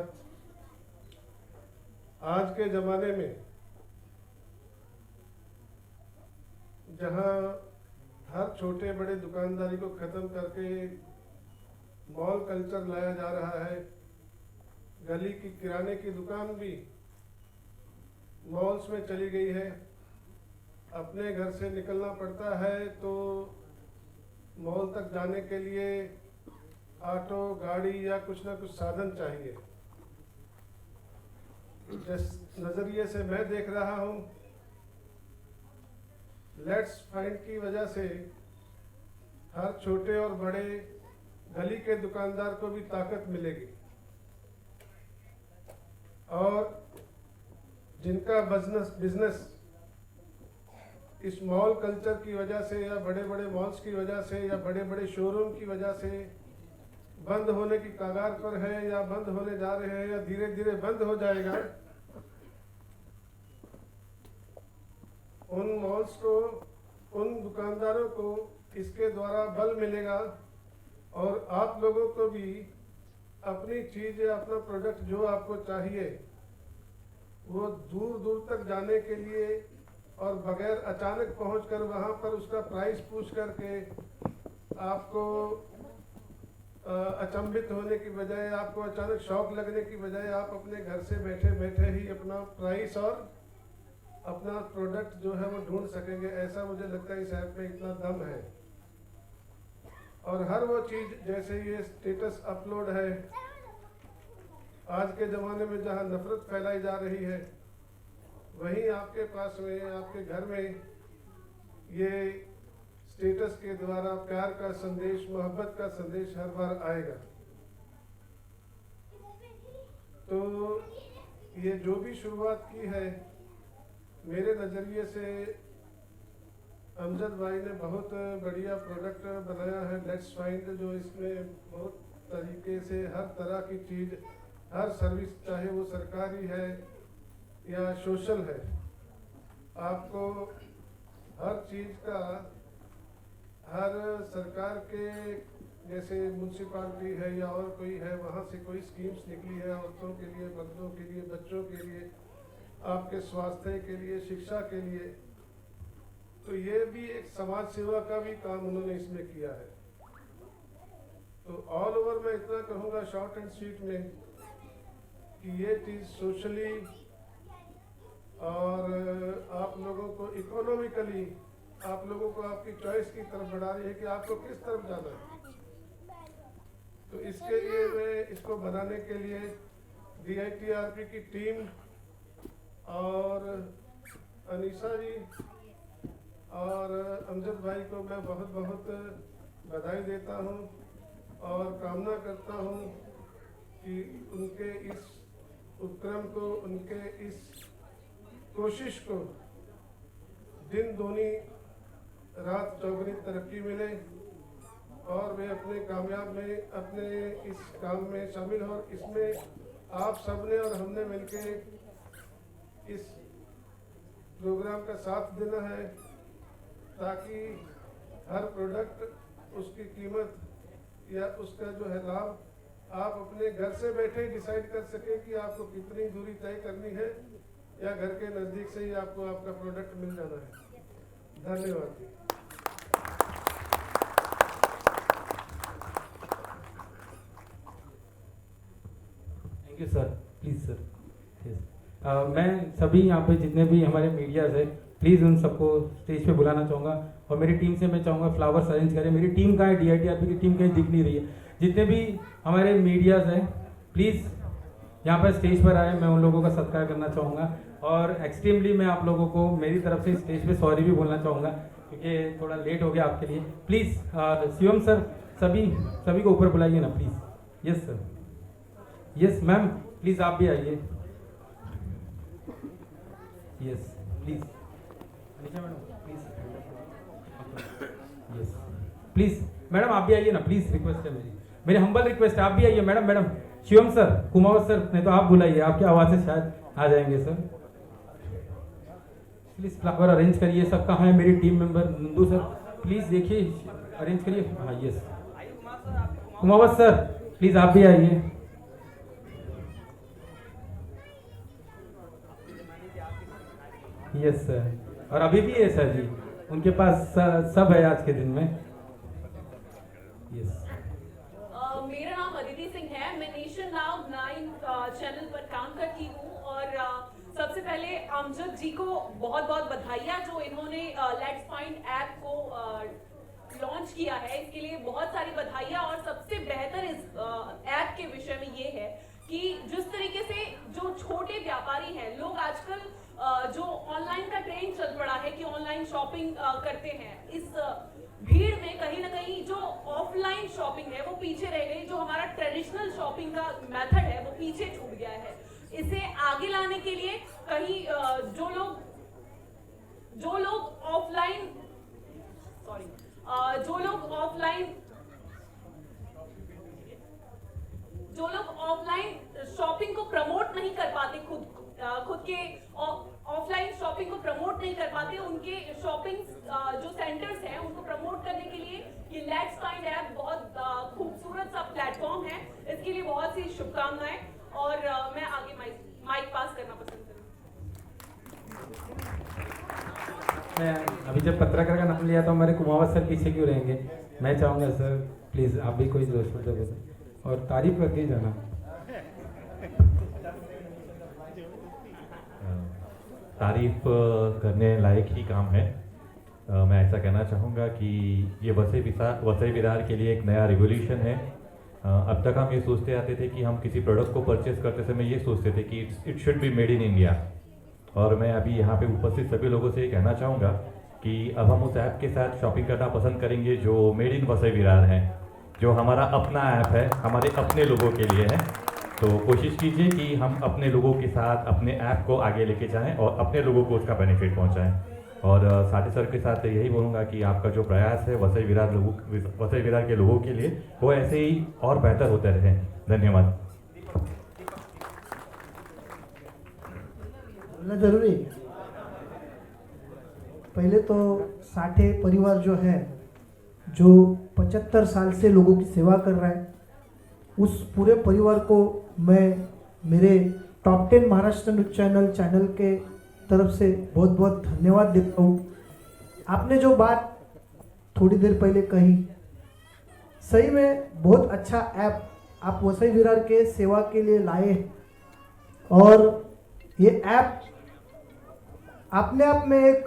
आज के ज़माने में जहां हर छोटे बड़े दुकानदारी को ख़त्म करके मॉल कल्चर लाया जा रहा है, गली की किराने की दुकान भी मॉल्स में चली गई है। अपने घर से निकलना पड़ता है तो मॉल तक जाने के लिए ऑटो, गाड़ी या कुछ ना कुछ साधन चाहिए। जिस नज़रिए से मैं देख रहा हूँ, लेट्स फाइंड की वजह से हर छोटे और बड़े गली के दुकानदार को भी ताकत मिलेगी और जिनका बिजनेस इस मॉल कल्चर की वजह से या बड़े बड़े मॉल्स की वजह से या बड़े बड़े शोरूम की वजह से बंद होने की कगार पर है या बंद होने जा रहे हैं या धीरे धीरे बंद हो जाएगा, उन मॉल्स को, उन दुकानदारों को इसके द्वारा बल मिलेगा और आप लोगों को भी अपनी चीज़ या अपना प्रोडक्ट जो आपको चाहिए वो दूर दूर तक जाने के लिए और बगैर अचानक पहुंचकर वहां पर उसका प्राइस पूछ करके आपको अचंभित होने की बजाय, आपको अचानक शौक लगने की बजाय आप अपने घर से बैठे बैठे ही अपना प्राइस और अपना प्रोडक्ट जो है वो ढूंढ सकेंगे। ऐसा मुझे लगता है इस ऐप में इतना दम है। और हर वो चीज़, जैसे ये स्टेटस अपलोड है, आज के ज़माने में जहाँ नफरत फैलाई जा रही है, वहीं आपके पास में, आपके घर में ये स्टेटस के द्वारा प्यार का संदेश, मोहब्बत का संदेश हर बार आएगा। तो ये जो भी शुरुआत की है, मेरे नज़रिए से अमजद भाई ने बहुत बढ़िया प्रोडक्ट बनाया है लेट्स फाइंड, जो इसमें बहुत तरीके से हर तरह की चीज़, हर सर्विस, चाहे वो सरकारी है या सोशल है, आपको हर चीज़ का, हर सरकार के जैसे म्यूनसिपालिटी है या और कोई है, वहाँ से कोई स्कीम्स निकली है औरतों के लिए, मर्दों के लिए, बच्चों के लिए, आपके स्वास्थ्य के लिए, शिक्षा के लिए। तो ये भी एक समाज सेवा का भी काम उन्होंने इसमें किया है। तो ऑल ओवर मैं इतना कहूँगा शॉर्ट एंड स्वीट में कि ये चीज़ सोशली और आप लोगों को इकोनॉमिकली, आप लोगों को आपकी चॉइस की तरफ बढ़ा रही है कि आपको किस तरफ जाना है। तो इसके लिए मैं इसको बनाने के लिए DITRP की टीम और अनीसा जी और अमजद भाई को मैं बहुत बहुत बधाई देता हूं और कामना करता हूं कि उनके इस उपक्रम को, उनके इस कोशिश को दिन दूनी रात चौगुनी तरक्की मिले और वे अपने कामयाब में, अपने इस काम में शामिल हो। इसमें आप सबने और हमने मिलके इस प्रोग्राम का साथ देना है ताकि हर प्रोडक्ट, उसकी कीमत या उसका जो है लाभ आप अपने घर से बैठे डिसाइड कर सकें कि आपको कितनी दूरी तय करनी है या घर के नज़दीक से ही आपको आपका प्रोडक्ट मिल जाना है। धन्यवाद। Thank you sir, please sir. मैं सभी यहाँ पे जितने भी हमारे मीडियाज़ है, प्लीज़ उन सबको स्टेज पे बुलाना चाहूँगा और मेरी टीम से मैं चाहूँगा फ्लावर्स अरेंज करें। मेरी टीम कहाँ है? DITRP की टीम कहीं दिख नहीं रही है। जितने भी हमारे मीडियाज़ हैं, प्लीज़ यहाँ पर स्टेज पर आए, मैं उन लोगों का सत्कार करना चाहूँगा और एक्सट्रीमली मैं आप लोगों को मेरी तरफ से स्टेज पे सॉरी भी बोलना चाहूँगा क्योंकि थोड़ा लेट हो गया आपके लिए। प्लीज़ शिवम सर, सभी को ऊपर बुलाइए ना please. Yes sir, yes ma'am, please आप भी आइए। Yes please, madam please, yes please madam आप भी आइए ना प्लीज़, रिक्वेस्ट है मेरी हम्बल रिक्वेस्ट है, आप भी आइए madam. Shivam sir, Kumawat sir, नहीं तो आप बुलाइए, आपकी आवाज़ से शायद आ जाएंगे सर। प्लीज़ फ्लावर अरेंज करिए। सब कहाँ है मेरी team member? Nandu sir please देखिए, अरेंज करिए। हाँ यस, कुमावत सर प्लीज़ आप भी आइए। यस सर, और अभी भी है सर जी, उनके पास सब है आज के दिन में। यस, मेरा नाम अदिति सिंह है। मैं नेशन नाउ 9 चैनल की हूँ और सबसे पहले अमजद जी को बहुत बहुत बधाइयाँ जो इन्होंने लेट्स फाइंड ऐप को लॉन्च किया है, इसके लिए बहुत सारी बधाइयाँ। और सबसे बेहतर इस ऐप के विषय में ये है कि जिस तरीके से जो छोटे व्यापारी हैं, लोग आजकल जो ऑनलाइन का ट्रेंड चल पड़ा है कि ऑनलाइन शॉपिंग करते हैं, इस भीड़ में कहीं ना कहीं जो ऑफलाइन शॉपिंग है वो पीछे रह गई। जो हमारा ट्रेडिशनल शॉपिंग का मेथड है वो पीछे छूट गया है। इसे आगे लाने के लिए कहीं जो लोग ऑफलाइन शॉपिंग को प्रमोट नहीं कर पाते, खुद के ऑफलाइन शॉपिंग को प्रमोट नहीं कर पाते, उनके शॉपिंग जो सेंटर्स हैं उनको प्रमोट करने के लिए ये लेट्स फाइंड ऐप बहुत खूबसूरत सा प्लेटफॉर्म है। इसके लिए बहुत सी शुभकामनाएं और मैं आगे माइक पास करना पसंद करूंगी। मैं अभी जब पत्रकार का नाम लिया तो हमारे कुमावत सर पीछे क्यों रहेंगे? मैं चाहूँगा सर प्लीज़ आप भी कोई दोस्त बोले और तारीफ करके ही जाना। तारीफ करने लायक ही काम है। मैं ऐसा कहना चाहूँगा कि ये वसई विरार के लिए एक नया रिवोल्यूशन है। अब तक हम ये सोचते आते थे कि हम किसी प्रोडक्ट को परचेस करते समय ये सोचते थे कि it should be made in India. और मैं अभी यहाँ पे उपस्थित सभी लोगों से ये कहना चाहूँगा कि अब हम उस ऐप के साथ शॉपिंग करना पसंद करेंगे जो मेड इन वसई विरार है, जो हमारा अपना ऐप है, हमारे अपने लोगों के लिए है। तो कोशिश कीजिए कि हम अपने लोगों के साथ अपने ऐप को आगे लेके जाएं और अपने लोगों को उसका बेनिफिट पहुंचाएं। और साथी सर के साथ यही बोलूँगा कि आपका जो प्रयास है वसई विरार के लोगों के लिए वो ऐसे ही और बेहतर होते रहे। धन्यवाद। बोलना जरूरी। पहले तो साठे परिवार जो है, जो 75 साल से लोगों की सेवा कर रहा है, उस पूरे परिवार को मैं मेरे टॉप 10 महाराष्ट्र न्यूज चैनल के तरफ से बहुत बहुत धन्यवाद देता हूँ। आपने जो बात थोड़ी देर पहले कही, सही में बहुत अच्छा ऐप आप वसई विरार के सेवा के लिए लाए हैं। और ये ऐप अपने आप में एक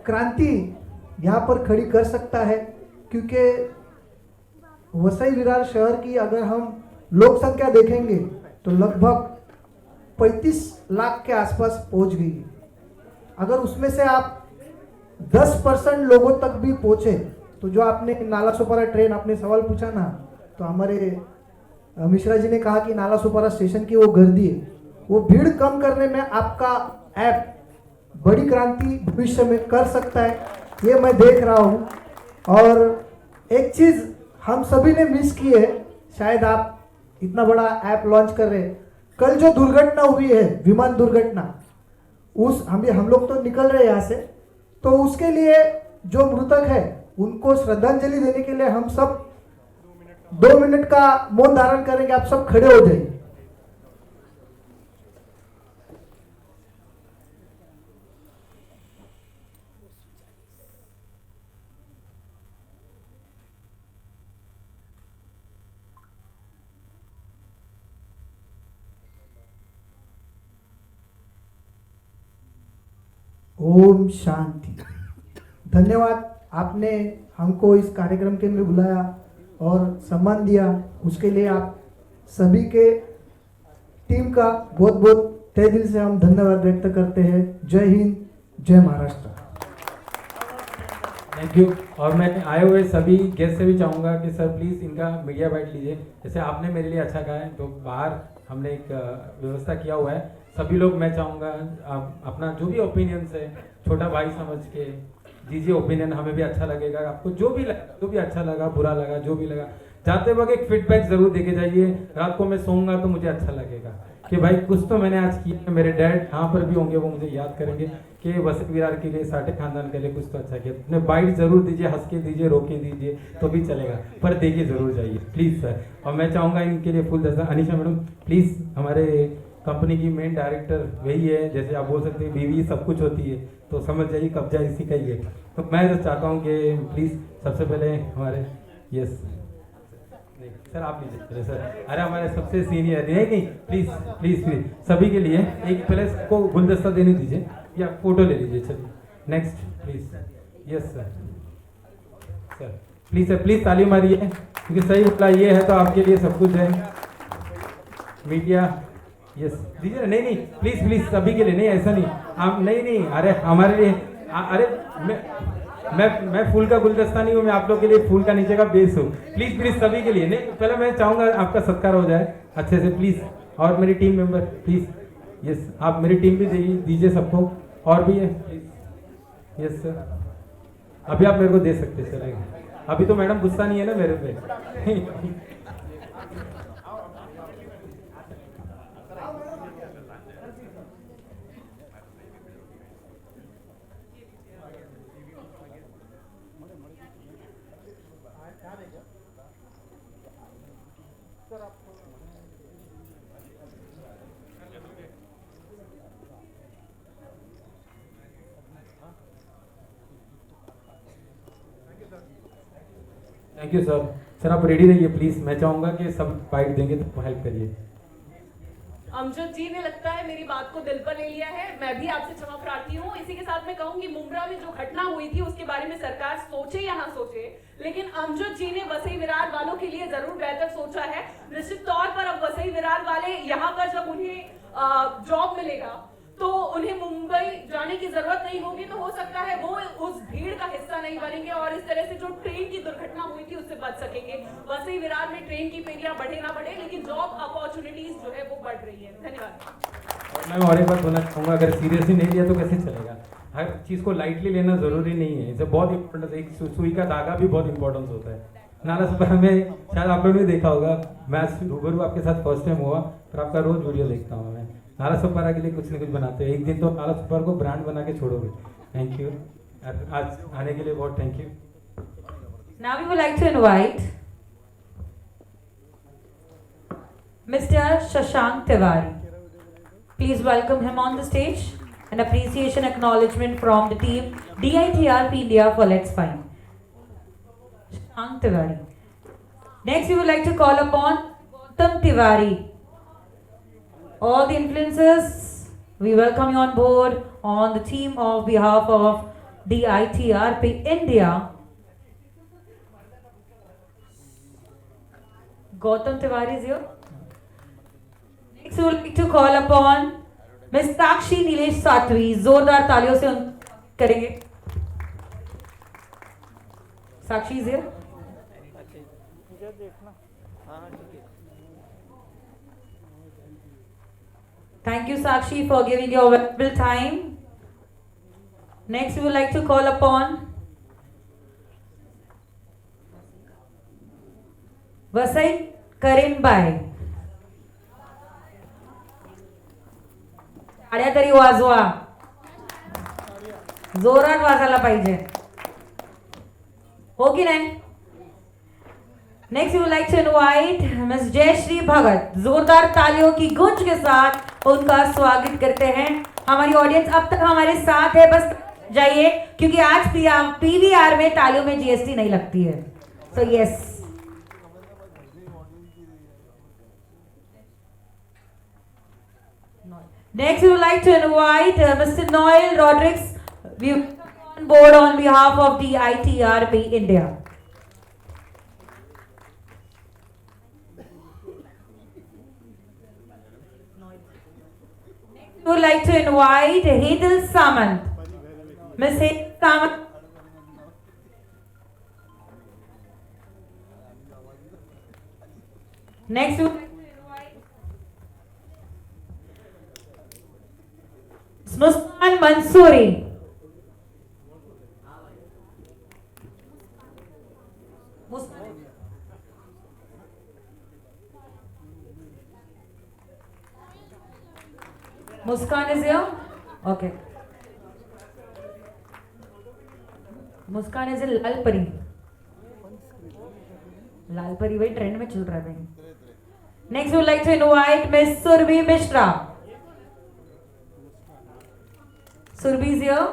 क्रांति यहाँ पर खड़ी कर सकता है, क्योंकि वसई विरार शहर की अगर हम लोक संख्या देखेंगे तो लगभग 35 लाख के आसपास पहुँच गई है। अगर उसमें से आप 10% लोगों तक भी पहुँचे तो जो आपने नाला सुपारा ट्रेन आपने सवाल पूछा ना, तो हमारे मिश्रा जी ने कहा कि नाला सुपारा स्टेशन की वो गर्दी है, वो भीड़ कम करने में आपका ऐप बड़ी क्रांति भविष्य में कर सकता है, ये मैं देख रहा हूँ। और एक चीज़ हम सभी ने मिस की है, शायद आप इतना बड़ा ऐप लॉन्च कर रहे हैं, कल जो दुर्घटना हुई है, विमान दुर्घटना, उस हम लोग तो निकल रहे हैं यहाँ से, तो उसके लिए जो मृतक है उनको श्रद्धांजलि देने के लिए हम सब 2 मिनट का मौन धारण करेंगे। आप सब खड़े हो जाइए। ओम शांति। धन्यवाद, आपने हमको इस कार्यक्रम के लिए बुलाया और सम्मान दिया, उसके लिए आप सभी के टीम का बहुत बहुत तहे दिल से हम धन्यवाद व्यक्त करते हैं। जय हिंद, जय महाराष्ट्र। Thank you. और मैं आए हुए सभी गेस्ट से भी चाहूँगा कि सर प्लीज़ इनका मीडिया बाइट लीजिए। जैसे आपने मेरे लिए अच्छा कहा है, तो बाहर हमने एक व्यवस्था किया हुआ है, सभी लोग मैं चाहूँगा अपना जो भी ओपिनियंस है छोटा भाई समझ के दीजिए ओपिनियन, हमें भी अच्छा लगेगा। आपको जो भी अच्छा लगा, बुरा लगा, जो भी लगा, जाते वक्त एक फीडबैक जरूर देके जाइए। रात को मैं सोऊंगा तो मुझे अच्छा लगेगा कि भाई कुछ तो मैंने आज किया। मेरे डैड यहाँ पर भी होंगे, वो मुझे याद करेंगे कि वसई विरार के लिए, साठे खानदान के लिए कुछ तो अच्छा किया। अपने बाइट जरूर दीजिए, हंस के दीजिए, रो के दीजिए तो भी चलेगा, पर देके जरूर जाइए प्लीज़ सर। और मैं चाहूँगा इनके लिए फुल दस्ता। अनिशा मैडम प्लीज़, हमारे कंपनी की मेन डायरेक्टर वही है, जैसे आप बोल सकते हैं बीवी सब कुछ होती है, तो समझ जाइए कब्जा इसी का ही है। तो मैं तो चाहता हूँ कि प्लीज़ सबसे पहले हमारे यस नहीं सर आप लीजिए पहले सर, अरे हमारे सबसे सीनियर, नहीं नहीं प्लीज प्लीज प्लीज सभी के लिए एक पहले को गुलदस्ता देने दीजिए या फोटो ले लीजिए। चलिए next please. Yes sir, sir please ताली मारिए क्योंकि सही बोला ये है तो आपके लिए सब कुछ है। मीडिया यस दीजिए, नहीं नहीं प्लीज सभी के लिए, नहीं ऐसा नहीं आप, नहीं अरे हमारे लिए अरे मैं फूल का गुलदस्ता नहीं हूँ, मैं आप लोग के लिए फूल का नीचे का बेस हूँ। प्लीज सभी के लिए, नहीं पहले मैं चाहूँगा आपका सत्कार हो जाए अच्छे से प्लीज, और मेरी टीम मेंबर प्लीज। यस आप मेरी टीम भी दीजिए सबको, और भी है प्लीज। यस सर अभी आप मेरे को दे सकते सर, अभी तो मैडम गुस्सा नहीं है ना मेरे पे। Thank you sir. सर आप रेडी रहिए प्लीज, मैं चाहूंगा कि सब बाइट देंगे तो हेल्प करिए। अमजद जी ने लगता है मेरी बात को दिल पर ले लिया है, मैं भी आपसे क्षमा प्रार्थी हूँ। इसी के साथ मैं कहूंगी मुंब्रा में जो घटना हुई थी उसके बारे में सरकार सोचे या ना सोचे, लेकिन अमजद जी ने वसई विरार वालों के लिए जरूर बेहतर सोचा है। निश्चित तौर पर अब वसई विरार वाले यहाँ पर जब उन्हें जॉब मिलेगा तो उन्हें मुंबई जाने की जरूरत नहीं होगी, तो हो सकता है वो उस भीड़ का हिस्सा नहीं बनेंगे और इस तरह से जो ट्रेन की दुर्घटना हुई थी उससे बच सकेंगे। वसई विरार में ट्रेन की फेरियां बढ़े ना बढ़े, लेकिन जॉब अपॉर्चुनिटीज जो है वो बढ़ रही है। धन्यवाद। मैं और एक बात बोलना चाहूँगा, अगर सीरियसली नहीं लिया तो कैसे चलेगा? हर चीज़ को लाइटली लेना जरूरी नहीं है, इसे बहुत इंपॉर्टेंस, एक सुई का धागा भी बहुत इंपॉर्टेंस होता है। नाला सुपर में शायद आप लोगों ने देखा होगा, मैं रूबरू आपके साथ फर्स्ट टाइम हुआ, पर आपका रोज वीडियो देखता हूँ मैं। नाला सुपारा के लिए कुछ न कुछ बनाते हैं, एक दिन तो नाला सुपार को ब्रांड बना के छोड़ोगे। थैंक यू, आज आने के लिए बहुत thank you. Now we would like to invite Mr. Shashank Tiwari. Please welcome him on the stage. An appreciation acknowledgement from the team DITRP India for Let's Find. Shashank Tiwari. Next we would like to call upon Gautam Tiwari. All the influencers, we welcome you on board on the team of behalf of DITRP India. Gautam Tiwari is here. Next, we would like to call upon Ms. Sakshi Nilesh Satwi. जोरदार तालियों से करेंगे। Sakshi is here. Thank you, Sakshi, for giving your valuable time. Next, we would like to call upon Vasai Karimbai. टाळ्या तरी वाजवा, जोरात वाजायला पाहिजे, हो की नाही? Next, we would like to invite Ms. Jayashree Bhagat. जोरदार तालियों की गूंज के साथ उनका स्वागत करते हैं। हमारी ऑडियंस अब तक हमारे साथ है, बस जाइए क्योंकि आज PVR में तालियों में GST नहीं लगती है। So yes. Next, we would like to invite Mr. Noel Rodriguez. We on board on behalf of DITRP India. We would like to invite Hedil Samant. Ms. Hedil Samant. Next, we would like to invite Muskan Mansoori. Muskan is here? Okay. Muskan is a लाल परी। लाल परी वही trend में चल रहा है। Next, we would like to invite Miss Surbhi Mishra. Surbhi is here.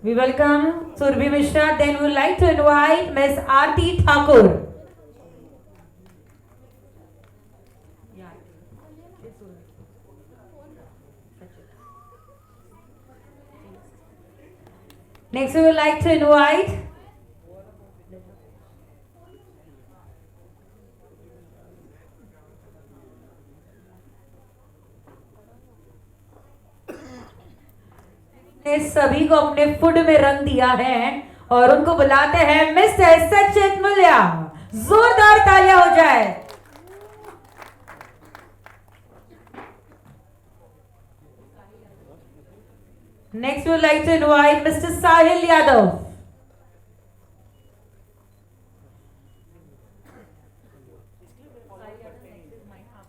We welcome Surbhi Mishra. Then we would like to invite Ms. Aarti Thakur. Next, we would like to invite ने सभी को अपने food में रंग दिया है और उनको बुलाते हैं मिस्टर सचित मुल्या। जोरदार तालियां हो जाए। Next, we would like to invite Mr. Sahil Yadav.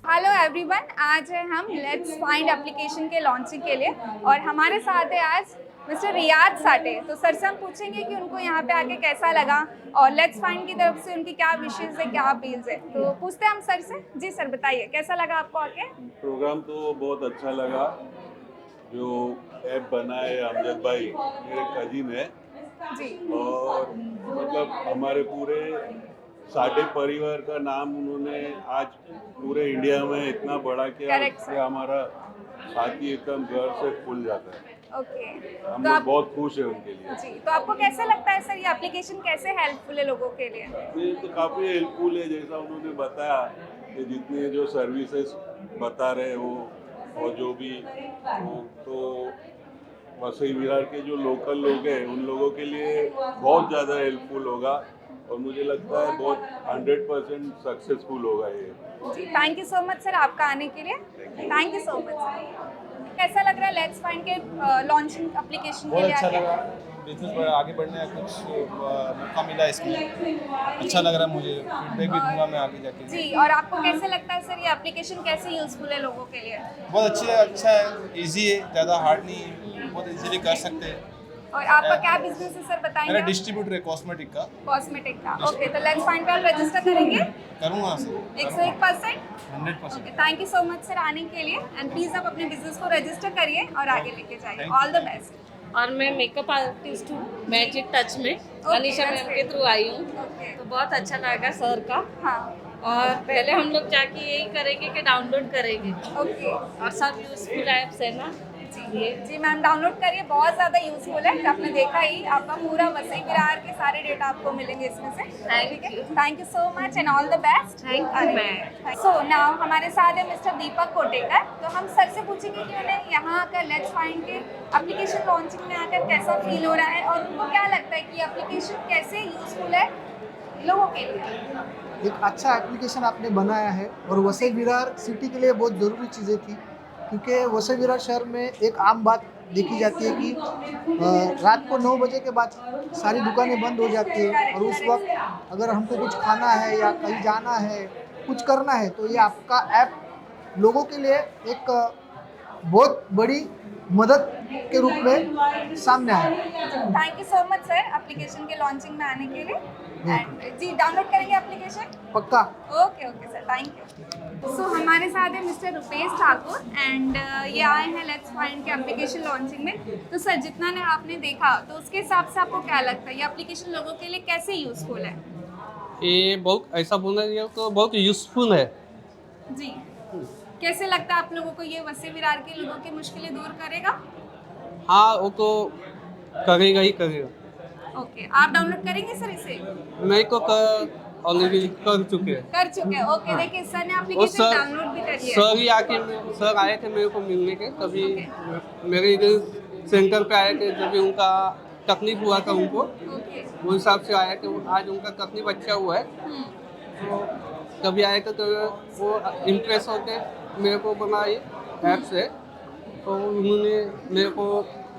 Hello everyone, आज है हम लेट्स फाइंड एप्लीकेशन के लॉन्चिंग के लिए और हमारे साथ है आज मिस्टर रियाज साटे। तो सर से हम पूछेंगे कि उनको यहाँ पे आके कैसा लगा और लेट्स फाइंड की तरफ से उनकी क्या विशेष है, क्या अपील्स है। तो पूछते हैं हम सर से। जी सर, बताइए कैसा लगा आपको आके? प्रोग्राम तो बहुत अच्छा लगा। जो ऐप बनाए अमजद भाई मेरे कजिन है जी, और मतलब हमारे पूरे साटे परिवार का नाम उन्होंने आज पूरे इंडिया में इतना बड़ा किया कि हमारा साथी एकदम घर से खुल जाता है। ओके, हम तो लोग आप बहुत खुश है उनके लिए। जी, तो आपको कैसे लगता है सर ये एप्लीकेशन कैसे हेल्पफुल है लोगों के लिए? ये तो काफ़ी हेल्पफुल है, जैसा उन्होंने बताया कि जितने जो सर्विसेज बता रहे वो और जो भी वो तो वसई विरार के जो लोकल लोग हैं उन लोगों के लिए बहुत ज़्यादा हेल्पफुल होगा और मुझे लगता है बहुत 100% सक्सेसफुल होगा ये। जी, thank you so much sir आपका आने के लिए। Thank you so much sir. कैसा लग रहा है लेट्स फाइंड के लॉन्चिंग एप्लीकेशन के लिए? बहुत अच्छा लगा, बिजनेस पर आगे बढ़ने का कुछ मौका मिला इसमें, अच्छा लग रहा है मुझे। फीडबैक भी दूंगा मैं आगे जाके। जी, और आपको कैसे लगता है सर ये एप्लीकेशन कैसे यूजफुल है लोगों के लिए? बहुत अच्छा है, इजी है, ज़्यादा हार्ड नहीं है, बहुत इजीली कर सकते हैं। और आपका क्या बिजनेस है सर, बताएंगे? मेरा डिस्ट्रीब्यूटर है कॉस्मेटिक का। कॉस्मेटिक का, ओके। तो लेट्स फाइंड पे आप रजिस्टर करेंगे? करूँगा sir, 101%। 100%। Thank you so much sir आने के लिए एंड प्लीज आप अपने बिजनेस को रजिस्टर करिए और आगे लेके जाइए। All the best. और मैं मेकअप आर्टिस्ट हूँ मैजिक टच में, अनीशा मैम के थ्रू आई हूँ। तो बहुत अच्छा लगा सर का। हाँ, और पहले हम लोग जाके यही करेंगे कि डाउनलोड करेंगे। ओके, और सब यूजफुल ऐप्स है ना। जी मैम, डाउनलोड करिए, बहुत ज़्यादा यूजफुल है। आपने देखा ही, आपका पूरा वसई विरार के सारे डेटा आपको मिलेंगे इसमें से। Thank you so much and all the best. Thank you. So now हमारे साथ है मिस्टर दीपक कोटेकर। तो हम सर से पूछेंगे कि उन्हें यहाँ आकर लेट्स फाइंड के एप्लीकेशन लॉन्चिंग में आकर कैसा फील हो रहा है और उनको क्या लगता है कि एप्लीकेशन कैसे यूजफुल है लोगों के लिए। एक अच्छा एप्लीकेशन आपने बनाया है और वसई विरार सिटी के लिए बहुत ज़रूरी चीज़ें थी, क्योंकि वसई विरार शहर में एक आम बात देखी जाती है कि रात को 9 बजे के बाद सारी दुकानें बंद हो जाती है और उस वक्त अगर हमको कुछ खाना है या कहीं जाना है, कुछ करना है, तो ये आपका ऐप लोगों के लिए एक बहुत बड़ी मदद के रूप में सामने आया। Thank you so much sir application के लॉन्चिंग में आने के लिए। एंड जी, डाउनलोड करेंगे एप्लीकेशन? पक्का। Okay okay sir, thank you. So हमारे साथ है मिस्टर रुपेश ठाकुर एंड ये आए हैं लेट्स फाइंड के एप्लीकेशन लॉन्चिंग में। तो सर, जितना ने आपने देखा तो उसके हिसाब से आपको क्या लगता है ये एप्लीकेशन लोगों के लिए कैसे यूजफुल है? ये बहुत ऐसा बोलना चाहिए तो बहुत यूजफुल है जी। कैसे लगता है आप लोगों को ये वसई विरार के लोगों की मुश्किलें दूर करेगा? हाँ, वो तो करेगा ही करेगा। ओके, आप डाउनलोड करेंगे सर इसे? मैं को ऑलरेडी कर चुके हैं। कर चुके हैं, ओके। देखिए सर ने एप्लीकेशन डाउनलोड भी करी है। सर ही आके सर आए थे मेरे को मिलने के, तभी मेरे इधर सेंटर पे आए थे जब उनका तकलीफ हुआ था उनको, वो हिसाब से आया कि आज उनका तकलीफ अच्छा हुआ है, तो तभी आए थे। तो वो इम्प्रेस होके मेरे को बनाई ऐप से, तो उन्होंने मेरे को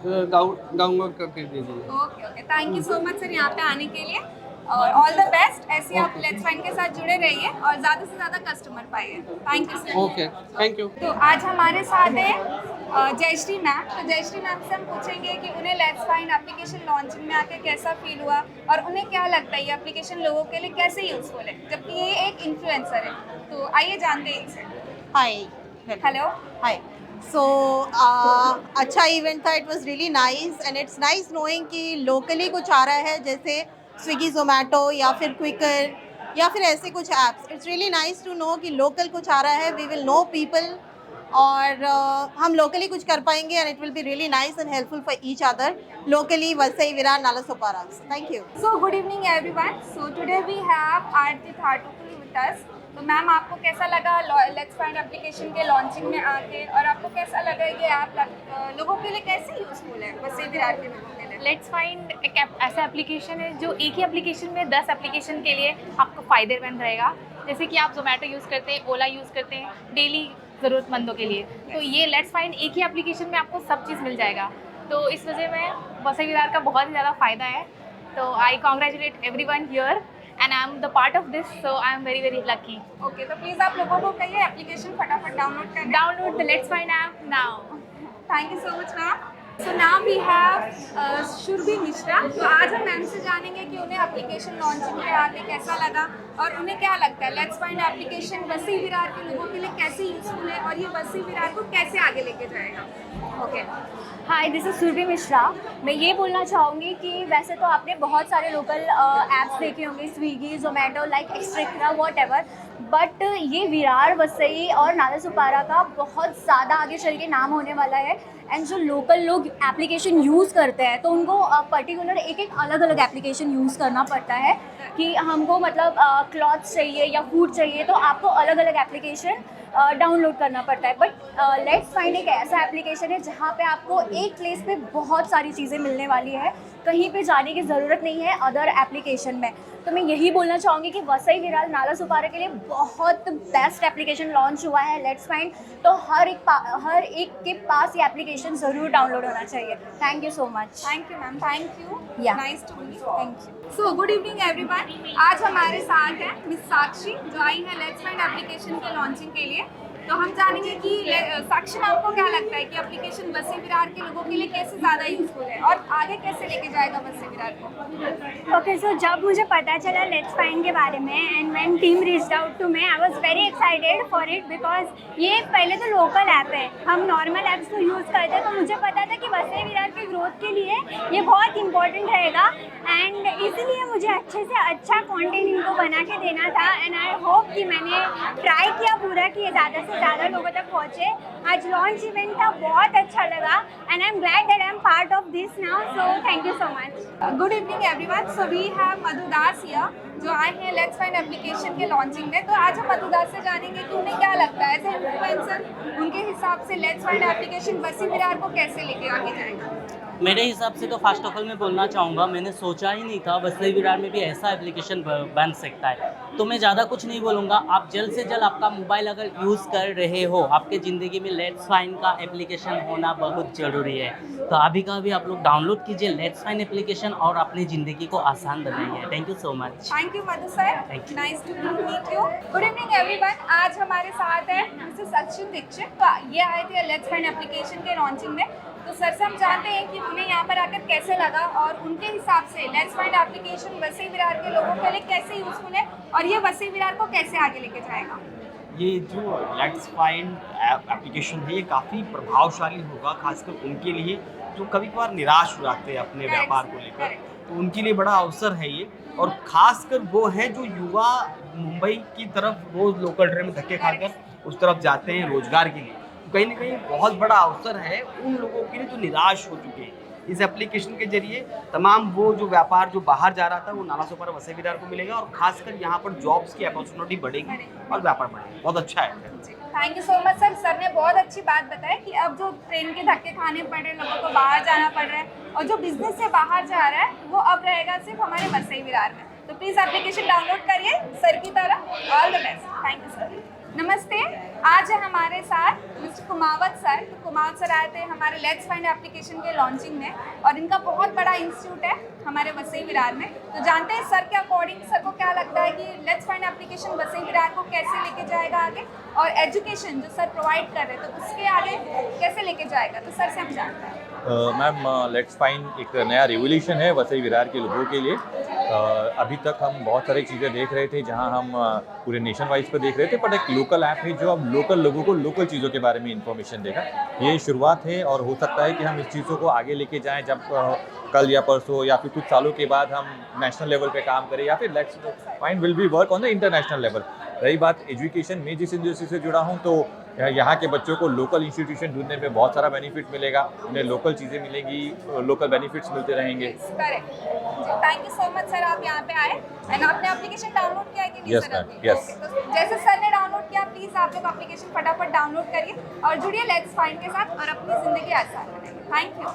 डाउनलोड करके दे दिया। Okay okay, thank you so much sir यहाँ पे आने के लिए और ऑल द बेस्ट। ऐसे आप लेट्स फाइंड के साथ जुड़े रहिए और ज़्यादा से ज़्यादा कस्टमर पाइए। Thank you sir. Okay, thank you. तो आज हमारे साथ है जयश्री मैम। तो जयश्री मैम से हम पूछेंगे कि उन्हें लेट्स फाइंड एप्लीकेशन लॉन्चिंग में आके कैसा फील हुआ और उन्हें क्या लगता है ये एप्लीकेशन लोगों के लिए कैसे यूजफुल है, जबकि ये एक इन्फ्लुएंसर है। तो आइए जानते हैं इनसे। हाय, हेलो, हाय। सो अच्छा इवेंट था, it was really nice and it's nice knowing कि लोकली कुछ आ रहा है, जैसे स्विगी जोमेटो या फिर क्विकर या फिर ऐसे कुछ apps. It's really nice to know कि लोकल कुछ आ रहा है. वी विल नो पीपल और हम लोकली कुछ कर पाएंगे and it will be really nice and helpful for each other locally. Vasai Virar Nalasopara. Thank you. So good evening everyone. So today we have Aarti Thatukul with us. तो मैम, आपको कैसा लगा लेट्स फाइंड एप्लीकेशन के लॉन्चिंग में आके, और आपको कैसा लगा ये ऐप लोगों के लिए कैसे यूजफुल है, वसई विरार के लोगों के लिए? लेट्स फाइंड एक ऐसा एप्लीकेशन है जो एक ही एप्लीकेशन में 10 एप्लीकेशन के लिए आपको फ़ायदेमंद रहेगा. जैसे कि आप जोमेटो यूज़ करते हैं, ओला यूज़ करते हैं डेली ज़रूरतमंदों के लिए, तो ये लेट्स फाइंड एक ही एप्लीकेशन में आपको सब चीज़ मिल जाएगा. तो इस वजह में वसई विरार का बहुत ही ज़्यादा फ़ायदा है. तो I congratulate everyone here and I am the part of this, so I am very very lucky. Okay, तो प्लीज़ आप लोगों को कहिए एप्लीकेशन फटाफट डाउनलोड करें. Download the Let's Find app now. Thank you so much ma'am. So now we have Surbhi Mishra. तो आज हम मैम से जानेंगे कि उन्हें एप्लीकेशन लॉन्चिंग में आके कैसा लगा और उन्हें क्या लगता है let's find application Vasai Virar के लोगों के लिए कैसे यूजफुल है और ये वसई विरार को कैसे आगे लेके जाएगा. Okay. Hi, this is Surabhi Mishra. मैं ये बोलना चाहूँगी कि वैसे तो आपने बहुत सारे लोकल ऐप्स देखे होंगे, Swiggy, Zomato, like extra what, but ये विरार, वसई और नालासोपारा का बहुत ज़्यादा आगे चल के नाम होने वाला है. एंड जो लोकल लोग एप्लीकेशन यूज़ करते हैं तो उनको पर्टिकुलर एक अलग अलग एप्लीकेशन यूज़ करना पड़ता है कि हमको मतलब क्लॉथ्स चाहिए या फूड चाहिए तो आपको अलग अलग एप्लीकेशन डाउनलोड करना पड़ता है. बट लेट्स फाइंड एक ऐसा एप्लीकेशन है जहाँ पे आपको एक प्लेस पे बहुत सारी चीज़ें मिलने वाली है, कहीं पे जाने की ज़रूरत नहीं है अदर एप्लीकेशन में. तो मैं यही बोलना चाहूँगी कि वसई विरार नालासोपारा के लिए बहुत बेस्ट एप्लीकेशन लॉन्च हुआ है लेट्स फाइंड. तो हर एक के पास ये एप्लीकेशन ज़रूर डाउनलोड होना चाहिए. Thank you so much. Thank you ma'am. Thank you. Yeah nice to meet. Thank you. So good evening everyone. आज हमारे साथ है मिस साक्षी जो आई है लेट्स फाइंड एप्लीकेशन के लॉन्चिंग के लिए. तो हम जानेंगे कि साक्षी मैम को क्या लगता है कि एप्लीकेशन वसई विरार के लोगों के लिए कैसे ज़्यादा यूजफुल है और आगे कैसे लेके जाएगा वसई विरार को. ओके, सो जब मुझे पता चला लेट्स फाइंड के बारे में and when team reached out to me, I was very excited for it because ये पहले तो लोकल ऐप है, हम नॉर्मल ऐप्स को यूज़ करते हैं. तो मुझे पता था कि वसई विरार के ग्रोथ के लिए ये बहुत इंपॉर्टेंट रहेगा एंड इसीलिए मुझे अच्छे से अच्छा कंटेंट इनको बना के देना था. एंड आई होप कि मैंने ट्राई किया पूरा कि ये ज़्यादा से ज़्यादा लोगों तक पहुँचे. आज लॉन्च इवेंट था, बहुत अच्छा लगा and I am glad that I am part of this now. So thank you so much. Good evening everyone. So we have Madhu Das here जो आए हैं लेट्स फाइंड एप्लीकेशन के लॉन्चिंग में. तो आज हम मधु दास से जानेंगे कि उन्हें क्या लगता है एज ए इन्फ्लुएंसर, उनके हिसाब से let's find application Vasai Virar को कैसे लेके आगे जाएगा. मेरे हिसाब से तो फर्स्ट ऑफ ऑल मैं बोलना चाहूँगा, मैंने सोचा ही नहीं था वसई विरार में भी ऐसा एप्लीकेशन बन सकता है. तो मैं ज़्यादा कुछ नहीं बोलूँगा. आप जल्द से जल्द आपका मोबाइल अगर यूज़ कर रहे हो, आपके ज़िंदगी में लेट्स फाइंड का एप्लीकेशन होना बहुत ज़रूरी है. तो अभी का भी आप लोग डाउनलोड कीजिए लेट्स फाइंड एप्लीकेशन और अपनी ज़िंदगी को आसान बनाइए. Thank you so much. Thank you Madhu sir. Nice to meet you. Good evening everyone. आज हमारे साथ है मिसेस अक्षित दीक्षित. तो ये आए थे लेट्स फाइंड एप्लीकेशन के लॉन्चिंग में. तो सर से हम जानते हैं कि उन्हें यहाँ पर आकर कैसे लगा और उनके हिसाब से let's find application Vasai Virar के लोगों के लिए कैसे यूजफुल है और ये वसई विरार को कैसे आगे लेके जाएगा. ये जो लेट्स फाइंड एप्लीकेशन है ये काफ़ी प्रभावशाली होगा, खासकर उनके लिए जो कभी कभार निराश हो जाते हैं अपने व्यापार को लेकर. तो उनके लिए बड़ा अवसर है ये. और ख़ासकर वो है जो युवा मुंबई की तरफ रोज़ लोकल ट्रेन में धक्के खाकर उस तरफ जाते हैं रोजगार के लिए. कहीं ना कहीं बहुत बड़ा अवसर है उन लोगों के लिए जो निराश हो चुके हैं. इस एप्लीकेशन के जरिए तमाम वो जो व्यापार जो बाहर जा रहा था वो नालासोपारा वसई विरार को मिलेगा और खासकर यहाँ पर जॉब्स की अपॉर्चुनिटी बढ़ेगी और व्यापार बढ़ेगा. बहुत अच्छा है. Thank you so much sir. Sir ने बहुत अच्छी बात बताया कि अब जो ट्रेन के धक्के खाने पड़ रहे हैं, लोगों को बाहर जाना पड़ रहा है और जो बिजनेस से बाहर जा रहा है वो अब रहेगा सिर्फ हमारे वसई विरार में. तो प्लीज़ एप्लीकेशन डाउनलोड करिए सर की तरह. All the best. Thank you sir. नमस्ते. आज है हमारे साथ मिस्टर कुमावत सर. तो कुमावत सर आए थे हमारे लेट्स फाइंड एप्लीकेशन के लॉन्चिंग में और इनका बहुत बड़ा इंस्टीट्यूट है हमारे वसई विरार में. तो जानते हैं सर के अकॉर्डिंग सर को क्या लगता है कि let's find application Vasai Virar को कैसे लेके जाएगा आगे और एजुकेशन जो सर प्रोवाइड कर रहे हैं तो उसके आगे कैसे लेके जाएगा. तो सर से हम जानते हैं. मैम लेट्स फाइंड एक नया रिवोल्यूशन है वसई विरार के लोगों के लिए. अभी तक हम बहुत सारी चीज़ें देख रहे थे जहां हम पूरे नेशन वाइज पर देख रहे थे, पर एक लोकल ऐप है जो अब लोकल लोगों को लोकल चीज़ों के बारे में इंफॉर्मेशन देगा। ये शुरुआत है और हो सकता है कि हम इस चीज़ों को आगे लेके जाएं जब कल या परसों या फिर कुछ सालों के बाद हम नेशनल लेवल पे काम करें या फिर let's find will be work on the international level. रही बात एजुकेशन, में जिस इंडस्ट्री से जुड़ा हूँ तो यहाँ के बच्चों को लोकल इंस्टीट्यूशन ढूंढने में बहुत सारा बेनिफिट मिलेगा, उन्हें लोकल चीज़ें मिलेंगी, लोकल बेनिफिट्स मिलते रहेंगे। Thank you so much sir, आप यहाँ पे आए एंड आपने एप्लीकेशन डाउनलोड किया है कि नहीं Yes, सर? ma'am. अभी? Yes. Okay, तो जैसे सर ने डाउनलोड किया, प्लीज आप लोग एप्लीकेशन फटाफट डाउनलोड करिए और जुड़िए लेट्स फाइंड के साथ और अपनी जिंदगी आसान बनाइए। Thank you.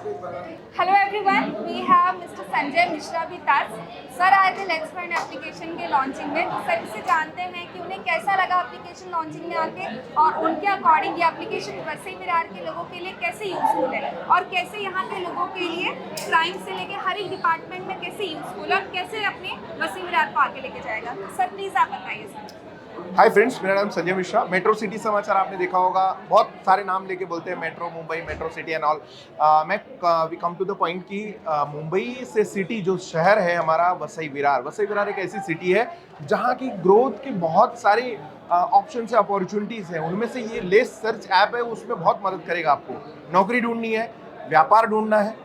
Hello everyone, we have mister Sanjay Mishra भी साथ। सर आए थे लेट्स फाइंड एप्लीकेशन के लॉन्चिंग में, तो सर इससे जानते हैं कि उन्हें कैसा लगा एप्लीकेशन लॉन्चिंग में आके और उनके अकॉर्डिंग ये एप्लीकेशन वसई विरार के लोगों के लिए कैसे यूजफुल है और कैसे यहाँ पे लोगों के लिए क्राइम से लेके हर एक डिपार्टमेंट में कैसे यूजफुल और कैसे अपने वसई विरार को आगे लेके जाएगा। सर प्लीज आप बताइए सर। हाय फ्रेंड्स, मेरा नाम संजय मिश्रा। मेट्रो सिटी समाचार आपने देखा होगा, बहुत सारे नाम लेके बोलते हैं, metro Mumbai, metro city and all. मैं we come to the point कि मुंबई से सिटी जो शहर है हमारा वसई विरार, वसई विरार एक ऐसी सिटी है जहाँ की ग्रोथ के बहुत सारे ऑप्शन है, अपॉर्चुनिटीज़ हैं। उनमें से ये लेस सर्च ऐप है, उसमें बहुत मदद करेगा आपको। नौकरी ढूंढनी है, व्यापार ढूंढना है,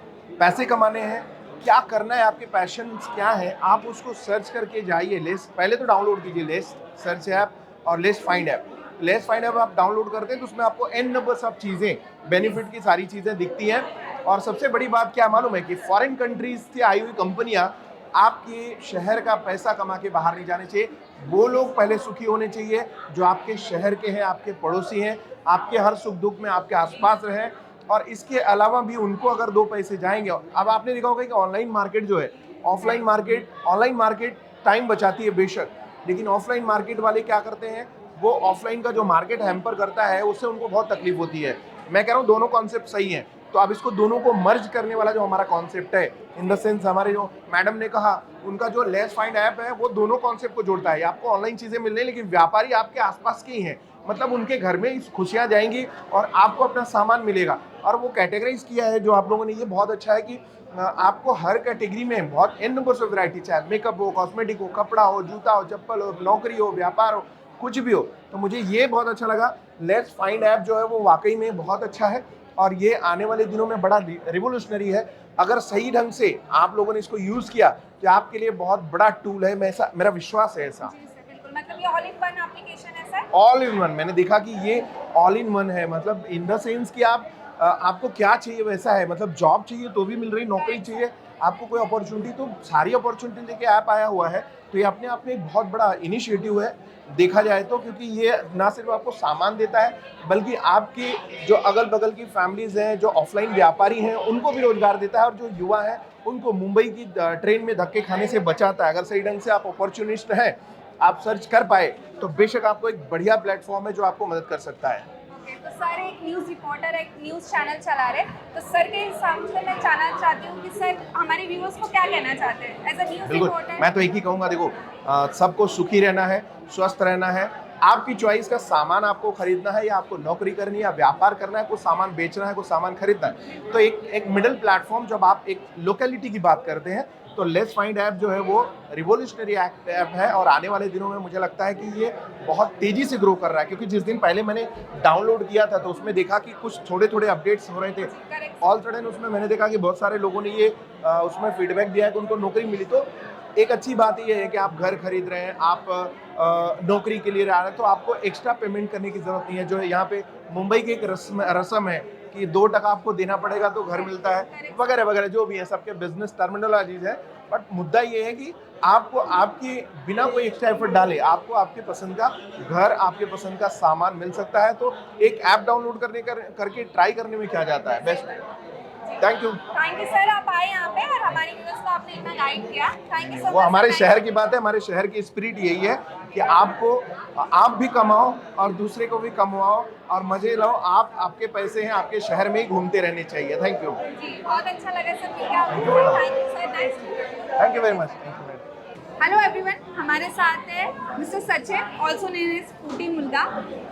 पैसे कमाने हैं, क्या करना है, आपके पैशंस क्या है, आप उसको सर्च करके जाइए। लेस पहले तो डाउनलोड कीजिए लेस सर्च ऐप और less find app. Less find app आप डाउनलोड करते हैं तो उसमें आपको एन नंबर सब चीज़ें, बेनिफिट की सारी चीज़ें दिखती हैं। और सबसे बड़ी बात क्या मालूम है कि फॉरेन कंट्रीज से आई हुई कंपनियां आपके शहर का पैसा कमा के बाहर नहीं जाने चाहिए। वो लोग पहले सुखी होने चाहिए जो आपके शहर के हैं, आपके पड़ोसी हैं, आपके हर सुख दुख में आपके आसपास रहें। और इसके अलावा भी उनको अगर दो पैसे जाएंगे, अब आपने देखा होगा कि ऑनलाइन मार्केट जो है, offline market, online market time बचाती है बेशक, लेकिन ऑफलाइन मार्केट वाले क्या करते हैं, वो ऑफलाइन का जो मार्केट हैम्पर करता है उससे उनको बहुत तकलीफ होती है। मैं कह रहा हूँ दोनों कॉन्सेप्ट सही हैं, तो अब इसको दोनों को मर्ज करने वाला जो हमारा कॉन्सेप्ट है, इन द सेंस हमारे जो मैडम ने कहा उनका जो लेस फाइंड ऐप है वो दोनों कॉन्सेप्ट को जोड़ता है। आपको ऑनलाइन चीज़ें मिल रही हैं लेकिन व्यापारी आपके आसपास के ही हैं, मतलब उनके घर में खुशियाँ जाएंगी और आपको अपना सामान मिलेगा। और वो कैटेगराइज किया है जो आप लोगों ने, ये बहुत अच्छा है कि आपको हर कैटेगरी में बहुत एन नंबर्स ऑफ वैरायटी, चाहे मेकअप हो, कॉस्मेटिक हो, कपड़ा हो, जूता हो, चप्पल हो, नौकरी हो, व्यापार हो, कुछ भी हो। तो मुझे ये बहुत अच्छा लगा। लेट्स फाइंड ऐप जो है वो वाकई में बहुत अच्छा है और ये आने वाले दिनों में बड़ा रिवोल्यूशनरी है। अगर सही ढंग से आप लोगों ने इसको यूज़ किया तो आपके लिए बहुत बड़ा टूल है, मेरा विश्वास है ऐसा। मतलब ये ऑल इन वन एप्लीकेशन है सर? ऑल इन वन, मैंने देखा कि ये ऑल इन वन है, मतलब इन द सेंस कि आपको क्या चाहिए वैसा है, मतलब जॉब चाहिए तो भी मिल रही, नौकरी चाहिए, आपको कोई अपॉर्चुनिटी, तो सारी अपॉर्चुनिटी लेके ऐप आया हुआ है। तो ये अपने आप में एक बहुत बड़ा इनिशिएटिव है देखा जाए तो, क्योंकि ये ना सिर्फ आपको सामान देता है बल्कि आपकी जो अगल बगल की फैमिलीज हैं, जो ऑफलाइन व्यापारी हैं, उनको भी रोजगार देता है और जो युवा है उनको मुंबई की ट्रेन में धक्के खाने से बचाता है। अगर सही ढंग से आप अपॉर्चुनिस्ट हैं, आप सर्च कर पाए तो बेशक आपको एक बढ़िया प्लेटफॉर्म है जो आपको मदद कर सकता है। तो सर एक न्यूज़ रिपोर्टर, एक न्यूज़ चैनल चला रहे, तो सर के हिसाब से मैं जानना चाहती हूँ कि सर हमारे व्यूअर्स को क्या कहना चाहते हैं एज अ न्यूज़ बिल्कुल, रिपोर्टर? मैं तो एक ही कहूँगा, देखो सबको सुखी रहना है, स्वस्थ रहना है। आपकी चॉइस का सामान आपको खरीदना है या आपको नौकरी करनी है या व्यापार करना है, कुछ सामान बेचना है, कुछ सामान खरीदना है, तो एक मिडिल प्लेटफॉर्म, जब आप एक लोकेलिटी की बात करते हैं तो लेट्स फाइंड ऐप जो है वो रिवोल्यूशनरी ऐप है और आने वाले दिनों में मुझे लगता है कि ये बहुत तेज़ी से ग्रो कर रहा है। क्योंकि जिस दिन पहले मैंने डाउनलोड किया था तो उसमें देखा कि कुछ थोड़े थोड़े अपडेट्स हो रहे थे, ऑल सडन उसमें मैंने देखा कि बहुत सारे लोगों ने ये उसमें फीडबैक दिया है कि उनको नौकरी मिली। तो एक अच्छी बात ये है कि आप घर खरीद रहे हैं, आप नौकरी के लिए रह रहे हैं, तो आपको एक्स्ट्रा पेमेंट करने की ज़रूरत नहीं है। जो यहाँ पे मुंबई की एक रस्म है कि 2 टका आपको देना पड़ेगा तो घर मिलता है, वगैरह वगैरह जो भी है, सबके बिजनेस टर्मिनोलॉजीज है। बट मुद्दा ये है कि आपको आपके बिना कोई एक्स्ट्रा एफर्ट डाले आपको आपके पसंद का घर, आपके पसंद का सामान मिल सकता है। तो एक ऐप डाउनलोड करके ट्राई करने में क्या जाता है, बेस्ट। थैंक यू सर, आप आए यहाँ पे और हमारे व्यूअर्स को आपने इतना गाइड किया, थैंक यू सो मच। वो हमारे शहर की बात है, हमारे शहर की स्पिरिट यही है कि आप भी कमाओ और दूसरे को भी कमवाओ और मजे लो। आपके पैसे हैं, आपके शहर में ही घूमते रहने चाहिए। थैंक यू जी, बहुत अच्छा लगा sir, thank you sir, nice, thank you very much. Hello everyone, हमारे साथ है mister Sachin, also name is foodie mulga,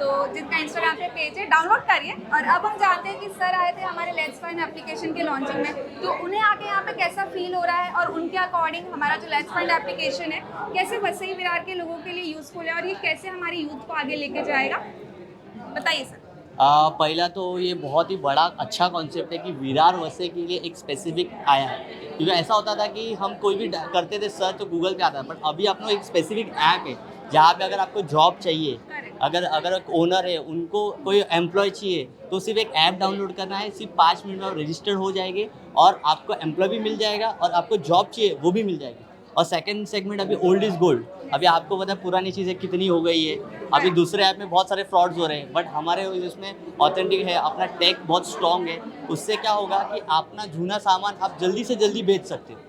तो जिनका इंस्टाग्राम पे पेज है, डाउनलोड करिए। और अब हम जानते हैं कि सर आए थे हमारे लेट्स फाइंड एप्लीकेशन के लॉन्चिंग में, तो उन्हें आके यहाँ पे कैसा फील हो रहा है और उनके अकॉर्डिंग हमारा जो लेट्स फाइंड एप्लीकेशन है कैसे वसई विरार के लोगों के लिए यूजफुल है और ये कैसे हमारी यूथ को आगे लेके जाएगा, बताइए सर। पहला तो ये बहुत ही बड़ा अच्छा कॉन्सेप्ट है कि विरार वसई के लिए एक स्पेसिफिक आया है, क्योंकि ऐसा होता था कि हम कोई भी करते थे सर्च तो गूगल पे आता था, बट अभी अपना एक स्पेसिफिक ऐप है जहाँ पे अगर आपको जॉब चाहिए, अगर एक ओनर है उनको कोई एम्प्लॉय चाहिए तो सिर्फ एक ऐप डाउनलोड करना है, सिर्फ 5 मिनट में रजिस्टर्ड हो जाएंगे और आपको एम्प्लॉय भी मिल जाएगा और आपको जॉब चाहिए वो भी मिल जाएगी। और सेकंड सेगमेंट अभी ओल्ड इज़ गोल्ड, अभी आपको पता है पुरानी चीज़ें कितनी हो गई है, अभी दूसरे ऐप में बहुत सारे फ्रॉड्स हो रहे हैं, बट हमारे इसमें ऑथेंटिक है, अपना टेक बहुत स्ट्रॉन्ग है, उससे क्या होगा कि अपना जूना सामान आप जल्दी से जल्दी बेच सकते हो।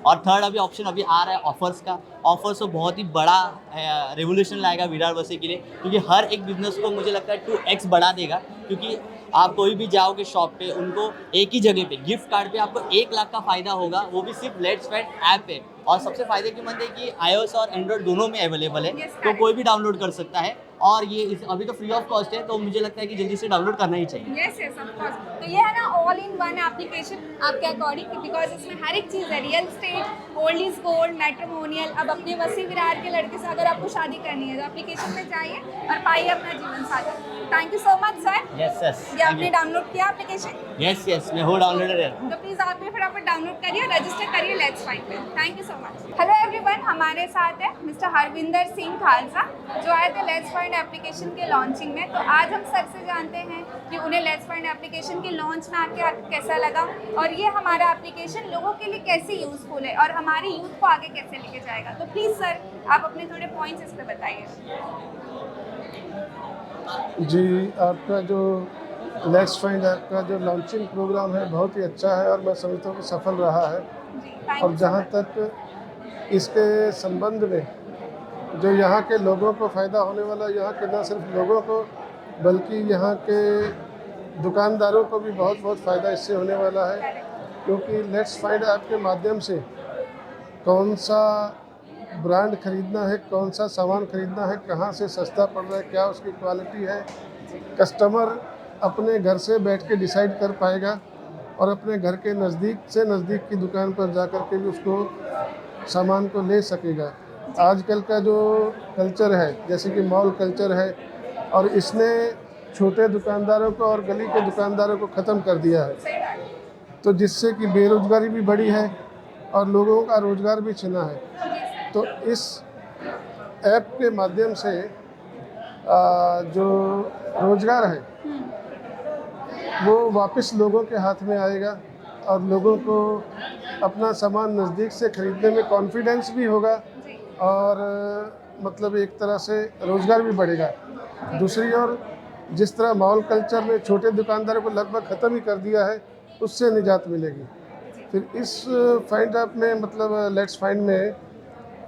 और थर्ड अभी ऑप्शन अभी आ रहा है ऑफर्स का। ऑफर्स तो बहुत ही बड़ा रेवोल्यूशन लाएगा विरार वसई के लिए, क्योंकि हर एक बिजनेस को मुझे लगता है 2x बढ़ा देगा, क्योंकि आप कोई भी जाओगे शॉप पे उनको एक ही जगह पे गिफ्ट कार्ड पे आपको 1 लाख का फ़ायदा होगा, वो भी सिर्फ लेट्स फाइंड ऐप पे। और सबसे फ़ायदे की बात है कि iOS और एंड्रॉयड दोनों में अवेलेबल है, तो कोई भी डाउनलोड कर सकता है और ये अभी तो फ्री ऑफ कॉस्ट है, तो मुझे लगता है कि जल्दी से डाउनलोड करना ही चाहिए। यस यस ऑफ कोर्स, तो ये है ना ऑल इन वन एप्लीकेशन आपके अकॉर्डिंग, बिकॉज इसमें हर एक चीज़ है, real estate, old is gold, matrimonial. अब अपने वसई विरार के लड़के से अगर आपको शादी करनी है तो एप्लीकेशन में जाइए और पाइए अपना जीवन साथी। Thank you so much sir. Yes yes, ये आपने डाउनलोड किया एप्लीकेशन? यस यस, मैं हो डाउनलोडर है, तो प्लीज़ आप भी फटाफट डाउनलोड करिए, रजिस्टर करिए लेट्स फाइंड पे। Thank you so much. Hello everyone, हमारे साथ है मिस्टर हरविंदर सिंह खालसा जो आए थे लेट्स फाइंड एप्लीकेशन के लॉन्चिंग में। तो आज हम सर से जानते हैं कि उन्हें लेट्स फाइंड एप्लीकेशन के लॉन्च में आके कैसा लगा और ये हमारा एप्लीकेशन लोगों के लिए कैसे यूज़फुल है और हमारी यूथ को आगे कैसे लेके जाएगा। तो प्लीज़ सर आप अपने थोड़े पॉइंट्स इस पर बताइए। जी, आपका जो लेट्स फाइंड ऐप का जो लॉन्चिंग प्रोग्राम है बहुत ही अच्छा है और मैं समझता हूँ कि सफल रहा है। और जहाँ तक इसके संबंध में जो यहाँ के लोगों को फ़ायदा होने वाला, यहाँ के न सिर्फ लोगों को बल्कि यहाँ के दुकानदारों को भी बहुत बहुत फ़ायदा इससे होने वाला है, क्योंकि लेट्स फाइंड ऐप के माध्यम से कौन सा ब्रांड खरीदना है, कौन सा सामान खरीदना है, कहाँ से सस्ता पड़ रहा है, क्या उसकी क्वालिटी है, कस्टमर अपने घर से बैठ के डिसाइड कर पाएगा और अपने घर के नज़दीक से नज़दीक की दुकान पर जा कर के भी उसको सामान को ले सकेगा। आजकल का जो कल्चर है जैसे कि मॉल कल्चर है और इसने छोटे दुकानदारों को और गली के दुकानदारों को ख़त्म कर दिया है, तो जिससे कि बेरोज़गारी भी बढ़ी है और लोगों का रोज़गार भी छिना है। तो इस ऐप के माध्यम से जो रोज़गार है वो वापस लोगों के हाथ में आएगा और लोगों को अपना सामान नज़दीक से खरीदने में कॉन्फिडेंस भी होगा और मतलब एक तरह से रोज़गार भी बढ़ेगा। दूसरी ओर जिस तरह मॉल कल्चर ने छोटे दुकानदारों को लगभग ख़त्म ही कर दिया है, उससे निजात मिलेगी। फिर इस फाइंड ऐप में मतलब लेट्स फाइंड में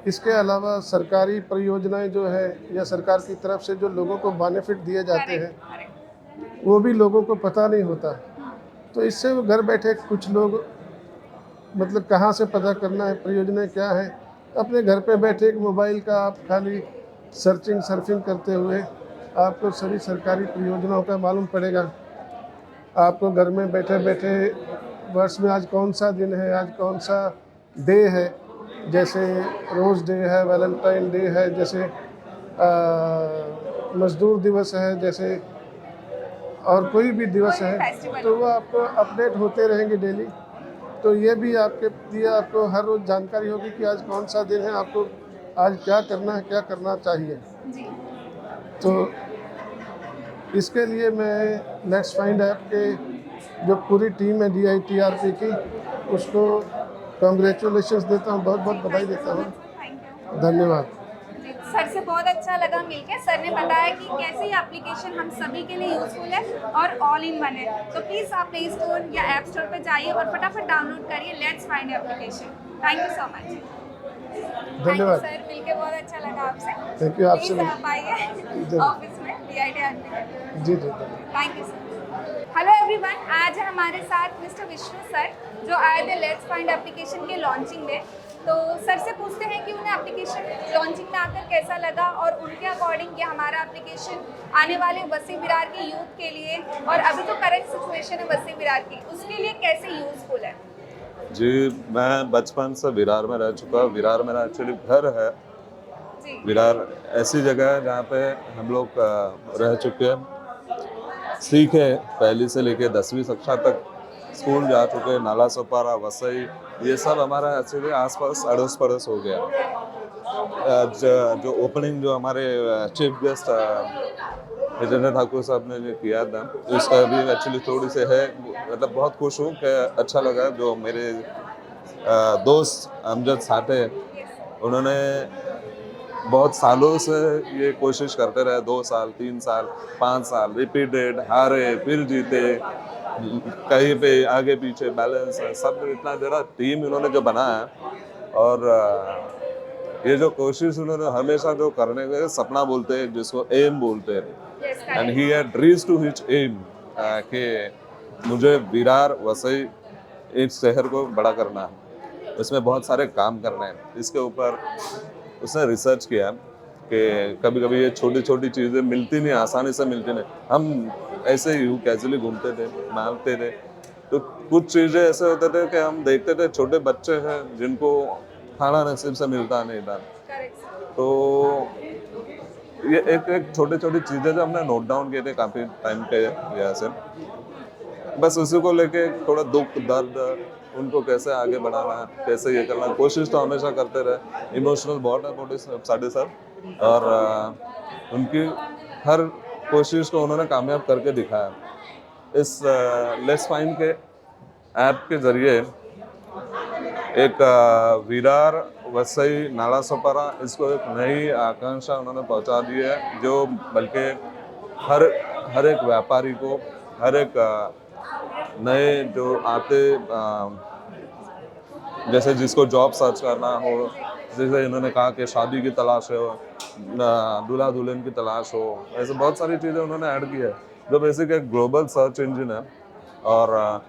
इसके अलावा सरकारी परियोजनाएं जो है या सरकार की तरफ से जो लोगों को बेनिफिट दिए जाते हैं वो भी लोगों को पता नहीं होता, तो इससे वो घर बैठे कुछ लोग मतलब कहाँ से पता करना है परियोजनाएं क्या है, अपने घर पे बैठे एक मोबाइल का आप खाली सर्फिंग करते हुए आपको सभी सरकारी परियोजनाओं का मालूम पड़ेगा। आपको घर में बैठे बैठे वर्ष में आज कौन सा दिन है, आज कौन सा डे है, जैसे रोज़ डे है, वैलेंटाइन डे है, जैसे मजदूर दिवस है, जैसे और कोई भी दिवस है, तो वो आपको अपडेट होते रहेंगे डेली। तो ये भी आपके लिए आपको हर रोज़ जानकारी होगी कि आज कौन सा दिन है, आपको आज क्या करना है, क्या करना चाहिए। तो इसके लिए मैं लेट्स फाइंड ऐप के जो पूरी टीम है DITRP की, उसको कांग्रेचुलेशंस देता हूँ, बहुत बहुत बधाई देता हूँ। धन्यवाद। सर से बहुत अच्छा लगा मिलके। सर ने बताया कि कैसे ये एप्लीकेशन हम सभी के लिए यूज़फुल है और ऑल इन वन है। तो प्लीज़ आप प्ले स्टोर या ऐप स्टोर पर जाइए और फटाफट डाउनलोड करिए let's find application. Thank you so much. धन्यवाद सर, मिलके बहुत अच्छा लगा आपसे। Thank you. आपसे प्लीज़ आप आइए ऑफिस में DITRP। जी जी thank you sir. Hello everyone, आज हमारे साथ मिस्टर विष्णु सर जो आए थे लेट्स फाइंड एप्लीकेशन के लॉन्चिंग में। तो सर से पूछते हैं कि उन्हें एप्लीकेशन लॉन्चिंग में आकर कैसा लगा और उनके अकॉर्डिंग ये हमारा एप्लीकेशन आने वाले वसई विरार के यूथ के लिए और अभी जो करंट सिचुएशन है वसई विरार की उसके लिए कैसे यूजफुल है। जी, मैं बचपन से विरार में रह चुका। विरार मेरा एक्चुअली घर है। विरार ऐसी जगह है जहाँ पे हम लोग रह चुके हैं, सीखे पहली से लेके 10वीं कक्षा तक स्कूल जा चुके। नाला सोपारा, वसई, ये सब हमारा एक्चुअली आसपास अड़ोस पड़ोस हो गया। जो ओपनिंग जो हमारे चीफ गेस्ट हितेंद्र ठाकुर साहब ने जो किया था उसका भी एक्चुअली थोड़ी से है, मतलब बहुत खुश हूँ कि अच्छा लगा। जो मेरे दोस्त अमजद साटे, उन्होंने बहुत सालों से ये कोशिश करते रहे, 2 साल 3 साल 5 साल रिपीटेड, हारे फिर जीते, कहीं पे आगे पीछे बैलेंस है, सब इतना ज़रा टीम इन्होंने जो बनाया है। और ये जो कोशिश उन्होंने हमेशा जो करने के सपना बोलते हैं, जिसको एम बोलते हैं, and he had reached to his aim कि मुझे विरार वसई इस शहर को बड़ा करना है, इसमें बहुत सारे काम करने हैं। इसके ऊपर उसने रिसर्च किया कि कभी कभी ये छोटी छोटी चीज़ें मिलती नहीं, आसानी से मिलती नहीं। हम ऐसे ही कैजुअली घूमते थे, मांगते थे, तो कुछ चीज़ें ऐसे होते थे कि हम देखते थे छोटे बच्चे हैं जिनको खाना नसीब से मिलता नहीं था। तो ये एक छोटी छोटी चीज़ें जो हमने नोट डाउन किए थे काफ़ी टाइम के यहाँ से, बस उसी को लेके थोड़ा दुख दर्द, उनको कैसे आगे बढ़ाना है, कैसे ये करना, कोशिश तो हमेशा करते रहे। इमोशनल बहुत है साढ़े सर, और उनकी हर कोशिश को उन्होंने कामयाब करके दिखाया। इस लेट्स फाइंड के ऐप के जरिए एक विरार वसई नाला सोपारा, इसको एक नई आकांक्षा उन्होंने पहुंचा दी है, जो बल्कि हर एक व्यापारी को, हर एक नए जो आते, जैसे जिसको जॉब सर्च करना हो, जैसे इन्होंने कहा कि शादी की तलाश हो, दूल्हा दुल्हन की तलाश हो, ऐसे बहुत सारी चीज़ें उन्होंने ऐड की है, जो बेसिक एक ग्लोबल सर्च इंजन है। और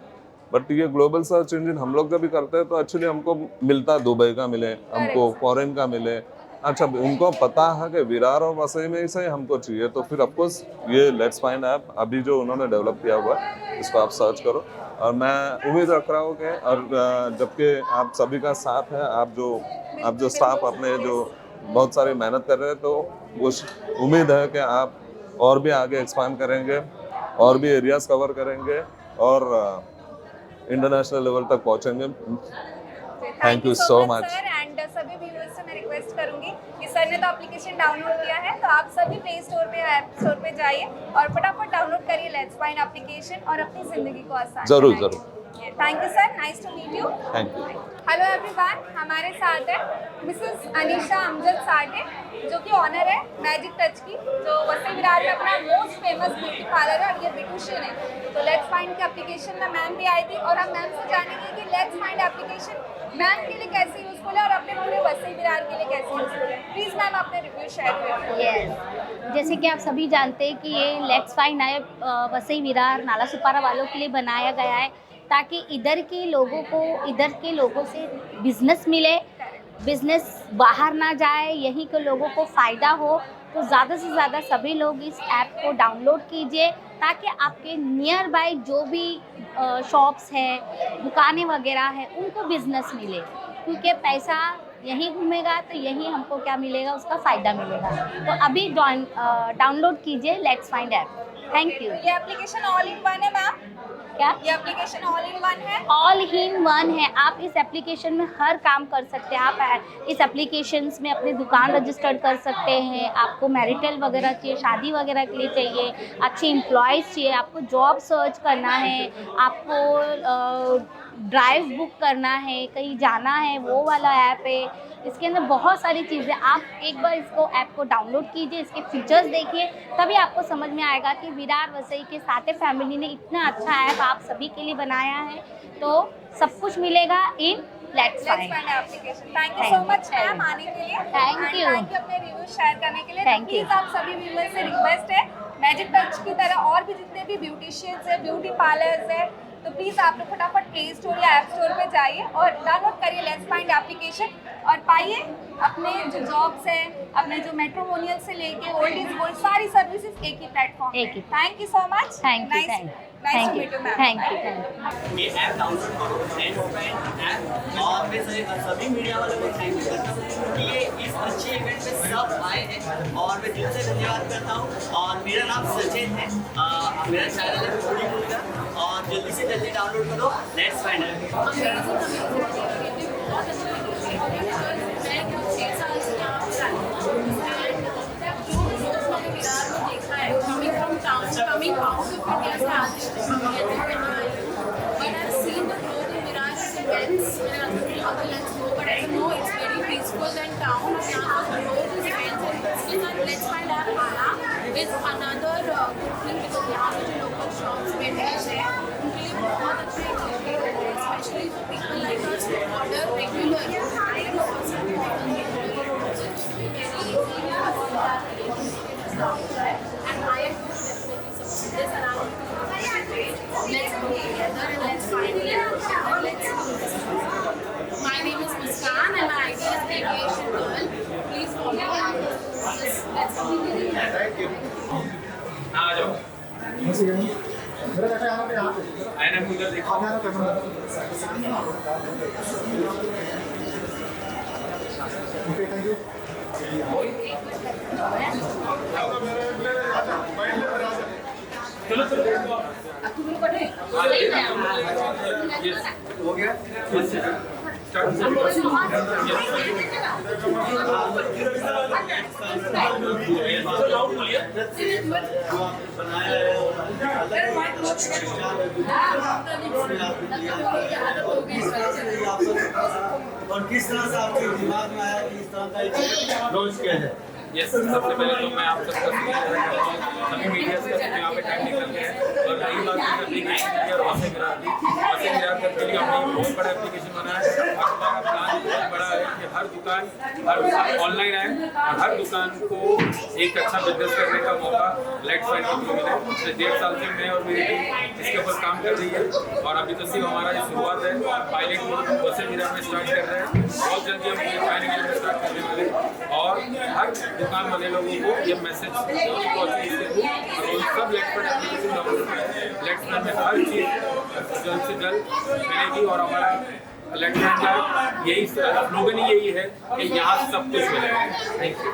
बट ये ग्लोबल सर्च इंजन हम लोग जब भी करते हैं तो एक्चुअली हमको मिलता दुबई का मिले, हमको फॉरेन का मिले, अच्छा उनको पता है कि विरार और वसई में से हमको चाहिए, तो फिर ऑफकोर्स ये लेट्स फाइंड ऐप अभी जो उन्होंने डेवलप किया हुआ है, इसको आप सर्च करो। और मैं उम्मीद रख रहा हूँ कि, और जबकि आप सभी का साथ है, आप जो स्टाफ अपने जो बहुत सारी मेहनत कर रहे हैं, तो वो उम्मीद है कि आप और भी आगे एक्सपांड करेंगे, और भी एरियाज कवर करेंगे, और इंटरनेशनल लेवल तक पहुँचेंगे। Thank you so much. And सभी व्यूअर्स से मैं रिक्वेस्ट करूंगी कि सर ने तो एप्लीकेशन डाउनलोड किया है, तो आप सभी प्ले स्टोर पे, ऐप स्टोर पे जाइए और फटाफट डाउनलोड करिए लेट्स फाइंड एप्लीकेशन और अपनी जिंदगी को आसान जरूर बनाइए। जरूर। Thank you sir, nice to meet you. Thank you. Hello everyone, हमारे साथ है मिसेस अनीशा अमजद साटे, जो कि ऑनर है मैजिक टच की, जो वसई विरार में अपना मोस्ट फेमस ब्यूटी पार्लर है और ये ब्यूटिशियन है। तो लेट्स फाइंड के एप्लीकेशन में मैम भी आई थी और हम मैम से जानेंगे कि लेट्स फाइंड एप्लीकेशन मैम के लिए कैसे यूजफुल है और अपने पूरे वसई विरार के लिए कैसे यूजफुल है। प्लीज मैम अपने रिव्यू शेयर करें। यस, जैसे कि आप सभी जानते हैं कि ये let's find app Vasai Virar नाला सुपारा वालों के लिए बनाया गया है, ताकि इधर के लोगों से बिजनेस मिले, बिजनेस बाहर ना जाए, यहीं के लोगों को फ़ायदा हो। तो ज़्यादा से ज़्यादा सभी लोग इस ऐप को डाउनलोड कीजिए, ताकि आपके नियर बाय जो भी शॉप्स हैं, दुकानें वगैरह हैं, उनको बिजनेस मिले, क्योंकि पैसा यहीं घूमेगा तो यहीं हमको क्या मिलेगा, उसका फ़ायदा मिलेगा। तो अभी डाउनलोड कीजिए let's find app. Thank you. ये एप्लीकेशन ऑल इन वन है मैम? क्या ये एप्लीकेशन ऑल इन वन है? ऑल इन वन है। आप इस एप्लीकेशन में हर काम कर सकते हैं। आप इस एप्लीकेशंस में अपनी दुकान रजिस्टर्ड कर सकते हैं। आपको मैरिटल वगैरह चाहिए, शादी वगैरह के लिए चाहिए, अच्छे एम्प्लॉयज़ चाहिए, आपको जॉब सर्च करना है, आपको ड्राइव बुक करना है, कहीं जाना है, वो वाला ऐप है। इसके अंदर बहुत सारी चीज़ें। आप एक बार इसको ऐप को डाउनलोड कीजिए, इसके फीचर्स देखिए, तभी आपको समझ में आएगा कि विरार वसई के साथे फैमिली ने इतना अच्छा ऐप आप सभी के लिए बनाया है। तो सब कुछ मिलेगा in let's find application. Thank you so much ma'am आने के लिए। थैंक यू अपने रिव्यू शेयर करने के लिए। Thank you. प्लीज आप सभी व्यूअर्स से रिक्वेस्ट है, मैजिक टच की तरह और भी जितने भी ब्यूटिशियंस है, ब्यूटी पार्लर्स है, तो प्लीज़ आप लोग फटाफट प्ले स्टोर या ऐप स्टोर पे जाइए और डाउनलोड करिए लेट्स फाइंड एप्लीकेशन और पाइए अपने जो जॉब्स है, अपने जो मैट्रिमोनियल से लेके ओल्ड इज गोल्ड सारी सर्विसेज एक ही प्लेटफॉर्म एक ही। Thank you so much. Thank you nice to meet you ma'am. Thank you. ये ऐप डाउनलोड करो, फ्रेंड ऐप, और मैं सभी मीडिया वालों को थैंक यू करता हूँ कि ये इस अच्छे इवेंट में सब आए हैं, और मैं दिल से धन्यवाद करता हूँ। और मेरा नाम सचिन है, मेरा चैनल है फूडी मुर्गा, और जल्दी से जल्दी डाउनलोड करो लेट्स फाइंड ऐप। बहुत अच्छा मैं 6 साल से यहाँ देखा है, coming from town, coming out of India से आते हैं, but I've seen the growth in Virar events. मैंने other lands go, but I know it's very peaceful and town, और यहाँ का growth is immense, and इसके साथ Let's Find App आना is another good thing, because यहाँ पे जो local shops vendors हैं उनके लिए बहुत अच्छा initiative है, especially for people like us who order regular, and also and I am definitely support this, and let's go together and let's find it and let's do this. My name is Muskan and my idea is Aviation Girl. Please follow and just let's go together. Thank you. आ जाओ। आईना में उधर देखो। Okay thank you. चलो चलो हो गया और किस तरह से आपके दिमाग में आया कि इस तरह का लॉन्च किया जाए? यस, सबसे पहले तो मैं आप सबका सभी मीडिया का यहाँ पे टाइम निकल गए हैं, और रही बात एप्लीकेशन की और वैसे विरार के लिए हमने बहुत बड़ा एप्लीकेशन बनाया है। हमारा प्लान बहुत बड़ा है कि हर दुकान ऑनलाइन आए और हर दुकान को एक अच्छा बिजनेस करने का मौका लेट्स फाइंड ऐप को मिले। पिछले 1.5 साल से मैं और मेरी टीम इसके ऊपर काम कर रही है, और अभी तो सिर्फ हमारा ये शुरुआत है। पायलट वैसे विरार में स्टार्ट कर रहे हैं, बहुत जल्दी हम फाइनल में स्टार्ट करने वाले, और हर दुकान वाले लोगों को ये मैसेज पहुँचे और सब लेट्स फाइंड एप्लीकेशन डाउनलोड करें। लेट्स फाइंड में हर चीज़ जल्द से जल्द मिलेगी, और हमारा लेट्स फाइंड यही स्लोगन ही यही है कि यहाँ सब कुछ मिलेगा। Thank you.